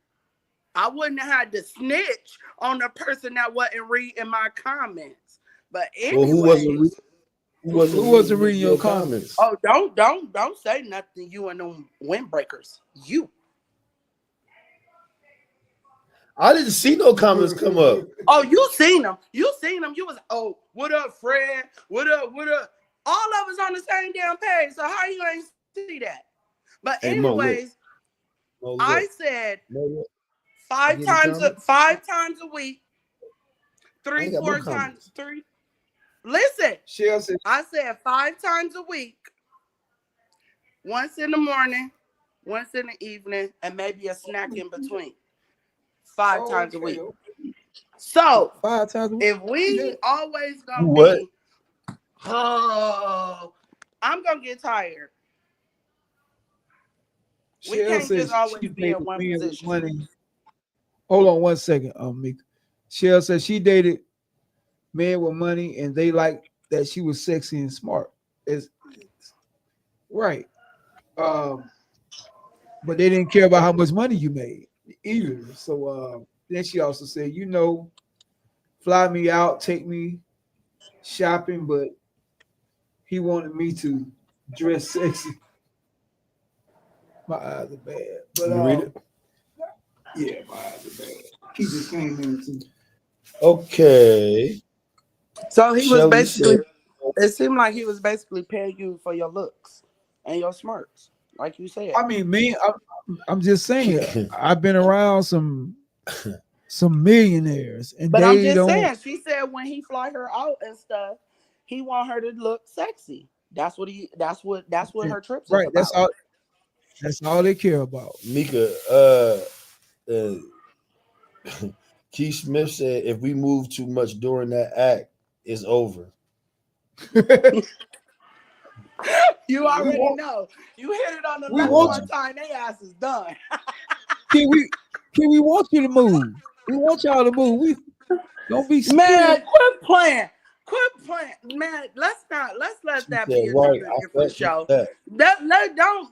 I wouldn't have had to snitch on the person that wasn't reading my comments. But anyway, Well, who wasn't reading your comments? Oh, don't say nothing. You and them windbreakers. You. I didn't see no comments come up. Oh, you seen them. You seen them. You was, oh, what up, Fred? What up? What up? All of us on the same damn page. So how you ain't see that? But Hey, Mo, anyways, look. I said Look. 5 You times get the 5 times a week, I 3, ain't got no 4 comments. times, 3. Listen, Shell said, I said 5 times a week, once in the morning, once in the evening, and maybe a snack in between. 5 times a week. So 5 times a week. if we always gonna What? be, oh, I'm gonna get tired. We Shell can't says just always she be in dated one men with position. money. Hold on 1 second, Mika. Shell says she dated men with money and they like that she was sexy and smart. It's right. But they didn't care about how much money you made either. So then she also said, fly me out, take me shopping, but he wanted me to dress sexy. My eyes are bad. But You read it? yeah, my eyes are bad. He just came in too. Okay. So he was Shelley basically, said- it seemed like he was basically paying you for your looks and your smarts, like you said. I mean, I'm just saying, I've been around some millionaires, and But they I'm just don't. saying, she said when he fly her out and stuff, he want her to look sexy. That's what her trips Right, is about. that's all they care about. Mika, Keith Smith said if we move too much during that act, it's over. You already know. You hit it on the We left want one time, they ass is done. Can we want you to move? We want y'all to move. We don't be scared. Man, quit playing. Quit playing, man. Let's let that said, be right, another I different fuck show. with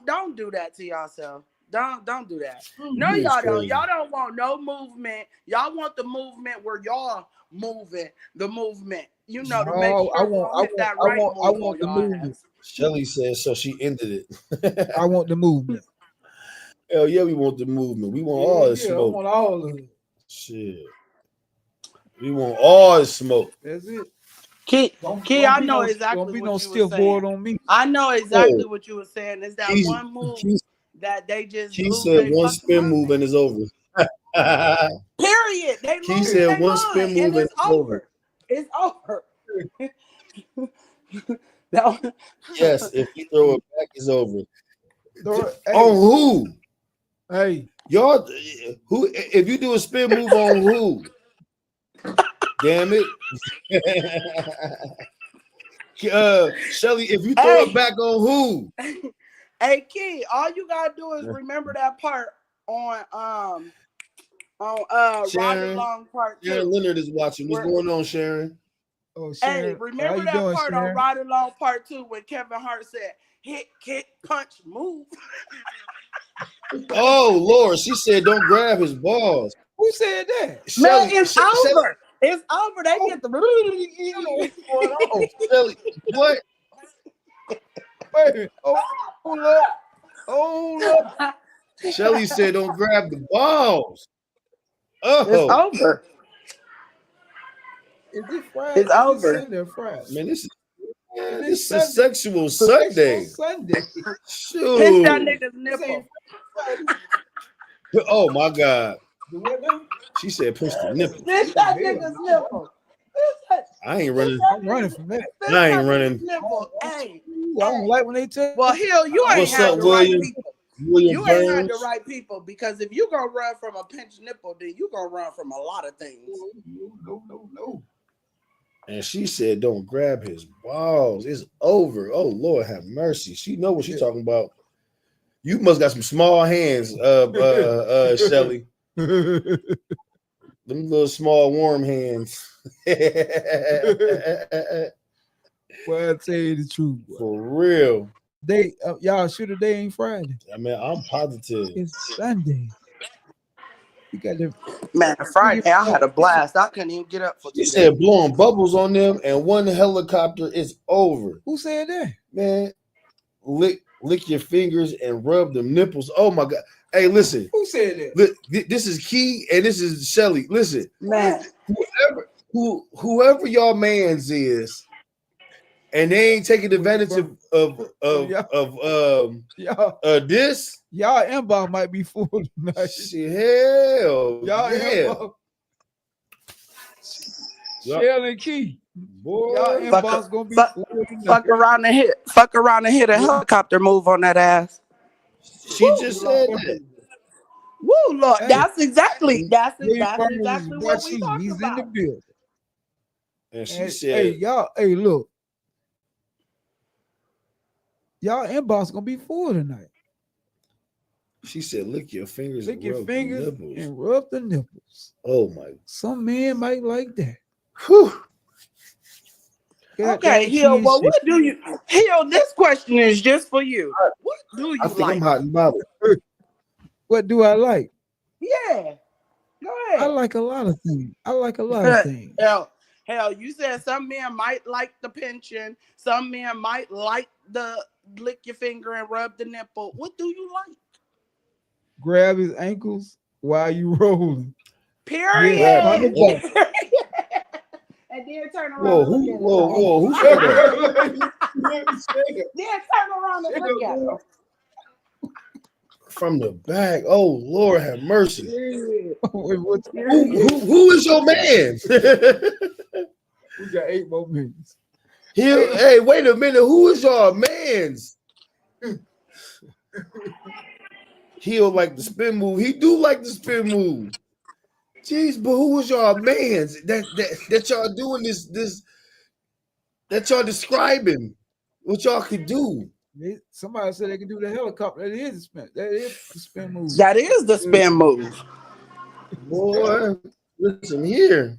Don't do that to yourself. Don't do that. No, It's y'all don't. crazy. Y'all don't want no movement. Y'all want the movement where y'all moving the movement. You know, to make No, sure y'all hit that right move I on want the y'all movement. ass. Shelly said so. She ended it. I want the movement. Hell yeah, we want the movement. We want all the I smoke. want all of it. Shit. We want all the smoke. That's it. Key, I be know no, exactly don't be what no you stiff were board saying. on me. I know exactly what you were saying. Is that He's- one move he's- that they just He lose said their one fucking spin mind? move and it's over. Period. They He lose said their one mind spin move and and it's it's over. over. It's over. That was- Yes, if you throw it back, it's over. Hey, On who? hey, Y'all, who? If you do a spin move on who? Damn it. Shelly, if you throw it back on who? Hey, Key, all you gotta do is remember that part on Robert Sharon, Long part 2. Sharon Leonard is watching. What's going on, Sharon? oh, Hey, Sharon, how remember you that doing, part Sharon? on Ride Along Part 2 when Kevin Hart said, hit, kick, punch, move? Oh Lord, she said don't grab his balls. Who said that? Man, Shelly, it's over. It's over. They get the. Shelly, what? Wait, hold up. Shelly said don't grab the balls. It's Oh over. Is it Friday? It's over. Sunday or Friday? man, this It is Sunday. a sexual Sunday. Sunday. Pinch Shoot. that nigga's This nipple. ain't Friday. Oh my God. The what now? She said push the nipple. Pinch that nigga's nipple. I ain't running. I'm running from that. I ain't running. Nipple. Hey. I don't like when they tell. Well, Hill, you ain't What's had up, the right William? people. William You ain't had Burns. the right people because if you gonna run from a pinched nipple, then you gonna run from a lot of things. No. And she said, "Don't grab his balls. It's over." Oh Lord, have mercy. She know what she's talking about. You must got some small hands, Shelly. Them little small warm hands. Well, I tell you the truth, boy. For real. They y'all sure today ain't Friday. I mean, I'm positive. It's Sunday. You got the Man, Friday I had a blast. I couldn't even get up for 2 She days. said blowing bubbles on them and one helicopter is over. who said that? Man, lick your fingers and rub them nipples. Oh my God. Hey, listen. Who said that? Look, this is Key and this is Shelly. Listen, Man, whoever y'all mans is, and they ain't taking advantage of this. Y'all inbox might be full tonight. Shit, hell, Y'all yeah. inbox. Shell and Key. Boy, Y'all inbox gonna be full tonight. fuck around and hit a helicopter move on that ass. she just said that. Woo, Lord, Hey. that's exactly what we He's in talking the about. building. And she Hey, said, y'all, look. Y'all inbox gonna be full tonight. she said, lick your fingers Lick and your rub the fingers nipples. and rub the nipples. Oh my. Some men might like that. Whew. Okay, Hill, well, what do you Hill, this question is just for you. What do you I think like? I'm hot and bothered. What do I like? Yeah. Go I ahead. like a lot of things. Hell, you said some men might like the pension, some men might like the lick your finger and rub the nipple. What do you like? Grab his ankles while you rolling. Period. Yeah, And then turn around Whoa, and look at who said that? Then turn around and look at him. From the back. Oh Lord, have mercy. Wait, Who is your man? We got 8 more minutes. Hey, wait a minute. Who is your man's? He'll like the spin move. He do like the spin move. Jeez, but who is y'all man's that y'all doing this that y'all describing what y'all could do? Somebody said they can do the helicopter. That is the spin. That is the spin move. That is the spin move. Boy, listen here.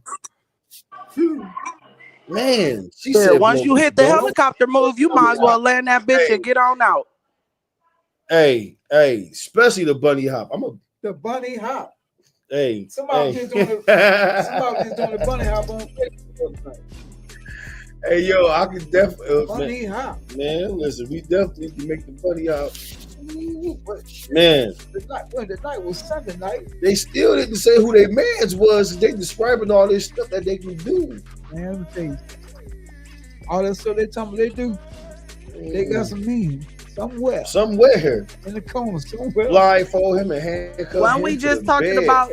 Man, she Yeah, said, once well, you hit the don't- helicopter move, you might as well land that bitch and get on out. Hey, especially the bunny hop. The bunny hop. Hey, Somebody hey. just doing the bunny hop on Facebook. Hey, yo, I could definitely, Bunny hop. man, listen, we definitely can make the bunny hop. Man, The night was Sunday night. they still didn't say who their mans was. They describing all this stuff that they can do. Man, let me tell you. All that stuff they tell me they do, they got some mean somewhere Somewhere. in the corner somewhere. Blindfold him and handcuff him. When we to just the talking bed. about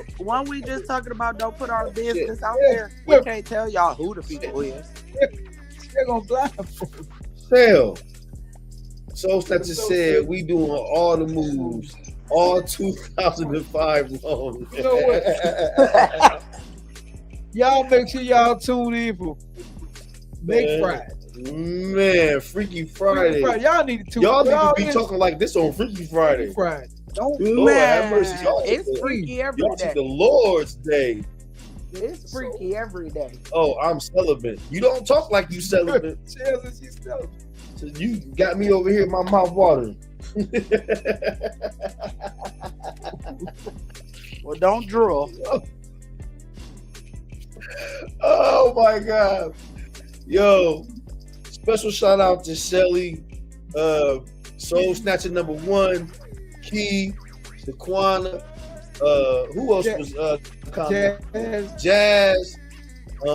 don't put our business out there, we can't tell y'all who the people is. They're gonna blindfold. Sell. Soul Snatcher said we doing all the moves, all 2005 long. You know what? Y'all make sure y'all tune in for Make Man. Friday. Man, Freaky Friday. Y'all need to tune. Y'all need to be talking like this on Freaky Friday. Friday. Don't Lord have mercy. Man, Y'all it's took the- freaky every Y'all took the day. Lord's Day. It's freaky every day. Oh, I'm celibate. You don't talk like you celibate. Chelsea, she's still. So you got me over here, my mouth watering. Well, don't drool. Oh my God. Yo, special shout out to Shelly, Soul Snatcher #1, Key, Shaquana, who else was coming? Jazz. Who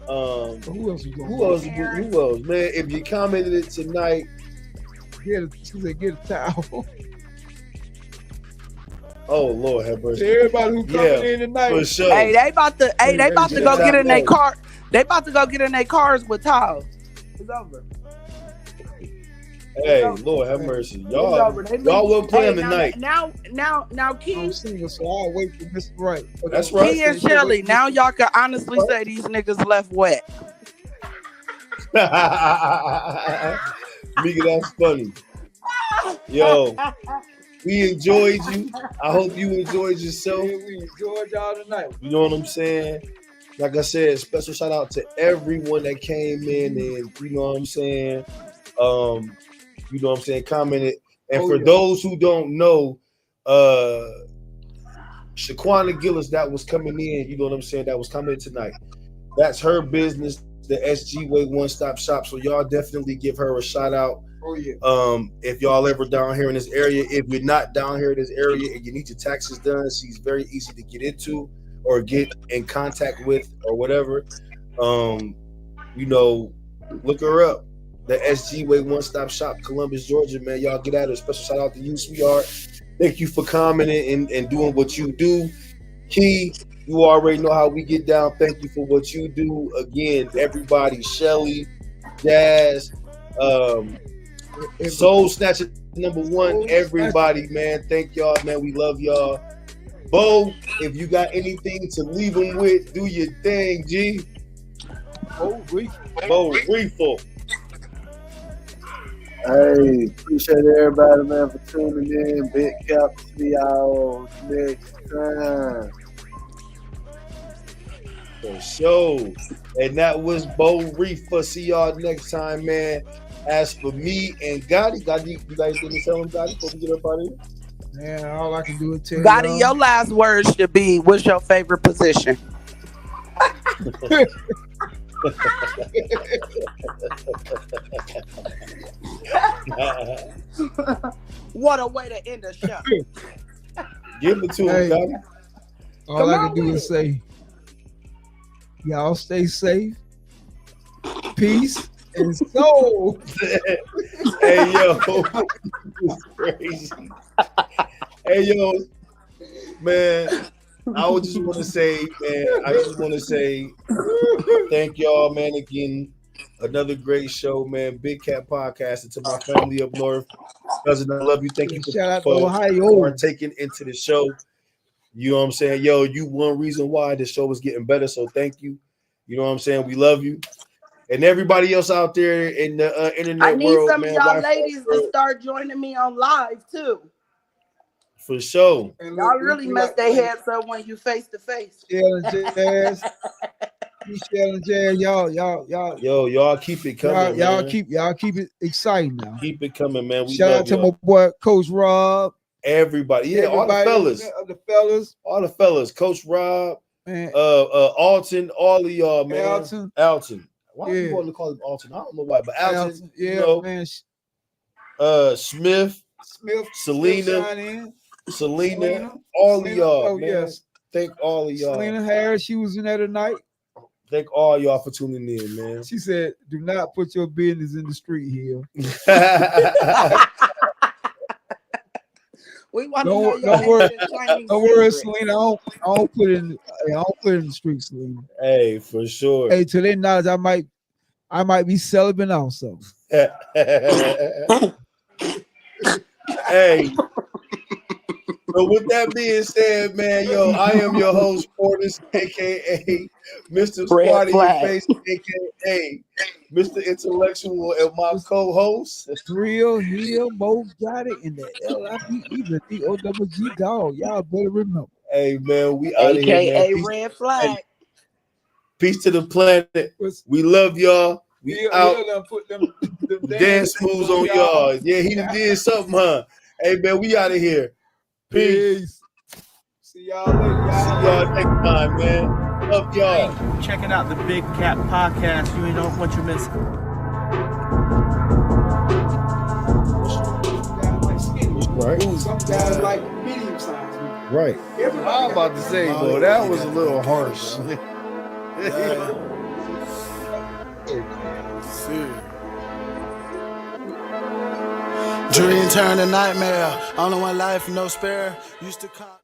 else was going? Who else? Who else? Man, if you commented it tonight, Get a towel. oh Lord have To mercy. everybody who coming Yeah, in tonight. For sure. Hey, they about to go get in their car. They about to go get in their cars with towels. It's over. Hey, Lord have mercy. It's over. They Y'all will play Hey, them tonight. Now, Key, I'm single, so I'll wait for Mr. Right. That's right. Key and Shelly. Now y'all can honestly say these niggas left wet. Mika, that's funny. Yo, we enjoyed you. I hope you enjoyed yourself. We enjoyed y'all tonight. You know what I'm saying? Like I said, special shout out to everyone that came in and you know what I'm saying. You know what I'm saying, commented. And for those who don't know, Shaquana Gillis that was coming in, you know what I'm saying, that was coming in tonight. That's her business, the SG Way One Stop Shop. So y'all definitely give her a shout out. Oh yeah. If y'all ever down here in this area, if you're not down here in this area and you need your taxes done, she's very easy to get into or get in contact with or whatever. You know, look her up. The SG Way One Stop Shop, Columbus, Georgia, man. Y'all get at her. Special shout out to you, sweetheart. Thank you for commenting and doing what you do. Key, you already know how we get down. Thank you for what you do. Again, everybody, Shelly, Jazz, Soul Snatcher #1, everybody, man. Thank y'all, man. We love y'all. Bo, if you got anything to leave them with, do your thing, G. Bo Reefer. Hey, appreciate everybody, man, for tuning in. Big cap, see y'all next time. For sure. And that was Bo Reefer. See y'all next time, man. As for me and Gotti, you guys didn't tell him Gotti before we get up out of here? Man, all I can do is tell Gotti, y'all. your last words should be, what's your favorite position? What a way to end the show. Give it to him, Hey. Gotti. All Come I on can do with is say, y'all stay safe, peace, and soul. Hey, yo. It's crazy. Hey, yo. Man, I would just want to say, thank y'all, man, again. Another great show, man. Big Cat Podcast. And to my family up north. Cousin, I love you. Thank you Shout out to for Ohio. taking into the show. You know what I'm saying? Yo, you one reason why the show is getting better. So thank you. You know what I'm saying? We love you. And everybody else out there in the internet I need world, some man. of y'all Wi-Fi ladies to world, start joining me on live too. for sure. Y'all really mess their heads up when you face to face. Jazz. Michelle and Jazz, y'all, Yo, y'all keep it coming, man. y'all keep it exciting now. Keep it coming, man. We Shout love out to y'all. my boy Coach Rob. Everybody, yeah, all the fellas, Coach Rob, man. Alton, all of y'all, man. Alton. Why do you want to call him Alton? I don't know why, but Alton, yeah, you know, man. Smith, Selena, all of y'all, man. Yes. Thank all of y'all. Selena Harris, she was in there tonight. Thank all y'all for tuning in, man. She said, "Do not put your business in the street here." We want to Don't know your worry, ancient Chinese don't worry, secrets. Selena. I don't put it in. I don't put it in the street, Selena. Hey, for sure. Hey, to their knowledge, I might be celibate also. Hey. So with that being said, man, yo, I am your host, Portis, aka Mr. Squatty Your Face, aka Mr. Intellectual, and my co-host. Real Hill, Mo got it in the LIP, even the OWG dog. Y'all better remember. Hey man, we out of here, man. Peace, red flag. Peace to the planet. We love y'all. We out. Put them dance moves on y'all. Yeah, he did something, huh? Hey man, we out of here. Peace. See y'all later. See y'all next time, man. Love y'all. Hey, checking out the Big Cat Podcast. You know what you're missing. Right. Some guys like medium size. Right. I'm about to say, bro, that was a little harsh. Dream turned to nightmare. Only one life, no spare. Used to come.